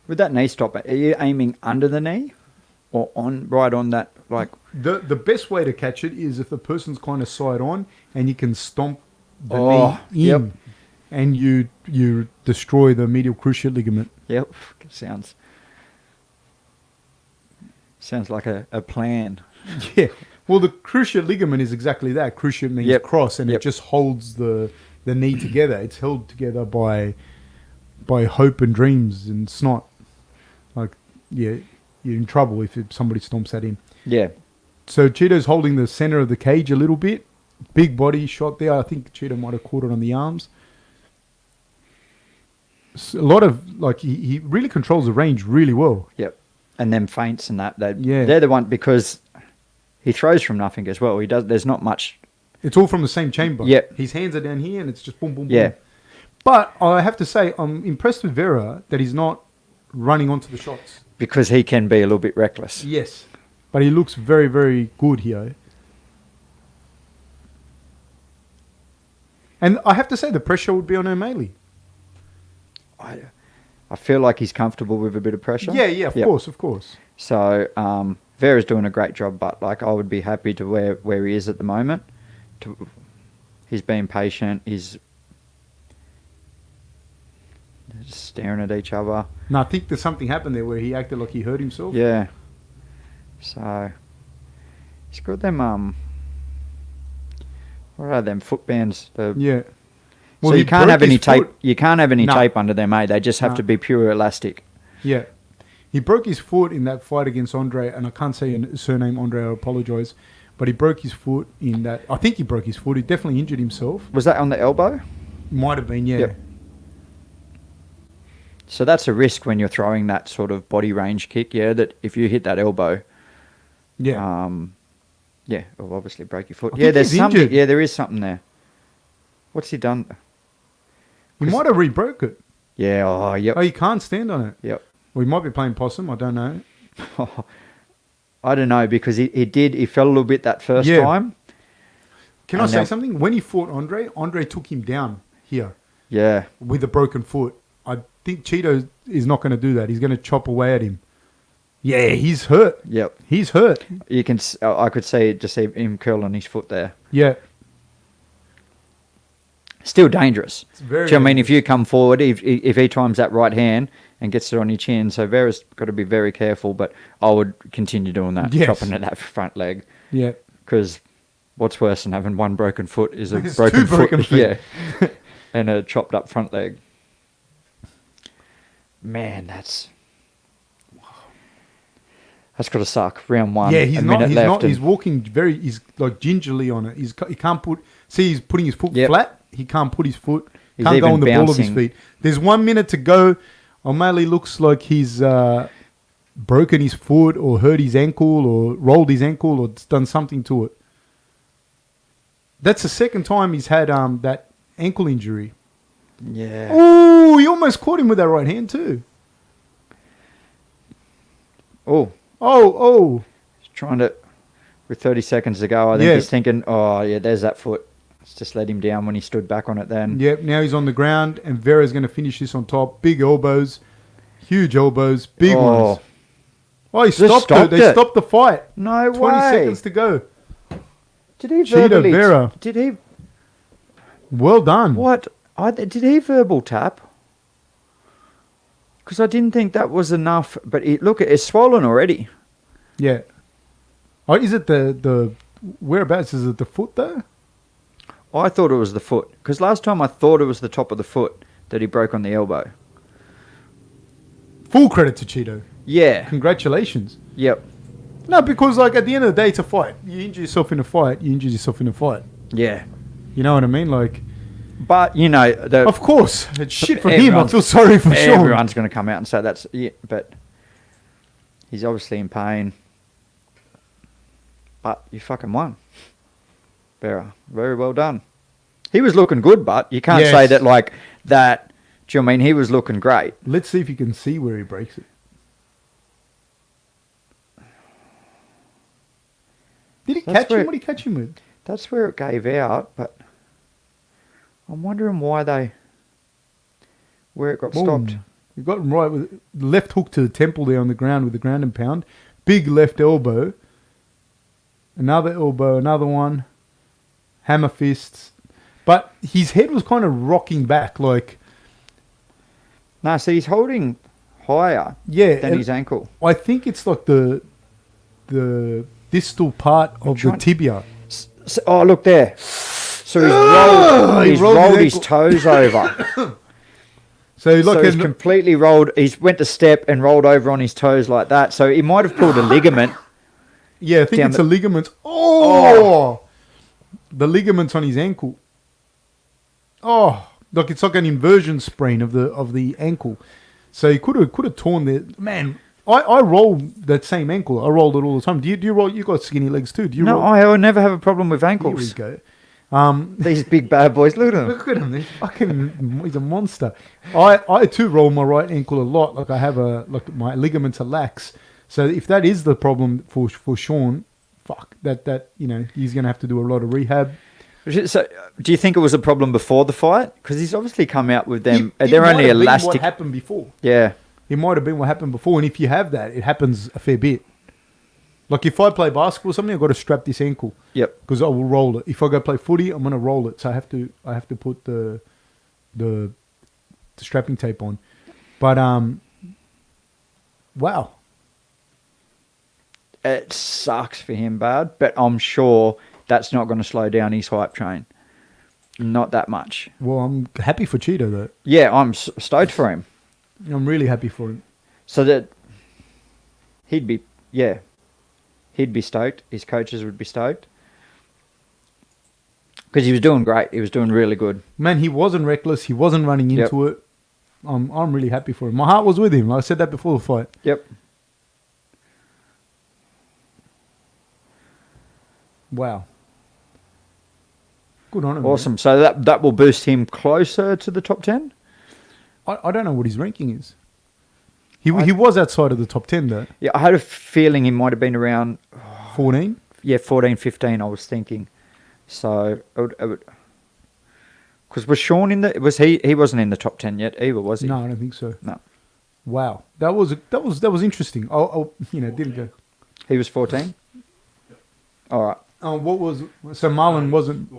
With that knee stop, are you aiming under the knee or right on that? Like The best way to catch it is if the person's kind of side on and you can stomp the knee in, yep. and you destroy the medial cruciate ligament. Yep. Sounds like a plan. Yeah. Well, the cruciate ligament is exactly that. Cruciate means Yep. cross, and Yep. it just holds the knee together. It's held together by hope and dreams and snot. Like, yeah, you're in trouble if somebody stomps at him. Yeah. So Cheeto's holding the center of the cage a little bit. Big body shot there. I think Cheeto might have caught it on the arms. A lot of, like, he really controls the range really well. Yep. And then feints and that. Yeah. They're the one because he throws from nothing as well. He does. There's not much. It's all from the same chamber. Yep. His hands are down here and it's just boom, boom, boom. Yeah. But I have to say, I'm impressed with Vera that he's not running onto the shots. Because he can be a little bit reckless. Yes. But he looks very, very good here. And I have to say, the pressure would be on O'Malley. I feel like he's comfortable with a bit of pressure. Yeah, of course. So Vera's doing a great job, but like I would be happy to where he is at the moment. He's being patient. He's just staring at each other. No, I think there's something happened there where he acted like he hurt himself. Yeah. So he's got them. What are them foot bands? Yeah. So he you can't broke have any his tape. foot. You can't have any No. tape under them, mate. They just have No. to be pure elastic. Yeah. He broke his foot in that fight against Andre, and I can't say his surname Andre, I apologize. But he broke his foot in that. I think he broke his foot. He definitely injured himself. Was that on the elbow? Might have been, yeah. Yep. So that's a risk when you're throwing that sort of body range kick. Yeah, that if you hit that elbow, Yeah. it'll obviously break your foot. I Yeah, think there's he's something. injured. Yeah, there is something there. What's he done? He might have re-broke it. Yeah. Oh, yep. Oh, you can't stand on it. Yep. Well, he might be playing possum. I don't know. I don't know because he fell a little bit that first Yeah. time. Can I And say now- something? When he fought Andre took him down here Yeah. with a broken foot. I think Chido is not going to do that. He's going to chop away at him. Yeah, he's hurt. Yep. He's hurt. You can. I could see him curling his foot there. Yeah. Still dangerous. It's very Do you know what I mean, if dangerous. you come forward, if he times that right hand and gets it on your chin, so Vera's got to be very careful. But I would continue doing that, Yes. chopping at that front leg, Yeah. because what's worse than having one broken foot is a It's broken two foot, broken feet. yeah, and a chopped up front leg. Man, that's got to suck. Round one. Yeah, a he's minute not. He's left not. and- He's walking very. He's like gingerly on it. He can't put. See, he's putting his foot Yep. flat. He can't put his foot. He's Can't go even on the ball of his bouncing. feet. There's 1 minute to go. O'Malley looks like he's broken his foot or hurt his ankle or rolled his ankle or done something to it. That's the second time he's had that ankle injury. Yeah. Oh, he almost caught him with that right hand too. Oh, Oh. he's trying to. With 30 seconds to go, I think Yeah. he's thinking, oh, yeah, there's that foot. Let's just let him down when he stood back on it then. Yep, now he's on the ground, and Vera's going to finish this on top. Big elbows, huge elbows, big ones. Oh, he stopped it. They stopped the fight. No 20 way. seconds to go. Did he Chido, verbally... Vera. Did he... Well done. What? Did he verbal tap? Because I didn't think that was enough. But look, it's swollen already. Yeah. Oh, is it the whereabouts? Is it the foot though? I thought it was the foot. Because last time I thought it was the top of the foot that he broke on the elbow. Full credit to Chido. Yeah. Congratulations. Yep. No, because like at the end of the day, it's a fight. You injure yourself in a fight. You injure yourself in a fight. Yeah. You know what I mean? Like, But, you know... of course, it's shit for him. I Everyone's- feel sorry for Sean. Everyone's going to come out and say that's... Yeah, but he's obviously in pain. But you fucking won. Vera, very well done. He was looking good, but you can't Yes. say that like that. Do you know what I mean? He was looking great. Let's see if you can see where he breaks it. Did he That's catch him? where- What did he catch him with? That's where it gave out, but I'm wondering where it got stopped. Boom. You got him right with left hook to the temple there on the ground with the ground and pound. Big left elbow. Another elbow, another one. Hammer fists. But his head was kind of rocking back like, No, so he's holding higher yeah. than and his ankle. I think it's like the distal part of the trying- tibia. Oh, look there. So he's rolled his toes over. So So like he's completely rolled. He's went to step and rolled over on his toes like that. So he might have pulled a ligament. yeah, I think down it's the- a ligament. Oh! The ligaments on his ankle. Oh, like it's like an inversion sprain of the ankle. So he could have torn the man. I roll that same ankle. I rolled it all the time. Do you roll? You got skinny legs too. Do you No, roll? I will never have a problem with Here we ankles. go. These big bad boys, look at them. Look at him. He's a monster. I too roll my right ankle a lot. Like I have my ligaments are lax. So if that is the problem for Sean, fuck that he's gonna have to do a lot of rehab. So, do you think it was a problem before the fight? Because he's obviously come out with them. It They're might only have been elastic. What happened before? Yeah. It might have been what happened before, and if you have that, it happens a fair bit. Like if I play basketball or something, I've got to strap this ankle Yep. because I will roll it. If I go play footy, I'm going to roll it, so I have to put the strapping tape on. But wow, it sucks for him bad, but I'm sure that's not going to slow down his hype train. Not that much. Well, I'm happy for Chido, though. Yeah, I'm stoked for him. I'm really happy for him. So that he'd be stoked. His coaches would be stoked. Because he was doing great. He was doing really good. Man, he wasn't reckless. He wasn't running into it. I'm really happy for him. My heart was with him. I said that before the fight. Yep. Wow. Good on him. Awesome. Man. So that will boost him closer to the top 10? I don't know what his ranking is. He was outside of the top 10, though. Yeah, I had a feeling he might have been around... 14? Yeah, 14, 15, I was thinking. So, because was Sean in the... He wasn't in the top 10 yet either, was he? No, I don't think so. No. Wow. That was interesting. Didn't go. He was 14? All right. So Marlon wasn't...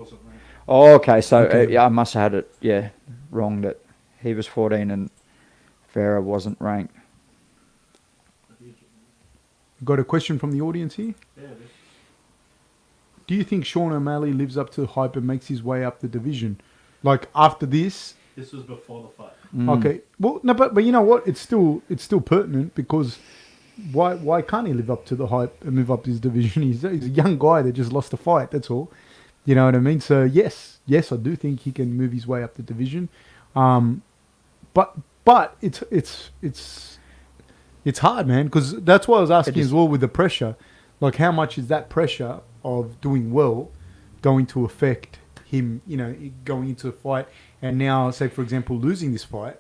Oh, okay. So, Okay. I must have had it, wrong that he was 14 and Vera wasn't ranked. Got a question from the audience here? Yeah, this Do you think Sean O'Malley lives up to the hype and makes his way up the division? Like after this? was before the fight. Okay. Well, no, but you know what? It's still pertinent because why can't he live up to the hype and move up his division? He's a young guy that just lost a fight. That's all. You know what I mean? So yes, I do think he can move his way up the division. But it's hard, man, because that's why I was asking as well with the pressure. Like, how much is that pressure of doing well going to affect him, going into a fight and now, say, for example, losing this fight?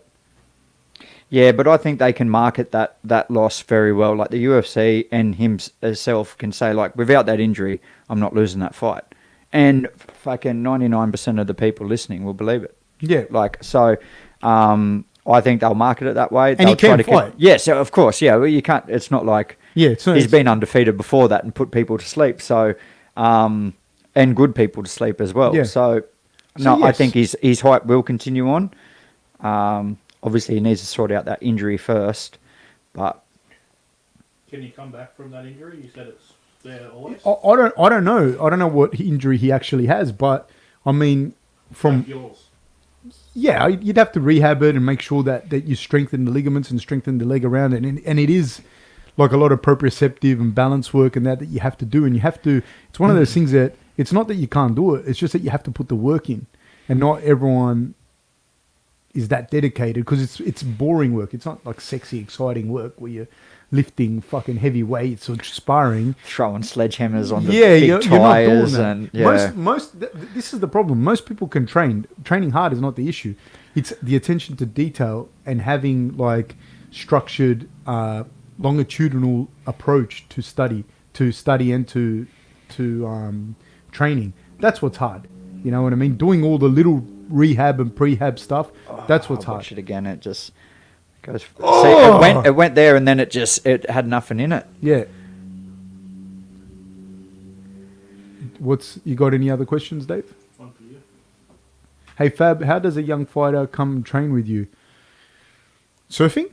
Yeah, but I think they can market that loss very well. Like the UFC and himself can say, like, without that injury, I'm not losing that fight. And fucking 99% of the people listening will believe it. Yeah. Like, so... I think they'll market it that way. And he can fight. Yes, of course. Yeah, well, you can't. It's not like he's been undefeated before that and put people to sleep. So, and good people to sleep as well. Yeah. So yes. I think his hype will continue on. Obviously, he needs to sort out that injury first. But Can you come back from that injury? You said it's there always. I don't know. I don't know what injury he actually has, but I mean, from Like yours. yeah, you'd have to rehab it and make sure that you strengthen the ligaments and strengthen the leg around it. And it is like a lot of proprioceptive and balance work and that you have to do. And you have to, it's one of those things that it's not that you can't do it. It's just that you have to put the work in. And not everyone is that dedicated because it's boring work. It's not like sexy, exciting work where you're lifting fucking heavy weights or sparring. throwing sledgehammers on the You're big not tires doing that. This is the problem. Most people can train. Training hard is not the issue. It's the attention to detail and having like structured, longitudinal approach to study and to training. That's what's hard. You know what I mean? Doing all the little rehab and prehab stuff. That's what's hard. Watch it again. It just goes. See, it went there, and then it had nothing in it. Yeah. You got any other questions, Dave? One for you. Hey Fab, how does a young fighter come train with you? Surfing?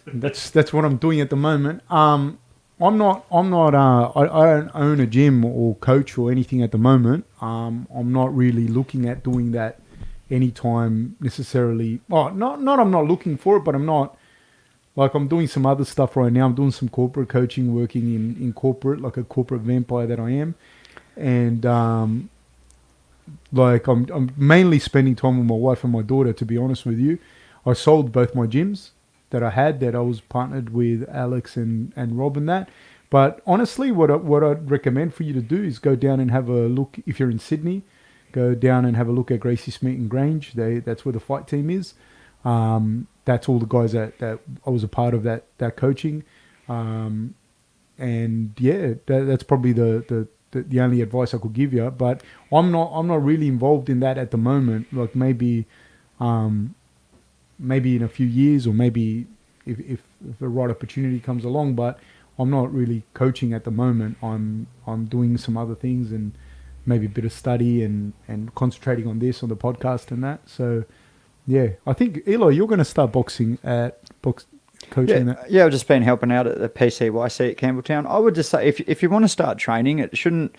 That's what I'm doing at the moment. I don't own a gym or coach or anything at the moment. I'm not really looking at doing that anytime necessarily. I'm not looking for it, but I'm not. Like, I'm doing some other stuff right now. I'm doing some corporate coaching, working in corporate, like a corporate vampire that I am. And, I'm mainly spending time with my wife and my daughter, to be honest with you. I sold both my gyms that I was partnered with Alex and Rob and that. But honestly, what I'd recommend for you to do is go down and have a look. If you're in Sydney, go down and have a look at Gracie Smith and Grange. That's where the fight team is. That's all the guys that I was a part of that coaching. And yeah, that's probably the only advice I could give you. But I'm not really involved in that at the moment. Like maybe in a few years, or maybe if the right opportunity comes along. But I'm not really coaching at the moment. I'm doing some other things and maybe a bit of study and concentrating on this, on the podcast and that. So yeah, I think Eli, you're going to start boxing coaching that? Yeah, I've just been helping out at the PCYC at Campbelltown. I would just say if you want to start training, it shouldn't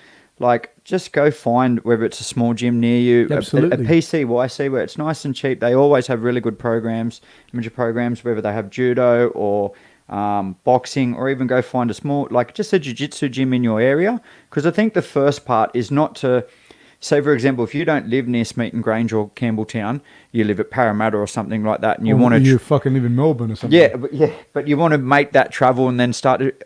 just go find whether it's a small gym near you, Absolutely. a PCYC where it's nice and cheap. They always have really good programs, major programs, whether they have judo or boxing, or even go find a small, just a jiu-jitsu gym in your area. Because I think the first part is not to, say for example, if you don't live near Smeaton Grange or Campbelltown, you live at Parramatta or something like that, and you want to... You fucking live in Melbourne or something. But you want to make that travel and then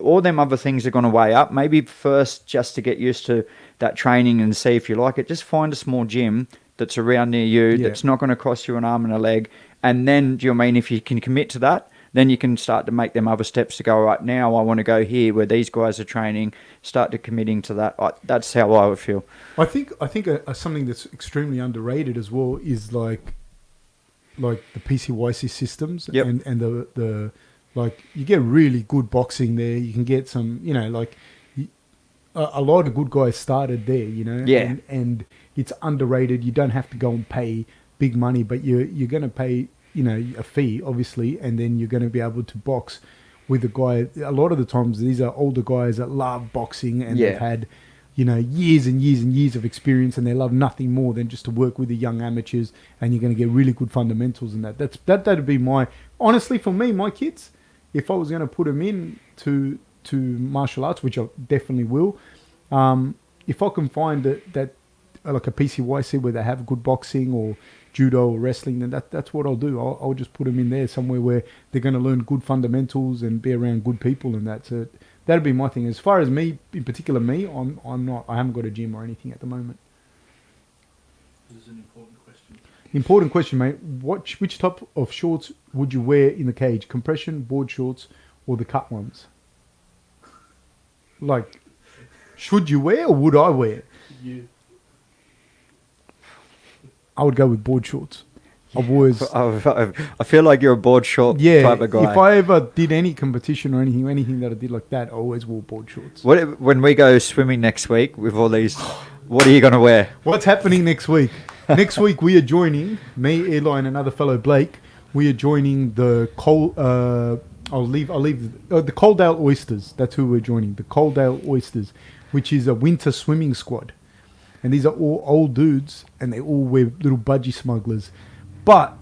all them other things are going to weigh up. Maybe first, just to get used to that training and see if you like it, just find a small gym that's around near you, that's not going to cost you an arm and a leg. And then, do you know what I mean, if you can commit to that, then you can start to make them other steps to go, right, now I want to go here where these guys are training, start to committing to that. That's how I would feel. I think something that's extremely underrated as well is like the PCYC systems. Yep. And the you get really good boxing there. You can get some, a lot of good guys started there, Yeah. and it's underrated. You don't have to go and pay big money, but you're going to pay, a fee, obviously, and then you're going to be able to box with a guy. A lot of the times, these are older guys that love boxing and they've had, years and years and years of experience, and they love nothing more than just to work with the young amateurs, and you're going to get really good fundamentals in that. That'd be honestly, for me, my kids, if I was going to put them in to martial arts, which I definitely will, if I can find that like a PCYC where they have good boxing or judo or wrestling, then that's what I'll do. I'll just put them in there somewhere where they're going to learn good fundamentals and be around good people, and that. So that'd be my thing. As far as me, in particular, I haven't got a gym or anything at the moment. This is an important question. Important question, mate. Which type of shorts would you wear in the cage? Compression, board shorts, or the cut ones? Should you wear or would I wear? You. I would go with board shorts. I've always... I feel like you're a board short type of guy. If I ever did any competition or anything that I did like that, I always wore board shorts. When we go swimming next week with all these, what are you going to wear? What's happening next week? Next week we are joining, me, Eli, and another fellow, Blake. We are joining the the Coaldale Oysters. That's who we're joining. The Coaldale Oysters, which is a winter swimming squad. And these are all old dudes, and they all wear little budgie smugglers. But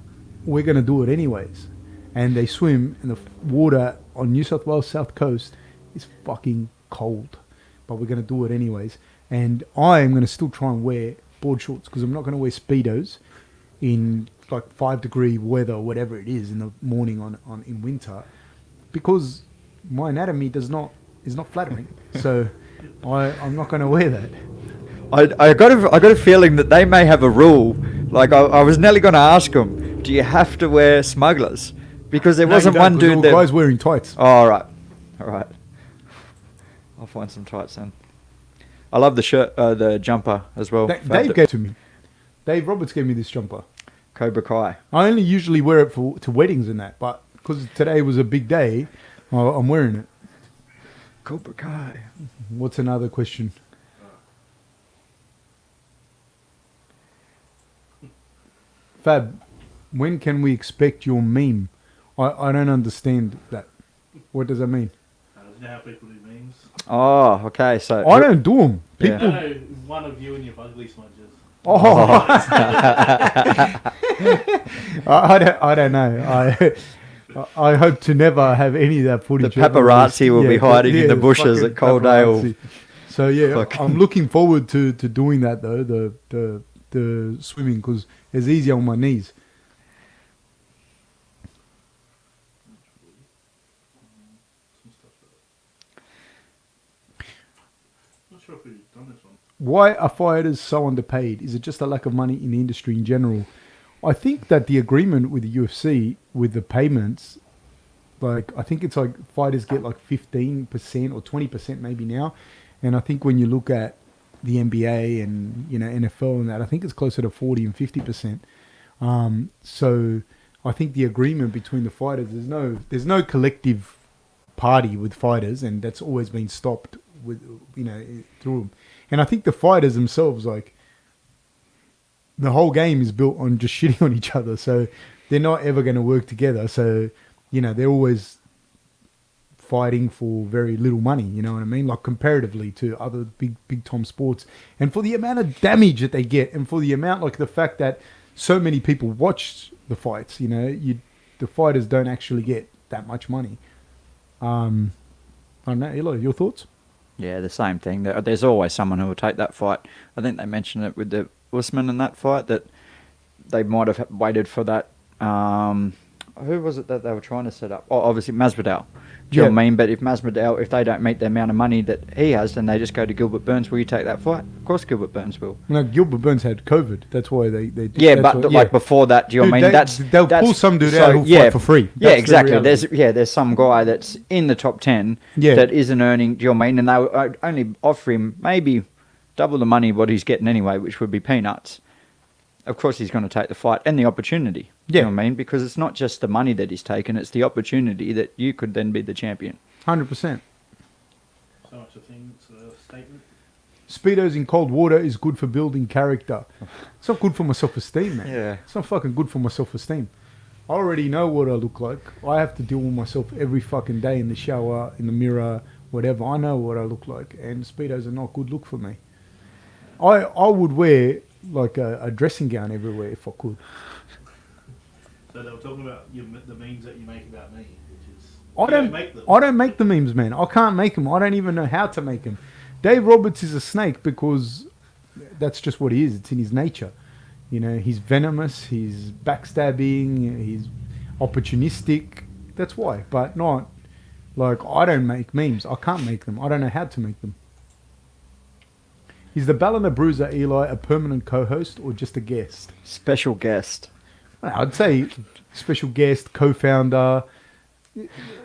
we're going to do it anyways. And they swim, and the water on New South Wales South Coast is fucking cold. But we're going to do it anyways. And I am going to still try and wear board shorts, because I'm not going to wear Speedos in 5-degree weather or whatever it is in the morning in winter, because my anatomy is not flattering. So I'm not going to wear that. I got a feeling that they may have a rule. I was nearly going to ask them, do you have to wear smugglers? Because there wasn't one dude there. Guys wearing tights. Oh, all right. I'll find some tights then. I love the shirt, the jumper as well. Dave gave it to me. Dave Roberts gave me this jumper. Cobra Kai. I only usually wear it to weddings and that, but because today was a big day, I'm wearing it. Cobra Kai. What's another question? Fab, when can we expect your meme? I don't understand that. What does that mean? Isn't that how people do memes? Oh, okay. So I don't do them. Yeah. People. No, one of you and your ugly smudges. Oh, I don't know. I hope to never have any of that the footage. paparazzi will be hiding in the bushes at Coaldale. So yeah, I'm looking forward to doing that though. The swimming, because it's easier on my knees. Not sure if we've done this one. Why are fighters so underpaid? Is it just a lack of money in the industry in general? I think that the agreement with the UFC, with the payments, I think it's fighters get 15% or 20% maybe now. And I think when you look at the NBA and NFL and that, I think it's closer to 40 and 50%. So I think the agreement between the fighters, there's no collective party with fighters, and that's always been stopped with through them. And I think the fighters themselves, the whole game is built on just shitting on each other, so they're not ever going to work together. So they're always fighting for very little money. You know what I mean? Like comparatively to other big time sports, and for the amount of damage that they get, and for the amount like the fact that so many people watch the fights. You know, the fighters don't actually get that much money. I don't know, Eli, your thoughts? Yeah, the same thing. There's always someone who will take that fight. I think they mentioned it with the Usman in that fight that they might have waited for that. Who was it that they were trying to set up? Oh, obviously Masvidal. Do you know what I mean? But if Masvidal, if they don't meet the amount of money that he has, then they just go to Gilbert Burns. Will you take that fight? Of course, Gilbert Burns will. No, Gilbert Burns had COVID. That's why they did. Yeah, but like before that, do you know what I mean? They'll pull some dude out who'll fight for free. Yeah, That's exactly. the There's some guy that's in the top 10 Yeah. that isn't earning. Do you know what I mean? And they will only offer him maybe double the money what he's getting anyway, which would be peanuts. Of course, he's going to take the fight and the opportunity. Yeah. You know what I mean? Because it's not just the money that he's taken; it's the opportunity that you could then be the champion. 100%. So much a thing, it's a statement. Speedos in cold water is good for building character. It's not good for my self-esteem, man. Yeah. It's not fucking good for my self-esteem. I already know what I look like. I have to deal with myself every fucking day in the shower, in the mirror, whatever. I know what I look like, and Speedos are not good look for me. I would wear like a dressing gown everywhere if I could. So they were talking about the memes that you make about me, which is I don't make them. I don't make the memes, man. I can't make them. I don't even know how to make them. Dave Roberts is a snake because that's just what he is. It's in his nature. You know, he's venomous, he's backstabbing, he's opportunistic. That's why. But not like I don't make memes. I can't make them. I don't know how to make them. Is the Ballina Bruiser Eli a permanent co-host or just a guest? Special guest. I'd say special guest, co-founder,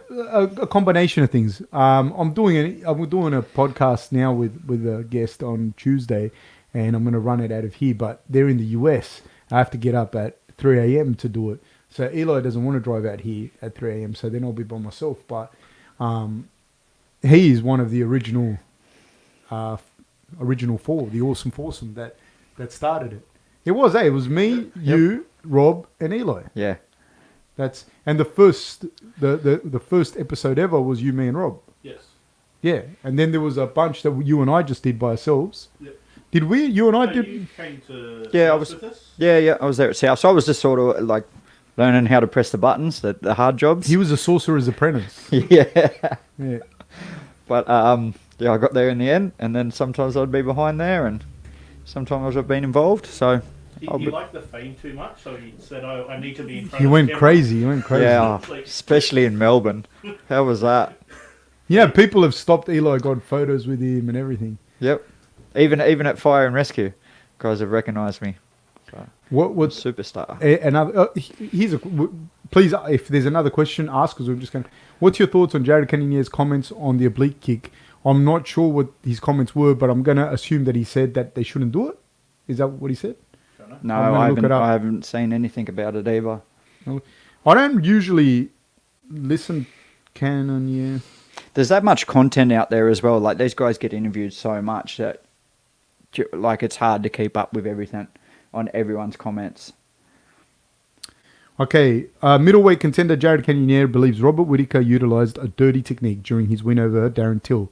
a combination of things. I'm doing a podcast now with a guest on Tuesday, and I'm going to run it out of here. But they're in the US. I have to get up at 3 a.m. to do it. So Eli doesn't want to drive out here at 3 a.m. So then I'll be by myself. But he is one of the original four, the awesome foursome that started it. It was me, you, Rob, and Eli. Yeah. And the first episode ever was you, me, and Rob. Yes. Yeah, and then there was a bunch that you and I just did by ourselves. Yep. Did we? You and I No, did. you came to Yeah, I South was- with us? Yeah, I was there at South. So I was just sort of like learning how to press the buttons, the hard jobs. He was a sorcerer's apprentice. Yeah. Yeah. But yeah, I got there in the end, and then sometimes I'd be behind there, and sometimes I've been involved. So He liked the fame too much, so he said, I need to be in front He of went the camera. crazy. He went crazy. yeah, especially in Melbourne. How was that? Yeah, people have stopped Eli, got photos with him and everything. Yep. Even at Fire and Rescue, guys have recognised me. So, What's superstar. another? Please, if there's another question, ask because we're just going. What's your thoughts on Jared Cannonier's comments on the oblique kick? I'm not sure what his comments were, but I'm going to assume that he said that they shouldn't do it. Is that what he said? No, I'm gonna look it up. I haven't seen anything about it either. I don't usually listen Cannonier. There's that much content out there as well. Like these guys get interviewed so much that like it's hard to keep up with everything on everyone's comments. Okay, middleweight contender Jared Cannonier believes Robert Whittaker utilized a dirty technique during his win over Darren Till.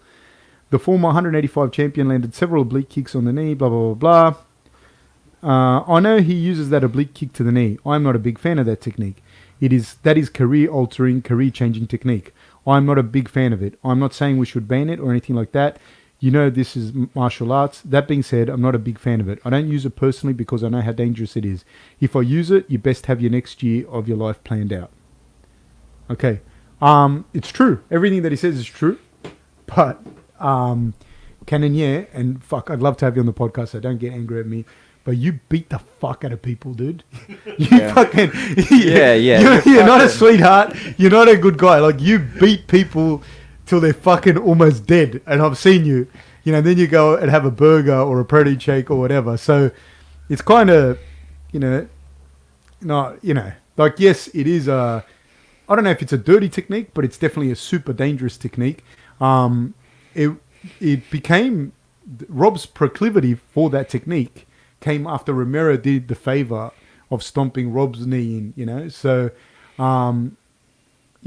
The former 185 champion landed several oblique kicks on the knee, blah, blah, blah, blah. I know he uses that oblique kick to the knee. I'm not a big fan of that technique. That is career-altering, career-changing technique. I'm not a big fan of it. I'm not saying we should ban it or anything like that. You know this is martial arts. That being said, I'm not a big fan of it. I don't use it personally because I know how dangerous it is. If I use it, you best have your next year of your life planned out. Okay. It's true. Everything that he says is true. But Cannonier, and fuck, I'd love to have you on the podcast, so don't get angry at me. But you beat the fuck out of people, dude. You fucking... Yeah. You're not a sweetheart. You're not a good guy. Like, you beat people till they're fucking almost dead. And I've seen you. You know, then you go and have a burger or a protein shake or whatever. So it's kind of, like, yes, it is a... I don't know if it's a dirty technique, but it's definitely a super dangerous technique. It became... Rob's proclivity for that technique came after Romero did the favor of stomping Rob's knee in, So,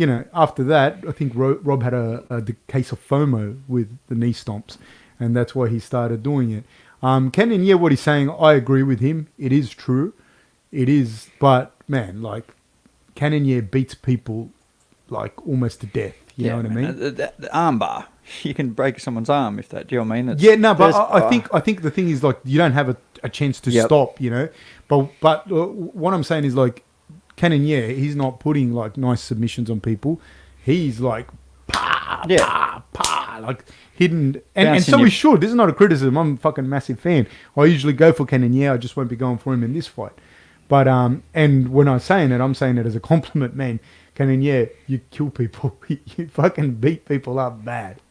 you know, after that, I think Rob had a case of FOMO with the knee stomps, and that's why he started doing it. Kenan, yeah, what he's saying, I agree with him. It is true. It is, but man, like, Kenan beats people like almost to death. You know what I mean? The arm bar, you can break someone's arm if that. Do you know what I mean? Yeah, no, but I think the thing is, like, you don't have a chance to stop. You know, but what I'm saying is, like, Kenan, he's not putting like nice submissions on people. He's like like hidden, and so he should. This is not a criticism. I'm a fucking massive fan. I usually go for Kenan. I just won't be going for him in this fight. But and when I'm saying it as a compliment, man. Kenan, you kill people. You fucking beat people up bad.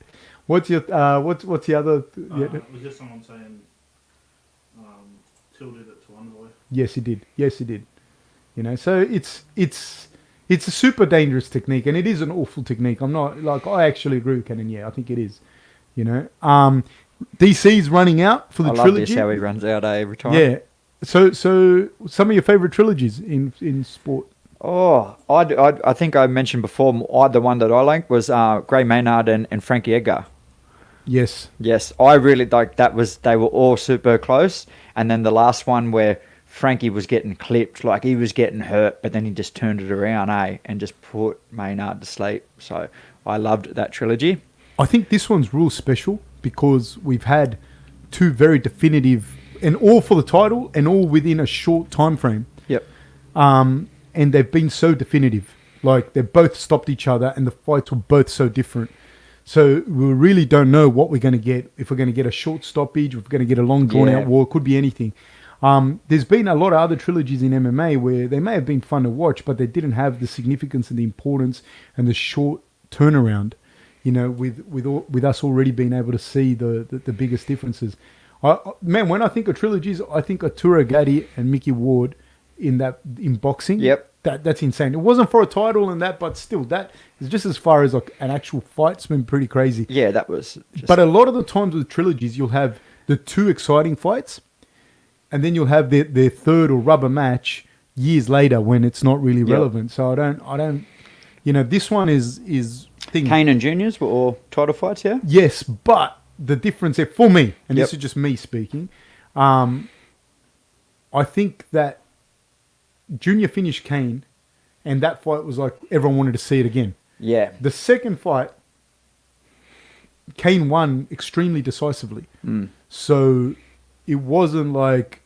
What's your what's the other? Was just someone saying Till did it to Envoy? Yes, he did. You know, so it's a super dangerous technique, and it is an awful technique. I'm not like, I actually agree with Kenan. I think it is. You know, DC's running out for the trilogy. I love this how he runs out every time. Yeah. So some of your favorite trilogies in sport. Oh, I think I mentioned before. The one that I liked was Gray Maynard and Frankie Edgar. Yes, I really like that. They were all super close, and then the last one where Frankie was getting clipped, like he was getting hurt, but then he just turned it around, and just put Maynard to sleep. So I loved that trilogy. I think this one's real special because we've had two very definitive, and all for the title, and all within a short time frame. Yep. And they've been so definitive. Like, they both stopped each other, and the fights were both so different. So we really don't know what we're going to get. If we're going to get a short stoppage, if we're going to get a long drawn-out war, it could be anything. There's been a lot of other trilogies in MMA where they may have been fun to watch, but they didn't have the significance and the importance and the short turnaround. You know, with us already being able to see the biggest differences. Man, when I think of trilogies, I think of Tura Gatti and Mickey Ward in boxing. Yep. That's insane. It wasn't for a title and that, but still, that is just as far as like an actual fight's been pretty crazy. Yeah, that was. But a lot of the times with trilogies, you'll have the two exciting fights, and then you'll have their third or rubber match years later when it's not really relevant. So I don't. You know, this one is Kane and Juniors were all title fights, yeah. Yes, but the difference there for me, and this is just me speaking, I think that Junior finished Kane, and that fight was like everyone wanted to see it again. Yeah. The second fight, Kane won extremely decisively. So it wasn't like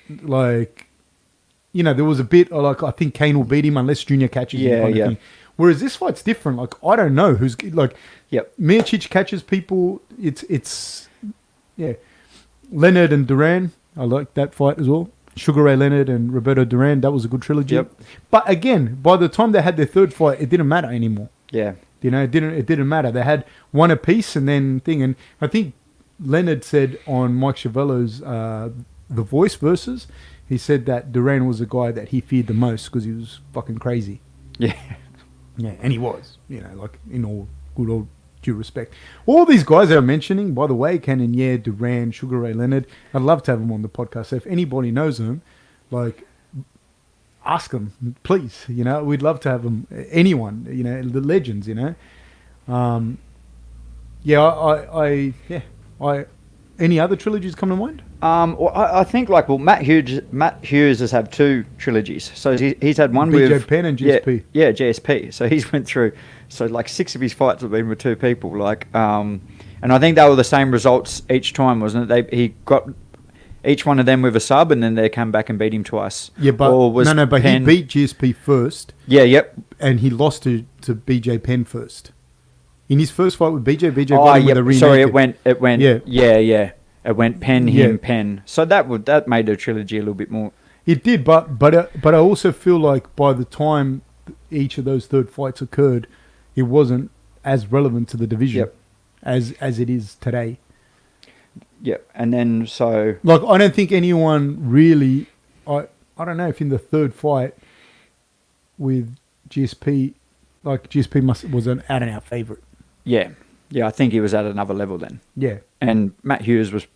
you know, there was a bit like, I think Kane will beat him unless Junior catches him kind of thing. Whereas this fight's different. Like, I don't know who's like. Miocic catches people. It's Leonard and Duran. I like that fight as well. Sugar Ray Leonard and Roberto Duran. That was a good trilogy. But again, by the time they had their third fight, it didn't matter anymore. Yeah. You know, it didn't matter. They had one apiece and then thing. And I think Leonard said on Mike Chiavello's The Voice Versus, he said that Duran was the guy that he feared the most because he was fucking crazy. Yeah. Yeah, and he was, you know, like, in all good old due respect. All these guys that I'm mentioning, by the way, Kenan, Duran, Sugar Ray Leonard, I'd love to have them on the podcast. So if anybody knows them, like, ask them, please. You know, we'd love to have them. Anyone, you know, the legends, you know. Any other trilogies come to mind? Well, I think Matt Hughes has had two trilogies. So he's had one BJ with Penn and GSP. Yeah, GSP. So he's went through. So like 6 of his fights have been with two people. Like, and I think they were the same results each time, wasn't it? He got each one of them with a sub, and then they come back and beat him twice. Yeah, but but Penn, he beat GSP first. Yeah, yep. And he lost to BJ Penn first. In his first fight with BJ got him with a rear sorry, naked. it went. Yeah. It went Penn, him, Penn. So that made the trilogy a little bit more. It did, but I also feel like by the time each of those third fights occurred, it wasn't as relevant to the division as it is today. Yep, and then so like I don't think anyone really. I don't know if in the third fight with GSP, like GSP was an out and out favorite. Yeah. Yeah, I think he was at another level then. Yeah. And Matt Hughes was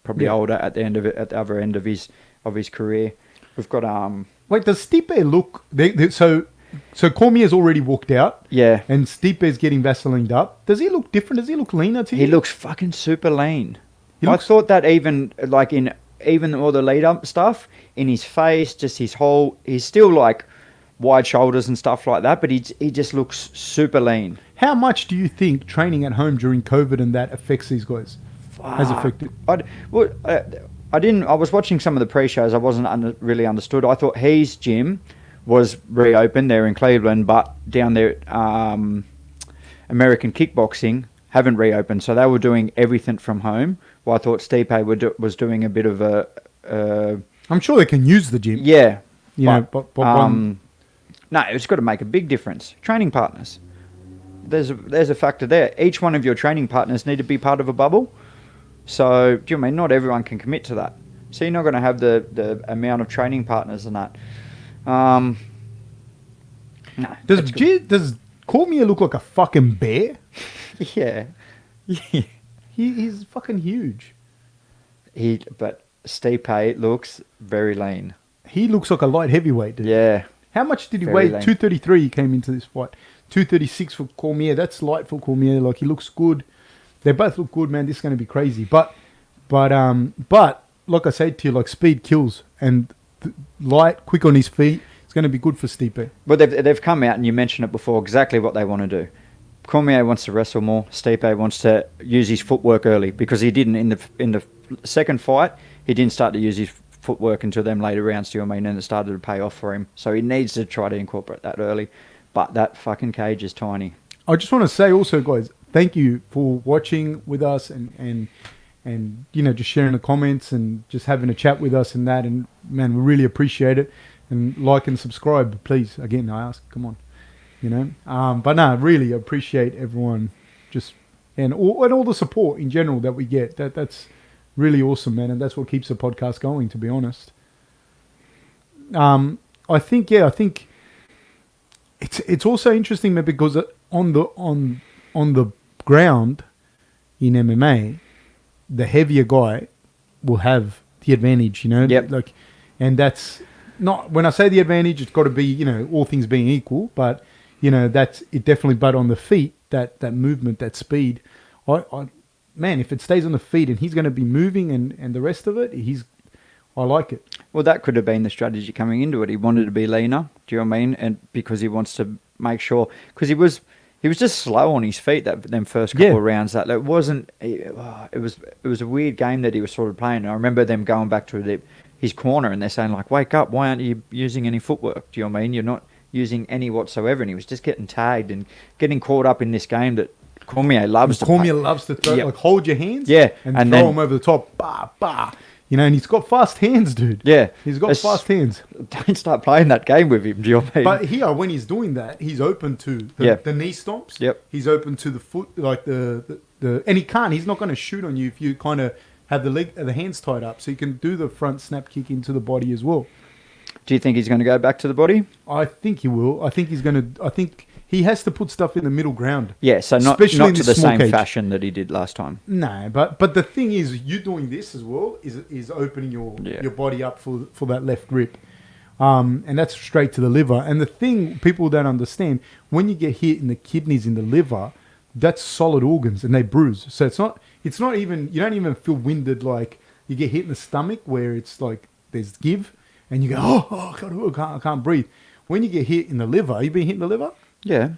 probably older at the other end of his career. We've got Wait, does Stipe look so So Cormier's already walked out. Yeah. And Stipe's getting Vaselined up. Does he look different? Does he look leaner to you? He looks fucking super lean. He I looks- thought that even all the lead up stuff in his face, just his whole, he's still like wide shoulders and stuff like that, but he just looks super lean. How much do you think training at home during COVID and that affects these guys? Has affected? I was watching some of the pre-shows. I wasn't really understood. I thought his gym was reopened there in Cleveland, but down there, American Kickboxing haven't reopened, so they were doing everything from home. Well, I thought Stipe was doing a bit of a. I'm sure they can use the gym. Yeah, But no, it's got to make a big difference. Training partners. There's a factor there. Each one of your training partners need to be part of a bubble. So, do you mean not everyone can commit to that? So you're not going to have the amount of training partners and that. No. Does Cormier look like a fucking bear? Yeah. He's fucking huge. But Stipe looks very lean. He looks like a light heavyweight, dude. Yeah. How much did he Very weigh? lean. 233 he came into this fight. 236 for Cormier. That's light for Cormier. Like, he looks good. They both look good, man. This is going to be crazy. But like I said to you, like, speed kills. And light, quick on his feet. It's going to be good for Stipe. But they've come out, and you mentioned it before, exactly what they want to do. Cormier wants to wrestle more. Stipe wants to use his footwork early, because he didn't in the second fight. He didn't start to use his footwork until them later rounds. Do you know what I mean? And it started to pay off for him. So he needs to try to incorporate that early. But that fucking cage is tiny. I just want to say also, guys, thank you for watching with us and you know, just sharing the comments and just having a chat with us and that. And man, we really appreciate it. And like and subscribe, please. Again, I ask, come on, you know. But no, really appreciate everyone just and all the support in general that we get. That's really awesome, man, and that's what keeps the podcast going, to be honest. I think it's also interesting, man, because on the ground in MMA, the heavier guy will have the advantage, you know. Yep. Like, and that's not, when I say the advantage, it's got to be, you know, all things being equal, but you know, that's it definitely. But on the feet, that movement, that speed, man, if it stays on the feet and he's going to be moving and the rest of it, I like it. Well, that could have been the strategy coming into it. He wanted to be leaner. Do you know what I mean? And because he wants to make sure, because he was just slow on his feet them first couple of rounds. That it wasn't. It was a weird game that he was sort of playing. And I remember them going back to his corner and they're saying like, "Wake up! Why aren't you using any footwork?" Do you know what I mean? You're not using any whatsoever. And he was just getting tagged and getting caught up in this game that Cormier loves to throw, Yep. like, hold your hands, and throw then him over the top, bah. You know, and he's got fast hands, dude. Yeah, he's got fast hands. Don't start playing that game with him. Do you know what I mean? But here, when he's doing that, he's open to the knee stomps. Yep. He's open to the foot, like the and he can't. He's not going to shoot on you if you kind of have the hands tied up. So you can do the front snap kick into the body as well. Do you think he's going to go back to the body? I think he will. I think he's going to. I think he has to put stuff in the middle ground. Yeah, so not Especially in to this the small same cage. fashion that he did last time. No, but the thing is, you doing this as well is opening your body up for that left grip, and that's straight to the liver. And the thing people don't understand, when you get hit in the kidneys, in the liver, that's solid organs and they bruise. So it's not even, you don't even feel winded like you get hit in the stomach where it's like there's give and you go I can't breathe. When you get hit in the liver, you been hit in the liver? Yeah.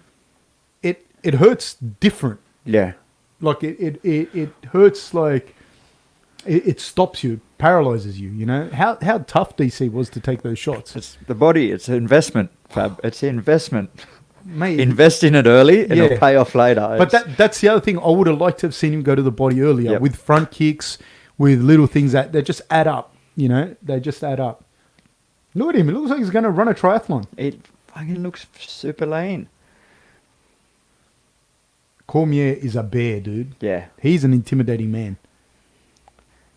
It hurts different. Yeah. Like it hurts, like it stops you, paralyzes you. You know how tough DC was to take those shots. It's the body. It's an investment, Fab. It's an investment. Mate, Invest in it early and it'll pay off later. But that's the other thing. I would have liked to have seen him go to the body earlier with front kicks, with little things that just add up. You know, they just add up. Look at him. It looks like he's going to run a triathlon. It fucking looks super lean. Cormier is a bear, dude. Yeah. He's an intimidating man.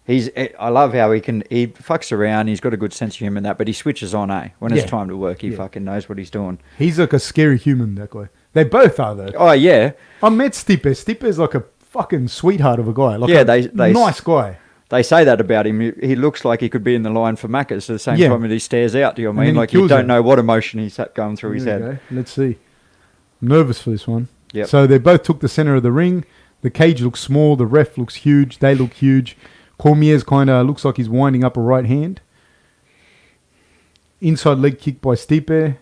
I love how he fucks around. He's got a good sense of humor and that, but he switches on, when it's time to work. He fucking knows what he's doing. He's like a scary human, that guy. They both are, though. Oh, yeah. I met Stipe. Stipe's like a fucking sweetheart of a guy. Like they nice guy. They say that about him. He looks like he could be in the line for Macca's at the same time that he stares out. Do you know what I And mean? then he Like you kills don't it. know what emotion he's going through his There we head. go. Let's see. I'm nervous for this one. Yep. So they both took the center of the ring. The cage looks small. The ref looks huge. They look huge. Cormier's kind of looks like he's winding up a right hand. Inside leg kick by Stipe.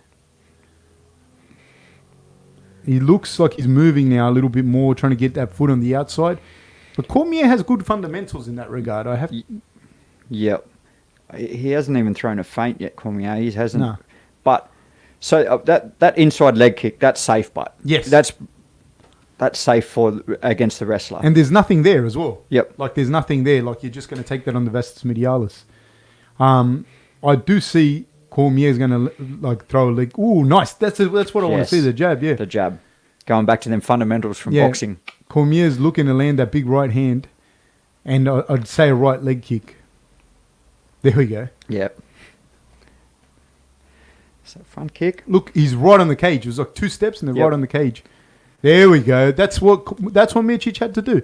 He looks like he's moving now a little bit more, trying to get that foot on the outside. But Cormier has good fundamentals in that regard. Yep. He hasn't even thrown a feint yet, Cormier. He hasn't. No. But so that inside leg kick, that's safe. But Yes. that's safe for against the wrestler. And there's nothing there as well. Yep. Like there's nothing there. Like you're just going to take that on the vastus medialis. I do see Cormier's going to like throw a leg. Ooh, nice. That's what I want to Yes. see. The jab. Yeah. The jab. Going back to them fundamentals from Yeah. boxing. Cormier's looking to land that big right hand, and I'd say a right leg kick. There we go. Yep. So front kick. Look, he's right on the cage. It was like 2 steps and they're Yep. right on the cage. There we go. That's what Miocic had to do.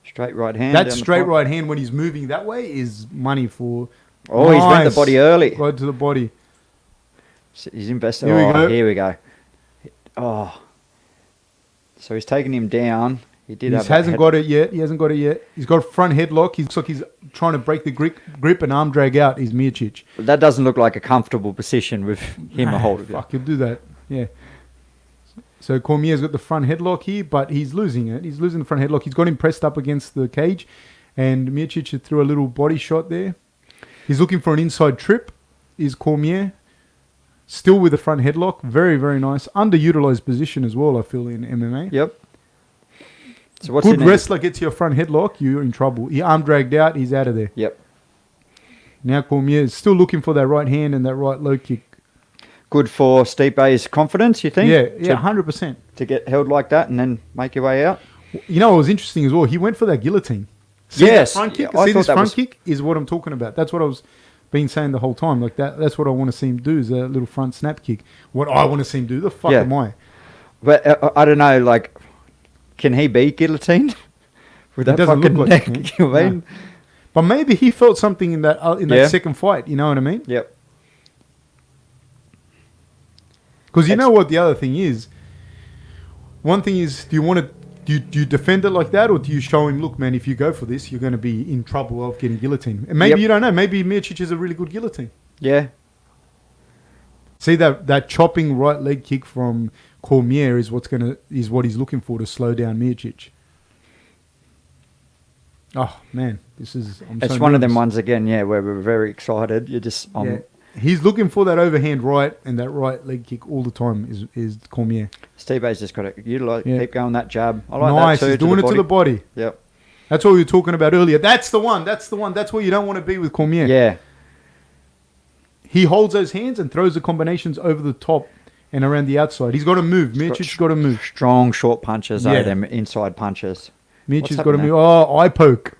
Straight right hand. That down the straight top. right hand when he's moving that way is money for. Oh, he's went the body early. Right to the body. He's invested. Here we go. Here we go. Oh. So he's taken him down. He did He have hasn't got it yet. He hasn't got it yet. He's got a front headlock. He looks like he's trying to break the grip and arm drag out. He's Miocic. That doesn't look like a comfortable position with him a hold of you. Fuck, he'll do that. Yeah. So Cormier's got the front headlock here, but he's losing it. He's losing the front headlock. He's got him pressed up against the cage, and Miocic threw a little body shot there. He's looking for an inside trip. Is Cormier still with the front headlock? Very, very nice. Underutilized position as well, I feel, in MMA. Yep. So what's Good the next? wrestler gets your front headlock, you're in trouble. He arm dragged out, he's out of there. Yep. Now Cormier is still looking for that right hand and that right low kick. Good for Stipe's confidence, you think? Yeah, 100%. To get held like that and then make your way out? You know what was interesting as well? He went for that guillotine. See Yes. that front kick? Yeah, I See thought this that front was- kick is what I'm talking about. That's what I was been saying the whole time. Like that's what I want to see him do is a little front snap kick. What I want to see him do, the fuck Yeah. am I? But I don't know, like, can he be guillotined? With He that doesn't fucking look neck, like he you know what I can. mean? But maybe he felt something in that Yeah. second fight. You know what I mean? Yep. Because you know what the other thing is. One thing is, do you defend it like that, or do you show him, look, man, if you go for this, you're going to be in trouble of getting guillotined? And maybe Yep. you don't know. Maybe Miocic is a really good guillotine. Yeah. See that chopping right leg kick from Cormier is what he's looking for to slow down Miocic. Oh man, I'm It's so one of them nervous. ones again, yeah, where we're very excited. You're just Yeah. He's looking for that overhand right and that right leg kick all the time. Is Cormier? Stipe's just got to utilize, Yeah. keep going that jab. I like Nice, that too. he's doing it to the body. Yep. That's what we were talking about earlier. That's the one. That's where you don't want to be with Cormier. Yeah. He holds those hands and throws the combinations over the top and around the outside. He's got to move. Miocic's got to move. Strong short punches, Yeah. them inside punches. Miocic's What's got to happening move. Oh, eye poke.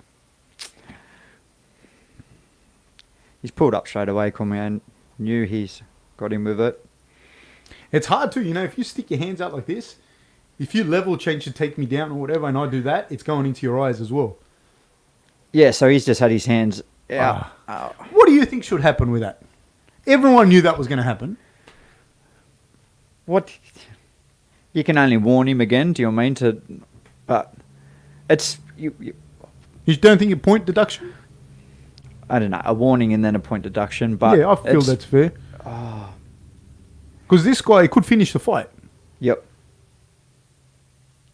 He's pulled up straight away, Cormier, and knew he's got him with it. It's hard too, if you stick your hands out like this, if you level change to take me down or whatever, and I do that, it's going into your eyes as well. Yeah, so he's just had his hands out. What do you think should happen with that? Everyone knew that was going to happen. What? You can only warn him again, do you know what I mean? But it's... You, You don't think a point deduction? I don't know, a warning and then a point deduction, but... Yeah, I feel that's fair. Because this guy could finish the fight. Yep.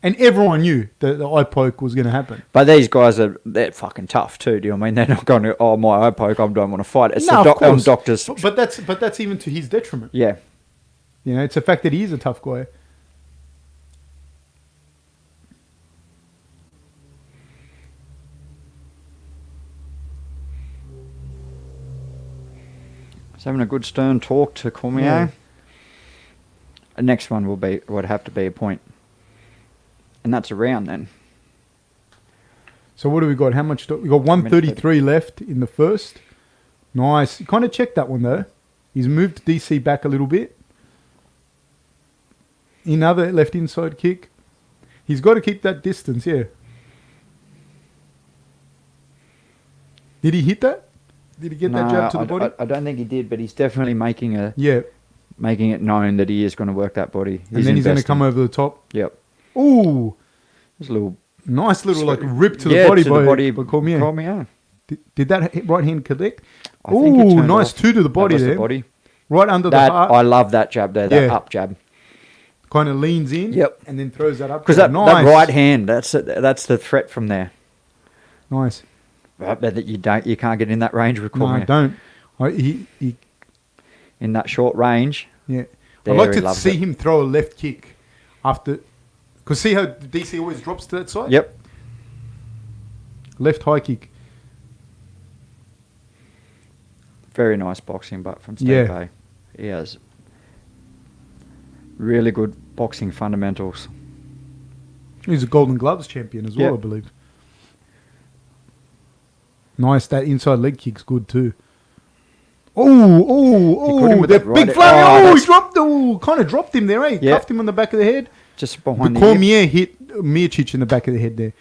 And everyone knew that the eye poke was going to happen. But these guys they're fucking tough too, do you know what I mean? They're not going to, oh, my eye poke, I don't want to fight. It's No, the of course. doctors... But that's even to his detriment. Yeah. It's the fact that he is a tough guy. He's having a good stern talk to Cormier. Yeah. The next one would have to be a point. And that's a round then. So what do we got? How much? We got 133 left in the first. Nice. You kind of checked that one though. He's moved DC back a little bit. Another left inside kick. He's got to keep that distance, yeah. Did he hit that? Did he get that jab to the body? I don't think he did, but he's definitely making it known that he is going to work that body. And then he's going to come over the top. Yep. Ooh. There's a little nice little like rip to the body by Cormier. Cormier. Did that right hand connect? I think it Ooh, turned nice off. two to the body there. The body. Right under That, the heart. I love that jab there, that up jab. Kind of leans in. Yep. And then throws that up. Because that right hand, that's the threat from there. Nice. But that you can't get in that range with Cormier. No, don't. He in that short range. Yeah. I'd like to see him throw a left kick after. Because see how DC always drops to that side? Yep. Left high kick. Very nice boxing, but from Stipe. He has really good boxing fundamentals. He's a Golden Gloves champion as well, I believe. Nice. That inside leg kick's good too. Oh, that big flying. He dropped. Kind of dropped him there, eh? Cuffed him on the back of the head. Just behind the Cormier hit Miocic in the back of the head there.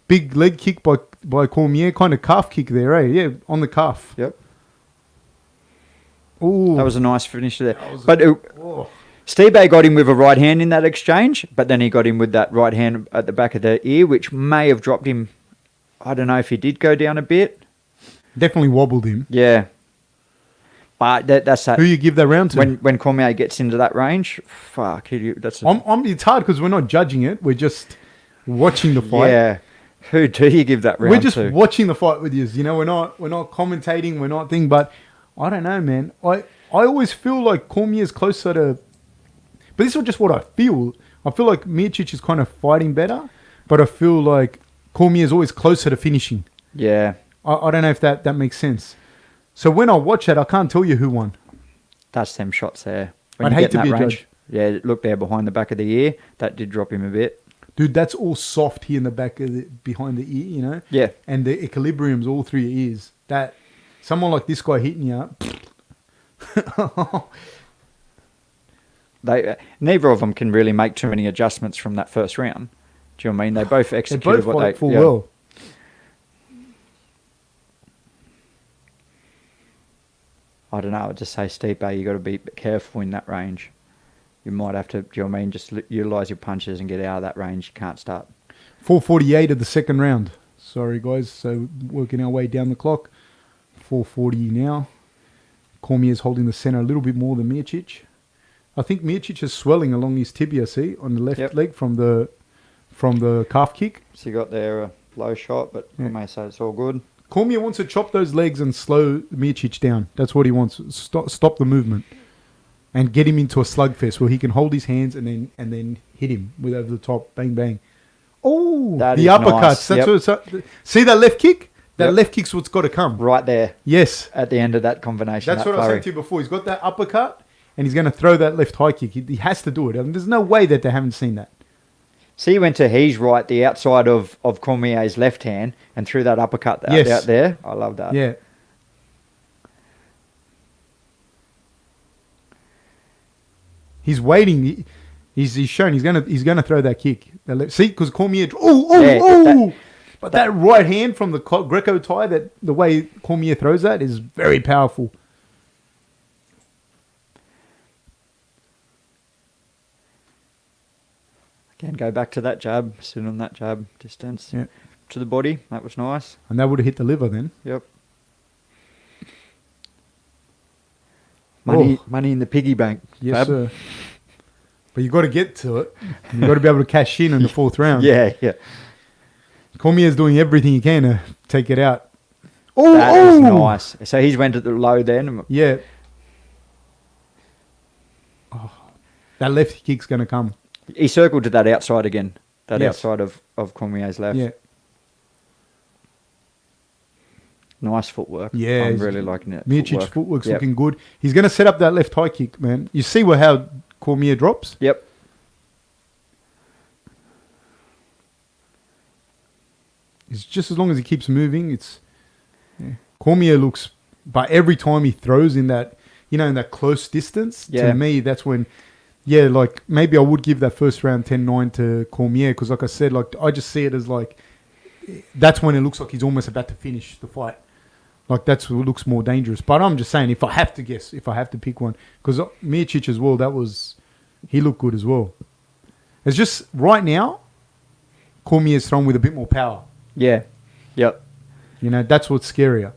Big leg kick by Cormier. Kind of calf kick there, eh? Yeah, on the calf. Yep. Oh, that was a nice finish there. Stipe got him with a right hand in that exchange, but then he got him with that right hand at the back of the ear, which may have dropped him. I don't know if he did go down a bit. Definitely wobbled him. Yeah. But that's that. Who you give that round to? When Cormier gets into that range, fuck. It's hard because we're not judging it. We're just watching the fight. Yeah. Who do you give that round to? We're just watching the fight with you. You know, we're not commentating. We're not thing. But I don't know, man. I always feel like Cormier's closer to. But this is just what I feel. I feel like Miocic is kind of fighting better, but I feel like Cormier's always closer to finishing. Yeah. I don't know if that makes sense. So when I watch that, I can't tell you who won. That's them shots there. I'd hate to be a judge. Yeah, look there behind the back of the ear. That did drop him a bit. Dude, that's all soft here in the back of behind the ear, you know? Yeah. And the equilibrium's all through your ears. That someone like this guy hitting you up. Neither of them can really make too many adjustments from that first round. Do you know what I mean? They both executed what they full well. I don't know. I'd just say, Stipe, you got to be careful in that range. You might have to, do you know what I mean? Just utilise your punches and get out of that range. You can't start. 4:48 of the second round. Sorry, guys. So working our way down the clock. 4:40 now. Cormier's holding the centre a little bit more than Miocic. I think Miocic is swelling along his tibia, see, on the left leg from the calf kick. So you got there a low shot, but I may say it's all good. Cormier wants to chop those legs and slow Miocic down. That's what he wants. Stop the movement. And get him into a slugfest where he can hold his hands and then hit him with over the top. Bang, bang. Oh, the uppercuts. Nice. That's what see that left kick? That left kick's what's got to come. Right there. Yes. At the end of that combination. That's what I was saying to you before. He's got that uppercut and he's going to throw that left high kick. He has to do it. I mean, there's no way that they haven't seen that. See, he went to his right, the outside of Cormier's left hand, and threw that uppercut out there. I love that. Yeah. He's waiting. He's shown. He's gonna throw that kick. See, because Cormier. But that right hand from the Greco tie, that the way Cormier throws that is very powerful. Again, go back to that jab, sit on that jab distance to the body. That was nice. And that would have hit the liver then. Yep. Money in the piggy bank. Yes, sir. But you got to get to it. You got to be able to cash in the fourth round. Yeah. Cormier's doing everything he can to take it out. That is nice. So he's went at the low then. Yeah. Oh, that left kick's going to come. He circled to that outside again. Outside of Cormier's left. Yeah. Nice footwork. Yeah. I'm really liking it. Miocic's footwork's looking good. He's going to set up that left high kick, man. You see how Cormier drops? Yep. It's just as long as he keeps moving. Cormier looks, but every time he throws in that, in that close distance, to me, that's when, like maybe I would give that first round 10-9 to Cormier because, like I said, like I just see it as like that's when it looks like he's almost about to finish the fight. Like that's what looks more dangerous. But I'm just saying, if I have to guess, if I have to pick one, because Miocic as well, he looked good as well. It's just right now, Cormier's thrown with a bit more power. Yeah. Yep. You know, that's what's scarier.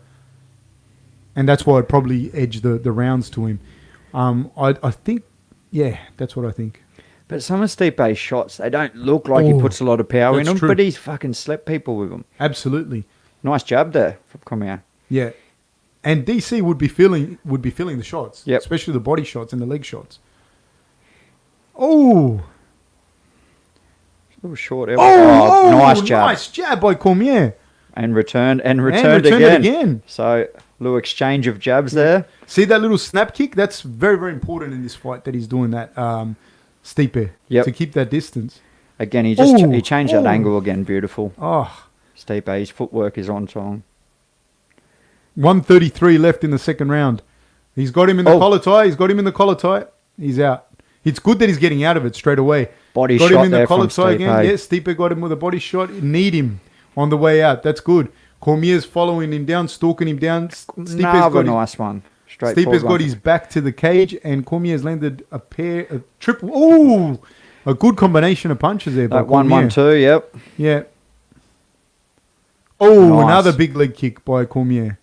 And that's why I'd probably edge the rounds to him. I think, yeah, that's what I think. But some of Stipe's shots, they don't look like he puts a lot of power in them, true. but he's fucking slept people with them. Absolutely. Nice jab there from Cormier. Yeah. And DC would be feeling the shots, especially the body shots and the leg shots. Oh. A little short elbow. Nice jab. Nice jab by Cormier. And returned again. So, little exchange of jabs there. See that little snap kick? That's very, very important in this fight that he's doing that, Stipe, to keep that distance. Again, he changed that angle again. Beautiful. Oh. Stipe, his footwork is on time. 1:33 left in the second round. He's got him in the collar tie. He's out. It's good that he's getting out of it straight away. Body got shot him in the there collar from tie Stipe. again. Yeah, Stipe got him with a body shot. Need him on the way out. That's good. Cormier's following him down, stalking him down. Another nice one. Stipe's got his back to the cage, and Cormier's landed a triple. Ooh, a good combination of punches there. That 1-1-2, yep. Yeah. Oh, nice. Another big leg kick by Cormier.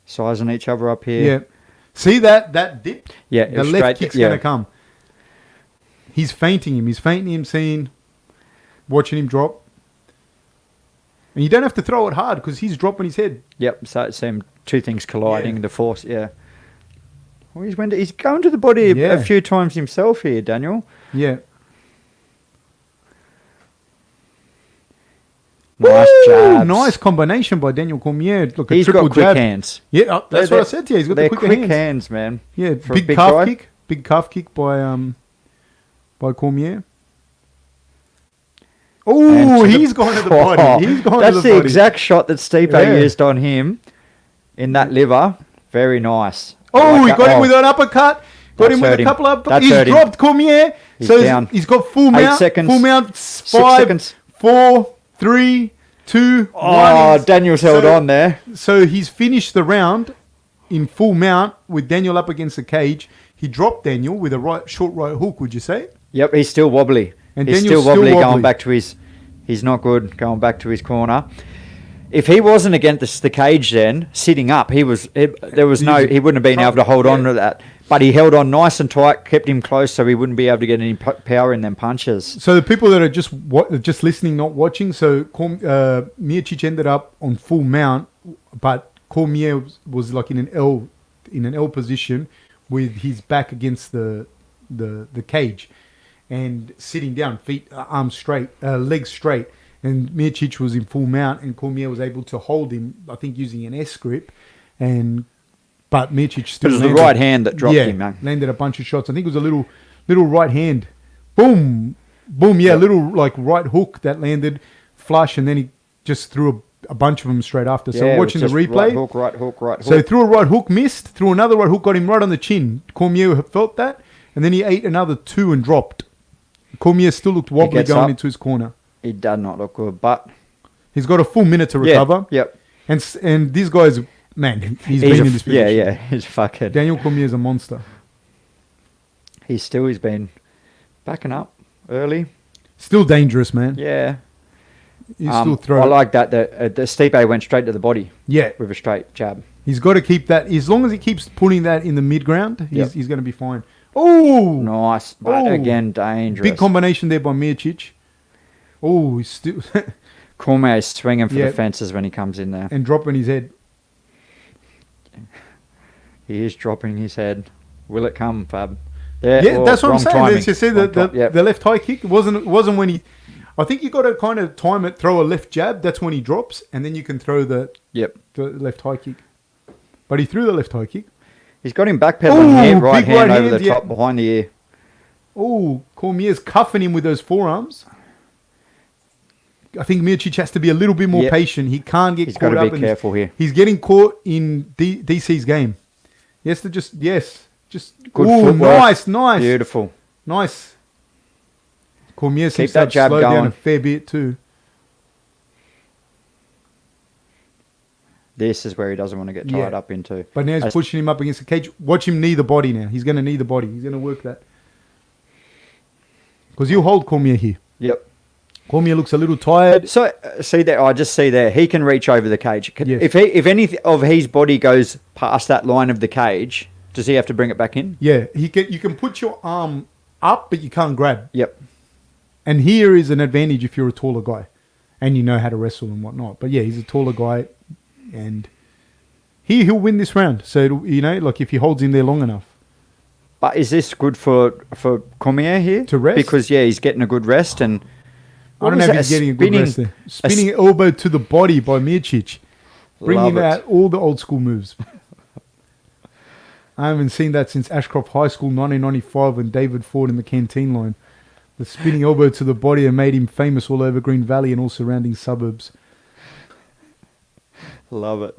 Sizing each other up here. Yeah. See that dip? Yeah. The left kick's going to come. He's feinting him, watching him drop. And you don't have to throw it hard because he's dropping his head. Yep. So it's two things colliding, the force, yeah. Well, he's going to the body a few times himself here, Daniel. Yeah. Nice jabs. Nice combination by Daniel Cormier. Look, he's got quick hands. Yeah, that's what I said to you. He's got the quick hands, man. Yeah, For big calf kick. Big calf kick by Cormier. Oh, he's gone to the body. That's the exact shot that Stipe used on him in that liver. Very nice. Oh, he got him with an uppercut. Got him with a couple of uppercuts. He's dropped Cormier. He's so down. He's got full mount. 8 seconds. Full mount. 6 5, seconds. 4, 3, 2, 1. Oh, Daniel's held on there. So he's finished the round in full mount with Daniel up against the cage. He dropped Daniel with a short right hook, would you say? Yep, he's still wobbly. And he's Daniel's still wobbly going back to his... He's not good going back to his corner. If he wasn't against the cage then, sitting up, he wouldn't have been able to hold on to that. But he held on nice and tight, kept him close so he wouldn't be able to get any power in them punches. So the people that are just listening, not watching, so Miocic ended up on full mount, but Cormier was like in an L position with his back against the cage and sitting down, feet, arms straight, legs straight. And Miocic was in full mount, and Cormier was able to hold him, I think, using an S grip. But Miocic still landed. It was the right hand that dropped him, man. Landed a bunch of shots. I think it was a little right hand. Boom. Boom, yeah, little like right hook that landed flush, and then he just threw a bunch of them straight after. So watching the replay. Right hook. So he threw a right hook, missed, threw another right hook, got him right on the chin. Cormier felt that, and then he ate another 2 and dropped. Cormier still looked wobbly going into his corner. He did not look good, but he's got a full minute to recover. Yep. And these guys, man, he's been in this position. Yeah, he's fucking. Daniel Cormier is a monster. He's been backing up early. Still dangerous, man. Yeah. He's still throwing. I like that. The Stipe went straight to the body. Yeah. With a straight jab. He's got to keep that. As long as he keeps putting that in the mid-ground, he's going to be fine. Oh! Nice. But again, dangerous. Big combination there by Miocic. Oh, he's still... Cormier is swinging for the fences when he comes in there. And dropping his head. He is dropping his head. Will it come, Fab? There, that's what I'm saying. Timing. You see the left high kick? It wasn't when he... I think you got to kind of time it, throw a left jab. That's when he drops. And then you can throw the left high kick. But he threw the left high kick. He's got him backpedaling here. Right hand over the top, behind the ear. Oh, Cormier's cuffing him with those forearms. I think Miocic has to be a little bit more patient. He can't get caught up. He's got to be careful here. He's getting caught in DC's game. He has to just good footwork. Nice. Beautiful. Nice. Cormier Keep seems that to jab slow going. down a fair bit too. This is where he doesn't want to get tied up into. But now he's pushing him up against the cage. Watch him knee the body now. He's going to knee the body. He's going to work that. Because you hold Cormier here. Yep. Cormier looks a little tired. So see there, I just see there. He can reach over the cage. Yes. If any of his body goes past that line of the cage, does he have to bring it back in? Yeah, you can put your arm up, but you can't grab. Yep. And here is an advantage if you're a taller guy, and you know how to wrestle and whatnot. But yeah, he's a taller guy, and he'll win this round. So like if he holds in there long enough. But is this good for Cormier here to rest? Because he's getting a good rest and. I don't know if he's getting a good rest there. Spinning elbow to the body by Miocic. Bringing out all the old school moves. I haven't seen that since Ashcroft High School 1995 when David fought in the canteen line. The spinning elbow to the body and made him famous all over Green Valley and all surrounding suburbs. Love it.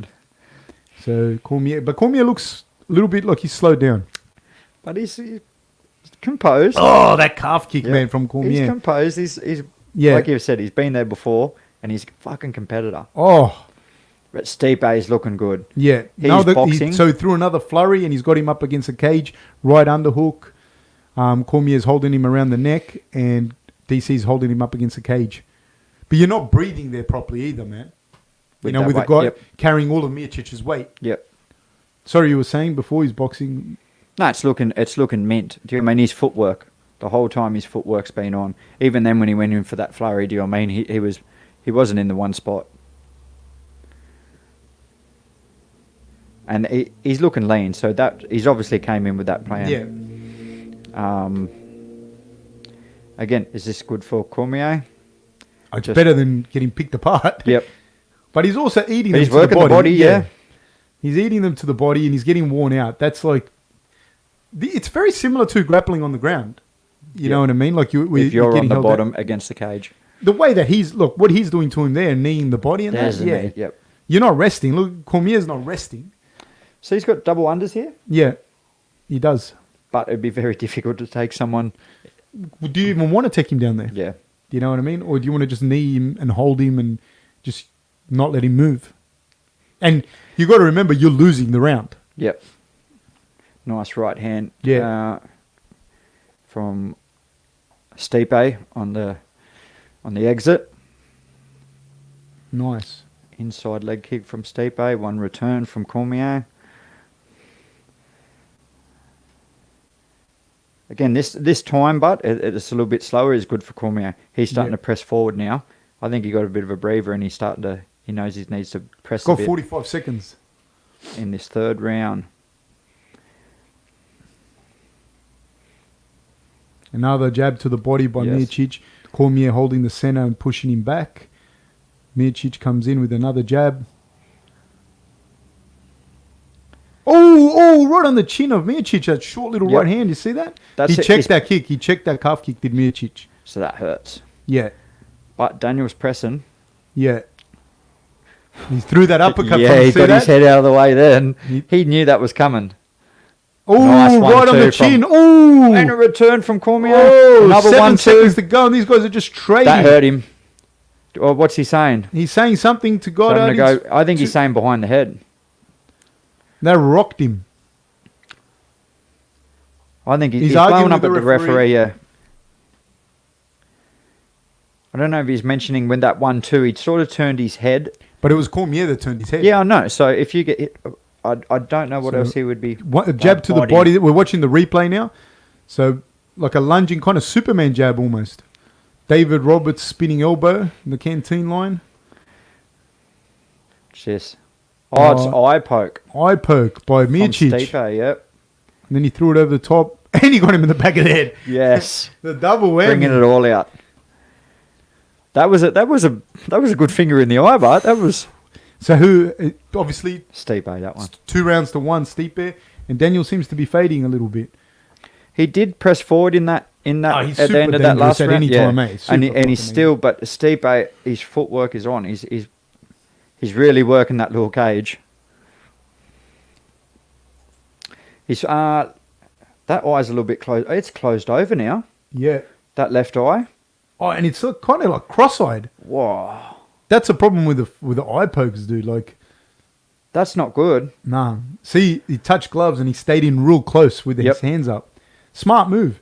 So Cormier looks a little bit like he's slowed down. But he's composed. Oh, that calf kick, man, from Cormier. He's composed. He's like you said, he's been there before, and he's a fucking competitor. Oh. But Stipe is looking good. Yeah. He's boxing. So he threw another flurry, and he's got him up against the cage, right underhook. Cormier's holding him around the neck, and DC's holding him up against the cage. But you're not breathing there properly either, man. With the guy carrying all of Miocic's weight. Yep. Sorry, you were saying before he's boxing? No, it's looking mint. Do you mean his footwork? The whole time his footwork's been on. Even then when he went in for that flurry, do you mean he wasn't in the one spot. And he's looking lean, so that he's obviously came in with that plan. Yeah. Again, is this good for Cormier? It's better than getting picked apart. Yep. But he's also eating them he's to the body. working the body, yeah. He's eating them to the body and he's getting worn out. That's like... It's very similar to grappling on the ground. You know what I mean? Like if you're on the bottom against the cage. The way that what he's doing to him there, kneeing the body and There's that, the knee, yep. You're not resting. Look, Cormier's not resting. So he's got double unders here? Yeah, he does. But it'd be very difficult to take someone... Do you even want to take him down there? Yeah. Do you know what I mean? Or do you want to just knee him and hold him and just not let him move? And you got to remember, you're losing the round. Yep. Nice right hand. Yeah. From Stipe on the exit. Nice. Inside leg kick from Stipe. One return from Cormier. Again, this time, but it's a little bit slower, is good for Cormier. He's starting to press forward now. I think he got a bit of a breather and he knows he needs to press a bit. Got 45 seconds. In this third round. Another jab to the body by Miocic. Cormier holding the center and pushing him back. Miocic comes in with another jab. Oh, right on the chin of Miocic, that short little right hand. You see that? He checked that kick. He checked that calf kick, did Miocic. So that hurts. Yeah. But Daniel's pressing. Yeah. He threw that uppercut. Yeah, he got his head out of the way then. He knew that was coming. Oh, nice right on the chin. Oh. And a return from Cormier. Oh, another 7 seconds to go, and these guys are just trading. That hurt him. Or what's he saying? He's saying something to God. I think he's saying behind the head. They rocked him. I think he's blowing up at the referee, yeah. I don't know if he's mentioning when that 1-2, he'd sort of turned his head. But it was Cormier that turned his head. Yeah, I know. So if you get hit, I don't know what else he would be. A jab to the body. We're watching the replay now. So like a lunging kind of Superman jab almost. David Roberts spinning elbow in the canteen line. Yes. Oh, it's eye poke. Eye poke by Miocic. Stipe, yep. And then he threw it over the top, and he got him in the back of the head. Yes. The double whammy. Bringing it all out. That was a good finger in the eye, but that was. So who? Obviously. Stipe, that one. 2 rounds to 1, Stipe, and Daniel seems to be fading a little bit. He did press forward in that he's at the end of that last round. Any time, mate. And he's still, but Stipe, his footwork is on. He's really working that little cage. He's that eye's a little bit closed. It's closed over now. Yeah. That left eye. Oh, and it's kind of like cross-eyed. Whoa. That's a problem with the eye pokes, dude. Like, That's not good. Nah. See, he touched gloves and he stayed in real close with his Yep. hands up. Smart move.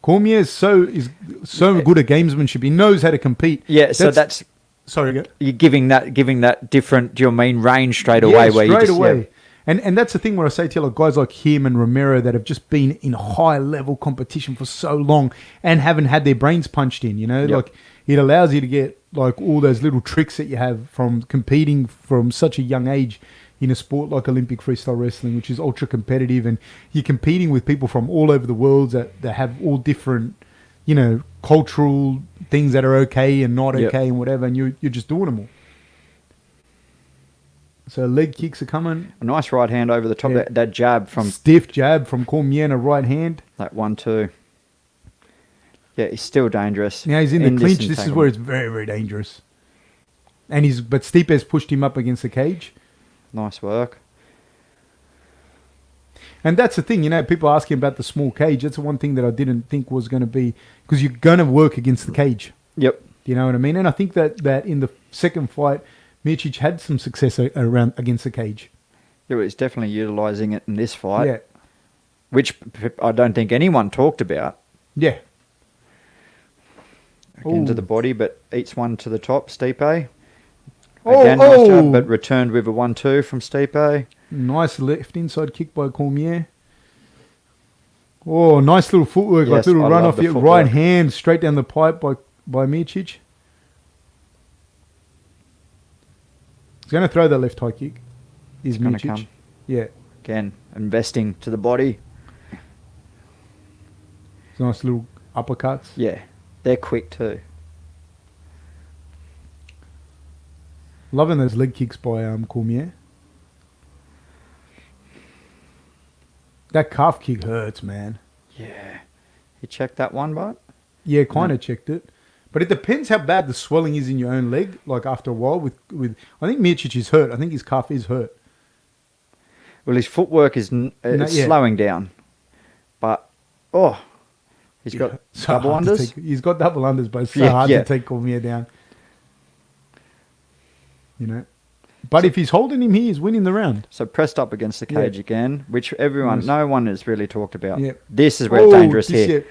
Cormier is so good at gamesmanship. He knows how to compete. Yeah, so that's sorry. Go. you're giving that different. Do you mean range straight away? Yeah, where straight you just, away. Yeah. And that's the thing where I say to you, like guys like him and Romero that have just been in high level competition for so long and haven't had their brains punched in. You know, Yep. like it allows you to get like all those little tricks that you have from competing from such a young age in a sport like Olympic freestyle wrestling, which is ultra competitive, and you're competing with people from all over the world that have all different, you know, cultural things that are okay and not Yep. okay and whatever, and you're just doing them all. So leg kicks are coming. A nice right hand over the top. Yeah. That jab from Stiff jab from Cormier and a right hand. that 1-2. Yeah, he's still dangerous. Now he's in the this clinch. and This take is him. where it's very, very dangerous. And but Stipe's pushed him up against the cage. Nice work. And that's the thing, you know, people asking about the small cage. That's the one thing that I didn't think was going to be, because you're going to work against the cage. Yep. You know what I mean? And I think that in the second fight, Miocic had some success around against the cage. Yeah, he's definitely utilising it in this fight, Yeah. which I don't think anyone talked about. Yeah. Again to Ooh. the body, but eats one to the top, Stipe. Oh, Again, nice job, oh. but returned with a 1-2 from Stipe. Nice left inside kick by Cormier. Oh, nice little footwork, like Yes, little I run love off the your footwork. right hand straight down the pipe by Miocic. He's going to throw that left high kick. Is Gonna Miocic? come. Yeah. Again, investing to the body. Nice little uppercuts. Yeah, they're quick too. Loving those leg kicks by Cormier. That calf kick hurts, man. Yeah. You checked that one, but Yeah, kind of checked it. But it depends how bad the swelling is in your own leg, like after a while. With I think Miocic is hurt. I think his calf is hurt. well, his footwork is yeah. slowing down. But he's got So double hard to unders. he's got double unders, but it's so Yeah, hard yeah. to take Cormier down. You know? But if he's holding him here, he's winning the round. So pressed up against the Yeah. cage again, which Nice. no one has really talked about. Yeah. This is where it's dangerous this here.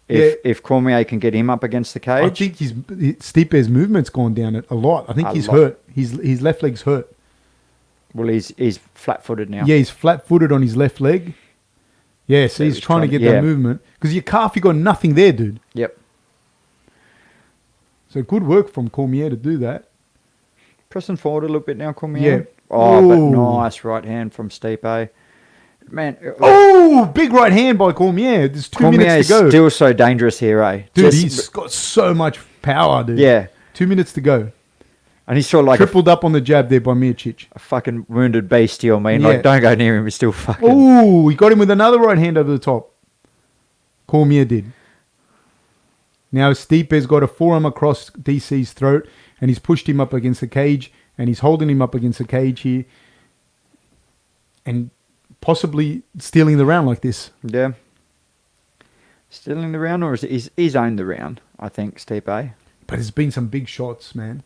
year. If Cormier can get him up against the I cage, think Stipe's movement's gone down a lot. I think A he's lot. hurt. His left leg's hurt. well, he's flat-footed now. Yeah, he's flat-footed on his left leg. Yeah, so Yeah, he's trying to get yeah. that movement. Because your calf, you got nothing there, dude. Yep. So good work from Cormier to do that. Pressing forward a little bit now, Cormier. Yeah. Oh, but Ooh. nice right hand from Stipe. Man, Oh, big right hand by Cormier. There's 2 Cormier minutes is to go. still so dangerous here, eh? Dude, Just- he's got so much power, dude. yeah. 2 minutes to go. And he's sort of like Tripled up on the jab there by Miocic. a fucking wounded beast, you know what I mean? Yeah. Like, don't go near him, he's still fucking... Oh, he got him with another right hand over the top. Cormier did. Now Stipe's got a forearm across DC's throat, and he's pushed him up against the cage, and he's holding him up against the cage here, and possibly stealing the round like this. Yeah. Still in the round, or is it, he's owned the round, I think, Stipe. But there's been some big shots, man.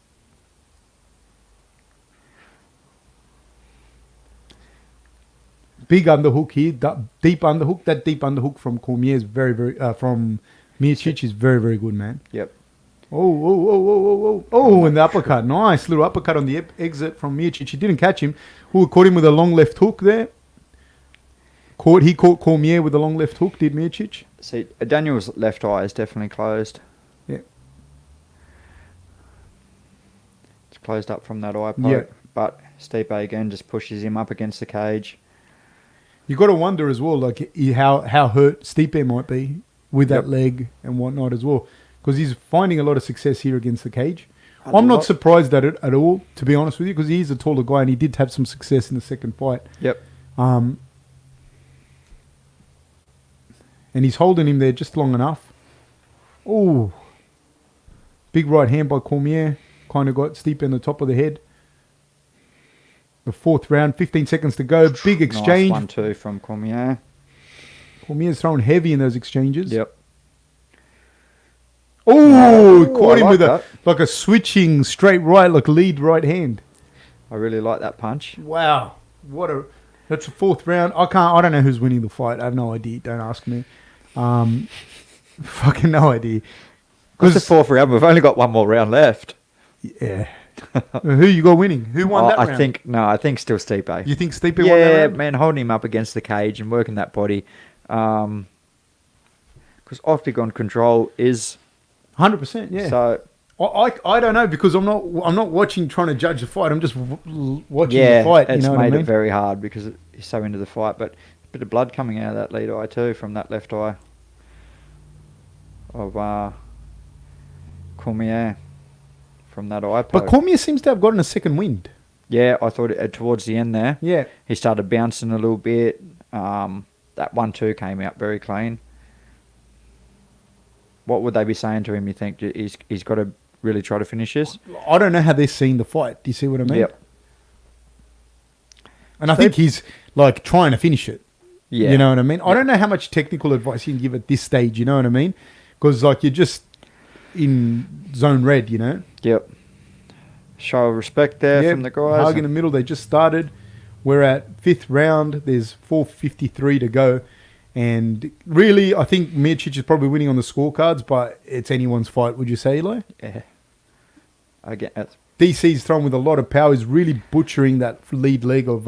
Big underhook here, deep underhook. That deep underhook from Cormier is very, very, from Miocic is very, very good, man. Yep. Oh, and the uppercut. Nice little uppercut on the exit from Miocic. He didn't catch him. Oh, caught him with a long left hook there. He caught Cormier with a long left hook, did Miocic? See, Daniel's left eye is definitely closed. Yeah. It's closed up from that eye poke. Yeah. But Stipe again just pushes him up against the cage. You got to wonder as well, like how hurt Stipe might be with that leg and whatnot as well, because he's finding a lot of success here against the cage. I'm not surprised at it at all, to be honest with you, because he is a taller guy and he did have some success in the second fight. Yep. And he's holding him there just long enough. Oh, big right hand by Cormier, kind of got Stipe in the top of the head. The fourth round, 15 seconds to go. Big exchange. Nice 1-2 from Cormier. Cormier's throwing heavy in those exchanges. Yep. Oh, Ooh, caught I him like with that. like a switching straight right, like lead right hand. I really like that punch. Wow. That's the fourth round. I don't know who's winning the fight. I have no idea. Don't ask me. Fucking no idea. What's the fourth round? We've only got one more round left. Yeah. Who you got winning? Who won that round? I think still Stipe. You think Stipe won that round? Man, holding him up against the cage and working that body. Because octagon control is 100%, yeah. So I don't know because I'm not watching trying to judge the fight. I'm just watching yeah, the fight. It's you know made what I mean? it very hard because he's so into the fight. But a bit of blood coming out of that lead eye too, from that left eye of Cormier, from that eye poke. But Cormier seems to have gotten a second wind. Yeah, I thought towards the end there. Yeah. He started bouncing a little bit. That 1-2 came out very clean. What would they be saying to him, you think? He's got to really try to finish this? I don't know how they're seeing the fight. Do you see what I mean? Yep. And I think he's like trying to finish it. Yeah. You know what I mean? I don't know how much technical advice you can give at this stage, you know what I mean? Because like you're just in zone red, you know? Yep. Show of respect there from the guys. Hug in the middle. They just started. We're at fifth round. There's 4:53 to go. And really, I think Miocic is probably winning on the scorecards, but it's anyone's fight, would you say, Eli? Yeah. Again, DC's thrown with a lot of power. Is really butchering that lead leg of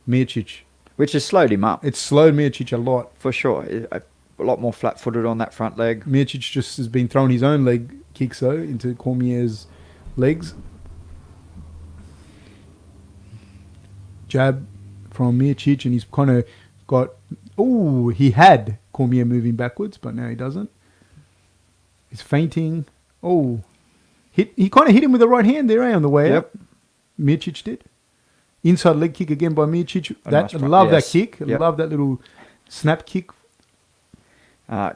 Miocic. which has slowed him up. It's slowed Miocic a lot. For sure. A lot more flat-footed on that front leg. Miocic just has been throwing his own leg kicks, though, into Cormier's legs. Jab from Miocic, and he's kind of got... Oh, he had Cormier moving backwards, but now he doesn't. He's feinting. Oh, he kind of hit him with the right hand there, on the way out. Miocic did. Inside leg kick again by Miocic. Nice I love that kick. I Yep. love that little snap kick.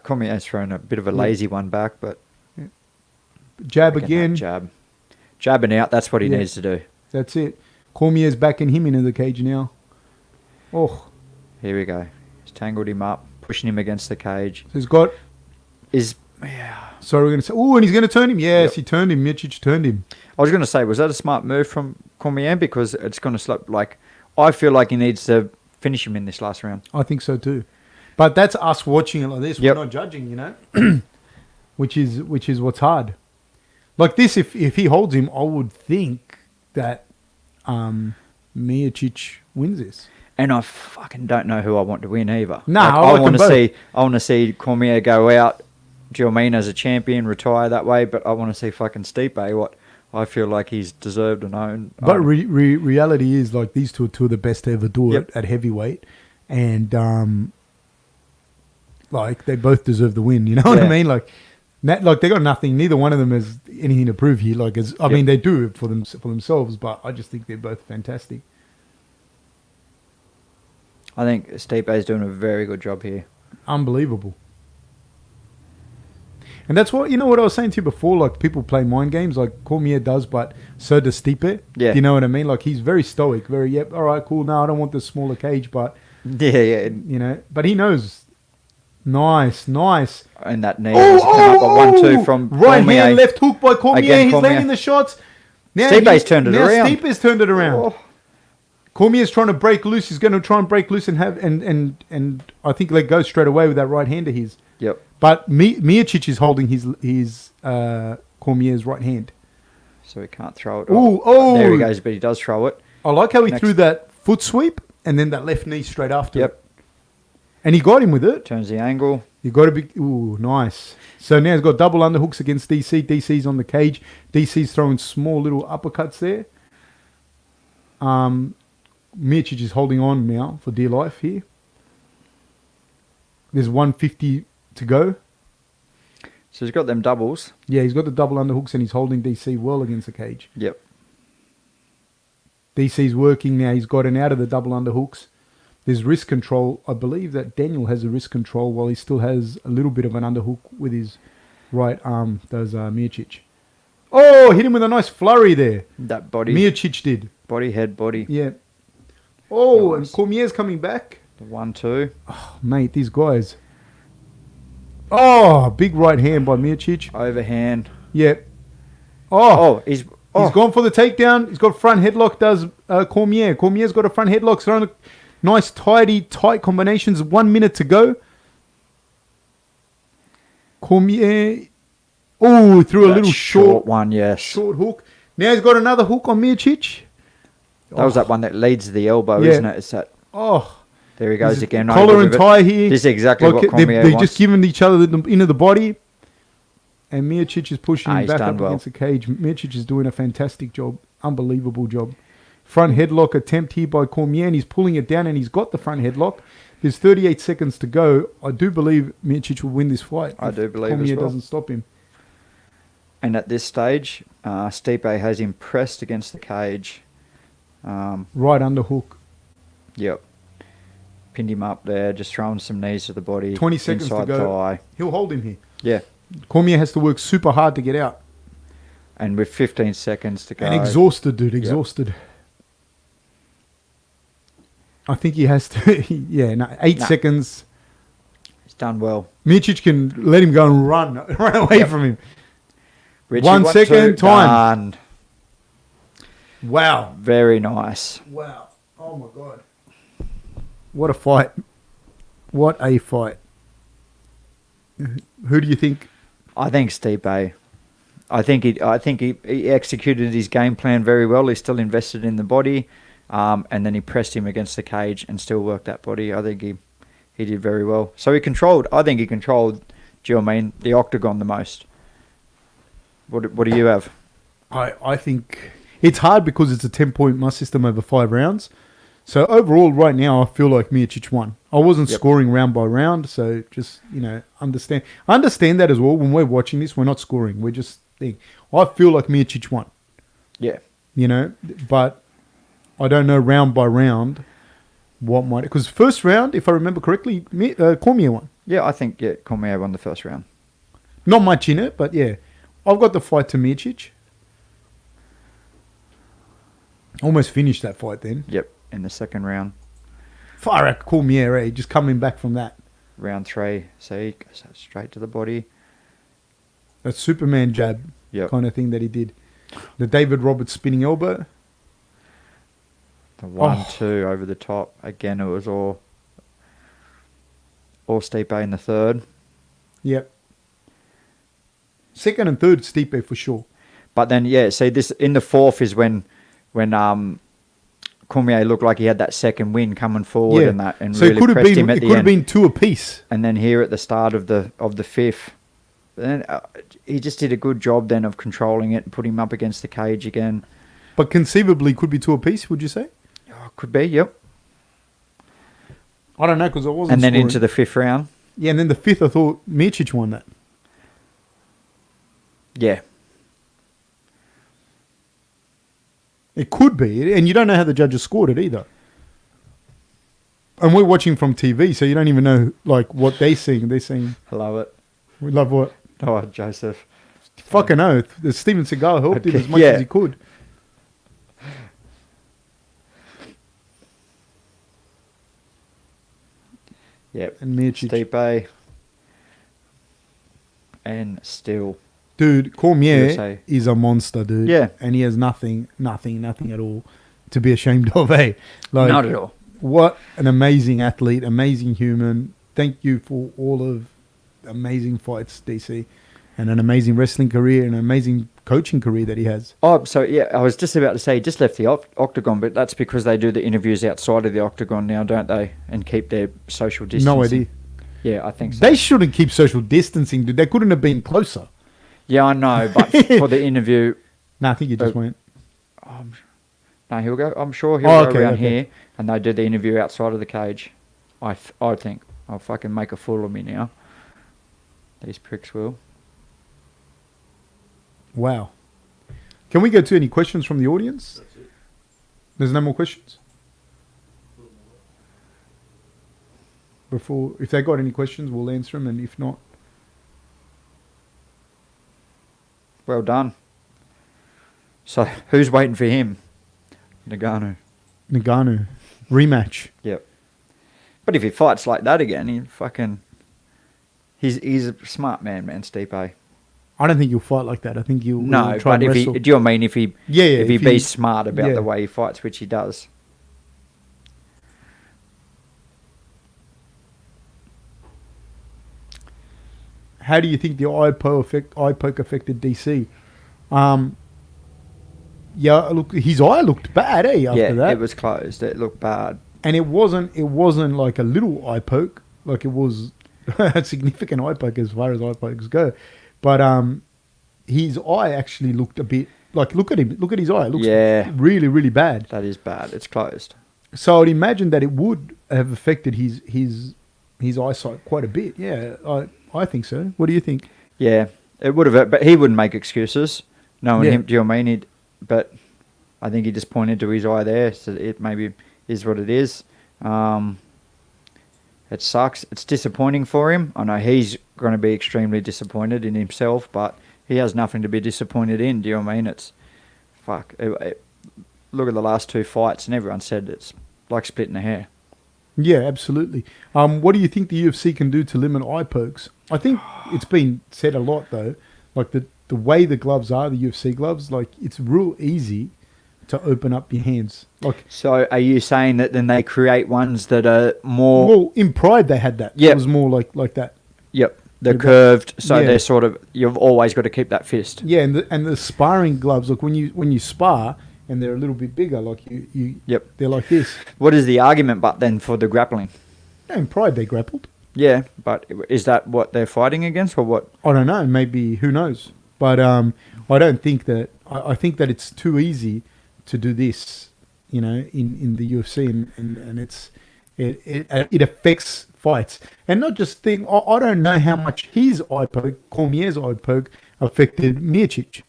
Cormier's thrown a bit of a lazy one back, but... Jab again. Jab. Jabbing out, that's what he needs to do. That's it. Cormier's backing him into the cage now. Oh. Here we go. He's tangled him up, pushing him against the cage. So he's got... Yeah. Sorry, we're going to say... Oh, and he's going to turn him. Yes, Yep. he turned him. Miocic turned him. I was going to say, was that a smart move from Cormier? Because it's going to slow... I feel like he needs to finish him in this last round. I think so too. But that's us watching it like this. Yep. We're not judging, you know? which is what's hard. Like this, if he holds him, I would think that Miocic wins this. And I fucking don't know who I want to win either. No, I want to see Cormier go out, do you know what I mean, as a champion, retire that way, but I want to see fucking Stipe, what I feel like he's deserved and owned. But reality is, like, these two are two of the best to ever do it at heavyweight. And, like, they both deserve the win. You know what I mean? Like, they got nothing. Neither one of them has anything to prove here. Like, I mean, they do it for themselves, but I just think they're both fantastic. I think Stipe is doing a very good job here. Unbelievable. And that's what, you know what I was saying to you before, like people play mind games like Cormier does, but so does Stipe. Yeah. You know what I mean? Like he's very stoic, very, yep, all right, cool. No, I don't want the smaller cage, but, you know, but he knows. Nice. And that knee has come up a 1-2 from right Cormier. hand, left hook by Cormier. Again, He's Cormier. landing the shots. Now Stipe's turned it around. Stipe's turned it around. Oh. Cormier's trying to break loose. He's going to try and break loose and I think let go straight away with that right hand of his. Yep. But Miocic is holding his Cormier's right hand. So he can't throw it. Oh. There he goes, but he does throw it. I like how he threw that foot sweep and then that left knee straight after. Yep. And he got him with it. Turns the angle. You got to be... Ooh, nice. So now he's got double underhooks against DC. DC's on the cage. DC's throwing small little uppercuts there. Miocic is holding on now for dear life here. There's 150 to go. So he's got them doubles. Yeah, he's got the double underhooks and he's holding DC well against the cage. Yep. DC's working now. He's gotten out of the double underhooks. There's wrist control. I believe that Daniel has a wrist control while he still has a little bit of an underhook with his right arm, does Miocic. Oh, hit him with a nice flurry there. That body. Miocic did. Body, head, body. Yeah. Oh, Nice. and Cormier's coming back. The 1-2. Oh, mate, these guys. Oh, big right hand by Miocic. Overhand. Yeah. Oh, he's He's gone for the takedown. He's got front headlock, does Cormier. Cormier's got a front headlock. So nice, tight combinations. 1 minute to go. Cormier. Oh, threw a That little short one, yes. short hook. Now he's got another hook on Miocic. That was that one that leads to the elbow, Yeah. isn't it? It's that. Oh, There he goes again. collar over and with it. tie here. This is exactly what Cormier they're wants. just giving each other into the body. And Miocic is pushing him he's back done up well. against the cage. Miocic is doing a fantastic job. Unbelievable job. Front headlock attempt here by Cormier, and he's pulling it down, and he's got the front headlock. There's 38 seconds to go. I do believe Miocic will win this fight. I do believe Cormier as well. doesn't stop him. And at this stage, Stipe has him pressed against the cage. Right underhook. Yep. Pinned him up there, just throwing some knees to the body. 20 seconds to inside go. thigh. He'll hold him here. Yeah. Cormier has to work super hard to get out. And with 15 seconds to go. And exhausted, dude. Exhausted. I think he has to. 8 seconds. He's done well. Miocic can let him go and run away from him. Richie, 1 second, time. Done. Wow. Very nice. Wow. Oh, my God. What a fight. What a fight. Who do you think? I think Stipe. I think he executed his game plan very well. He's still invested in the body, and then he pressed him against the cage and still worked that body. I think he did very well. So he controlled. I think he controlled. Do you know what I mean the octagon the most? What do you have? I think it's hard because it's a 10-point must system over 5 rounds. So overall, right now, I feel like Miocic won. I wasn't scoring round by round, so just understand. I understand that as well. When we're watching this, we're not scoring. We're just thinking. I feel like Miocic won. Yeah. But I don't know round by round what might, because first round, if I remember correctly, Cormier won. Yeah, I think Cormier won the first round. Not much in it, but yeah, I've got the fight to Miocic. Almost finished that fight then. Yep, in the second round. Far out Cormier, just coming back from that. Round 3, see, goes straight to the body. That Superman jab kind of thing that he did. The David Roberts spinning elbow. The 1-2 over the top. Again, it was all Stipe in the third. Yep. Second and third, Stipe for sure. But then, see, this in the fourth is when Cormier looked like he had that second win coming forward and so really pressed him at it the could have end. been 2 apiece. And then here at the start of the fifth, then he just did a good job then of controlling it and put him up against the cage again. But conceivably could be 2 apiece, would you say? Oh, could be, yep. I don't know because I wasn't And then scoring. into the fifth round. Yeah, and then the fifth, I thought Miocic won that. Yeah. It could be, and you don't know how the judges scored it either. And we're watching from TV, so you don't even know what they're seeing. They're seeing. I love it. We love what? Oh, Joseph. Fucking oath. The Steven Seagal helped him Okay, as much as he could. Yep. And Miocic. Stipe. And still. Dude, Cormier USA. is a monster, dude. Yeah. And he has nothing at all to be ashamed of, eh? Not at all. What an amazing athlete, amazing human. Thank you for all of amazing fights, DC. And an amazing wrestling career and an amazing coaching career that he has. Oh, so I was just about to say he just left the octagon, but that's because they do the interviews outside of the octagon now, don't they? And keep their social distancing. No idea. Yeah, I think so. They shouldn't keep social distancing, dude. They couldn't have been closer. Yeah, I know, but for the interview... No, I think he just went. No, he'll go. I'm sure he'll go around okay. here, and they do the interview outside of the cage. I think I'll fucking make a fool of me now. These pricks will. Wow. Can we go to any questions from the audience? That's it. There's no more questions? If they got any questions, we'll answer them, and if not... Well done. So, who's waiting for him? Nagano. Rematch. Yep. But if he fights like that again, he's a smart man, Stipe. I don't think he'll fight like that. I think he'll No, try but and if he, wrestle. do you know what I mean? If he, Yeah, if he if be smart about yeah. the way he fights, which he does. How do you think the eye poke affected DC? Yeah, look, his eye looked bad, after Yeah, that. it was closed. It looked bad. And it wasn't like a little eye poke, like it was a significant eye poke as far as eye pokes go. But his eye actually looked a bit like, look at him, look at his eye. It looks really, really bad. That is bad. It's closed. So I'd imagine that it would have affected his eyesight quite a bit. Yeah, I think so. What do you think? Yeah, it would have, but he wouldn't make excuses. Knowing Yeah. him, do you know what I mean? But I think he just pointed to his eye there, so it maybe is what it is. It sucks. It's disappointing for him. I know he's going to be extremely disappointed in himself, but he has nothing to be disappointed in. Do you know what I mean? It's fuck. Look at the last 2 fights, and everyone said it's like splitting a hair. Yeah, absolutely. What do you think the UFC can do to limit eye pokes? I think it's been said a lot though, like the way the gloves are, the UFC gloves, like it's real easy to open up your hands. Like, So are you saying that then they create ones that are more? well, in Pride they had that. Yeah. It was more like that. Yep, they're Yeah, curved, so yeah. they're sort of. You've always got to keep that fist. Yeah, and the sparring gloves. Look, when you spar and they're a little bit bigger, like you Yep. they're like this. What is the argument, but then for the grappling? Yeah, in Pride they grappled. Yeah, but is that what they're fighting against, or what? I don't know. Maybe, who knows? But I don't think that. I think that it's too easy to do this, in the UFC, and it affects fights, and not just thing. I don't know how much his eye poke, Cormier's eye poke, affected Miocic.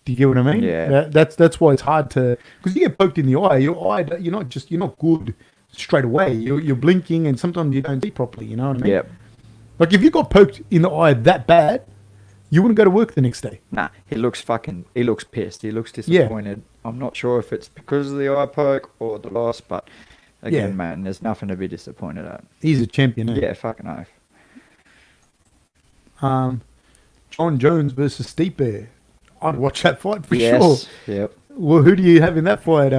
Do you get what I mean? Yeah. That's why it's hard to, because you get poked in the eye. Your eye, you're not good straight away. You're blinking, and sometimes you don't see properly. You know what I mean? Yep. Like if you got poked in the eye that bad, you wouldn't go to work the next day. Nah, he looks pissed. He looks disappointed. I'm not sure if it's because of the eye poke or the loss, but again, Yeah. man, there's nothing to be disappointed at. He's a champion. Yeah, fucking oath. John Jones versus Stipe. I'd watch that fight for Yes. sure. Yep. Well, who do you have in that fight?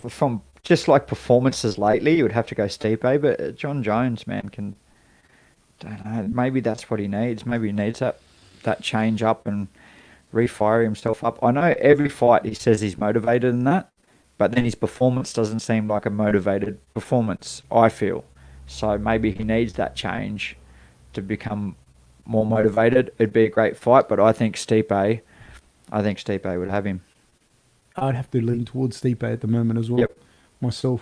From just like performances lately, you would have to go Stipe, but John Jones, man, don't know. Maybe that's what he needs. Maybe he needs that change up and refire himself up. I know every fight he says he's motivated in that, but then his performance doesn't seem like a motivated performance, I feel. So maybe he needs that change to become more motivated. It'd be a great fight, but I think Stipe would have him. I'd have to lean towards Stipe at the moment as well. Yep. Myself.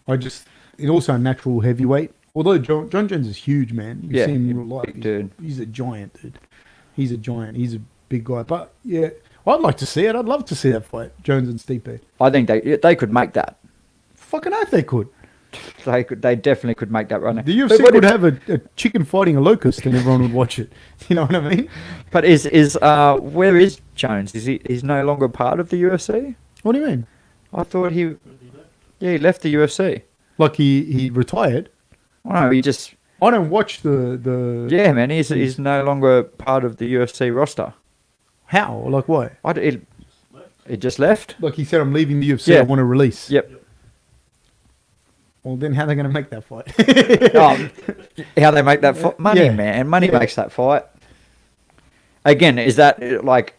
It's also a natural heavyweight. Although John Jones is huge, man. You Yeah, see him he's in real life. big dude. He's a giant, dude. He's a giant. He's a big guy. But yeah, I'd like to see it. I'd love to see that fight, Jones and Stipe. I think they could make that. Fucking oath they could. They definitely could make that run. The UFC could have a chicken fighting a locust and everyone would watch it. You know what I mean? But where is Jones? He's no longer part of the UFC? What do you mean? I thought he left the UFC. Like he retired? Oh, no, he just. I don't watch the. Yeah, man, he's no longer part of the UFC roster. How? Like why? He just left. Like he said, I'm leaving the UFC. Yeah. I want to release. Yep. Well, then how are they going to make that fight? How they make that fight? Money, Yeah. man. Money Yeah. makes that fight. Again, is that like?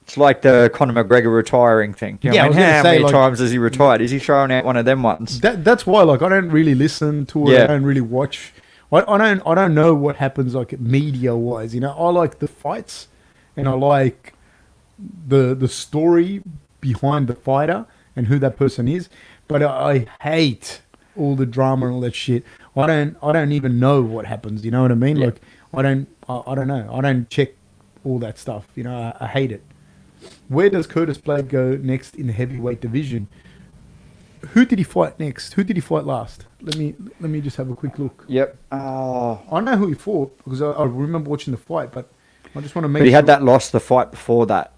It's like the Conor McGregor retiring thing. You know Yeah, what I mean? I was gonna How say, many like- times has he retired? Is he throwing out one of them ones? That's why, like, I don't really listen to it. Yeah. I don't really watch. I don't know what happens, like, media wise. You know, I like the fights, and I like the story behind the fighter and who that person is. But I hate all the drama and all that shit. I don't even know what happens. You know what I mean? Yeah. Like, I don't know. I don't check all that stuff. You know, I hate it. Where does Curtis Blade go next in the heavyweight division? Who did he fight next? Who did he fight last? Let me just have a quick look. Yep. I know who he fought because I remember watching the fight, but I just want to make But he sure. had that loss the fight before that.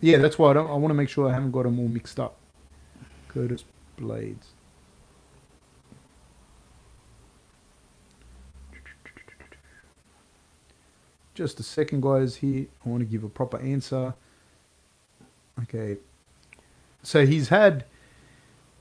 Yeah, that's why I want to make sure I haven't got them all mixed up. Curtis Blades. just a second, guys. Here, I want to give a proper answer. Okay. So he's had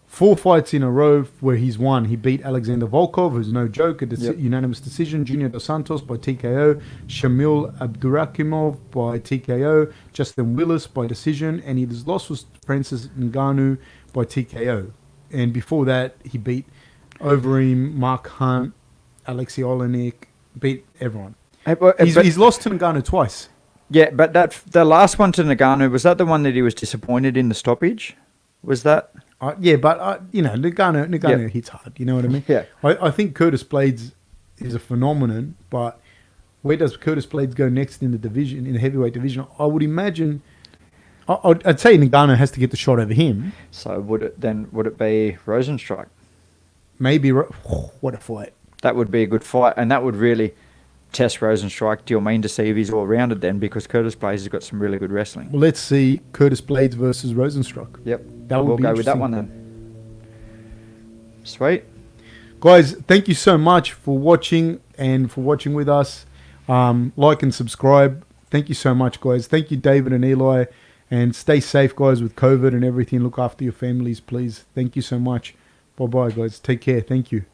4 fights in a row where he's won. He beat Alexander Volkov, who's no joke, unanimous decision. Junior Dos Santos by TKO. Shamil Abdurakhimov by TKO. Justin Willis by decision. And his loss was Francis Ngannou by TKO. And before that, he beat Overeem, Mark Hunt, Alexei Olenek, beat everyone. He's lost to Ngannou twice. Yeah, but the last one to Ngannou, was that the one that he was disappointed in the stoppage? Was that? Yeah, but you know, Ngannou hits hard. You know what I mean? Yeah. I think Curtis Blades is a phenomenon, but where does Curtis Blades go next in the division, in the heavyweight division? I would imagine. I'd say Ngannou has to get the shot over him. So would it be Rosenstruck? Maybe. What a fight! That would be a good fight, and that would really test Rosenstruck. Do you mean to see if he's all rounded then? Because Curtis Blades has got some really good wrestling. Well, let's see Curtis Blades versus Rosenstruck. Yep. We'll go with that one then. Sweet. Guys, thank you so much for watching and for watching with us. Like and subscribe. Thank you so much, guys. Thank you, David and Eli. And stay safe, guys, with COVID and everything. Look after your families, please. Thank you so much. Bye-bye, guys. Take care. Thank you.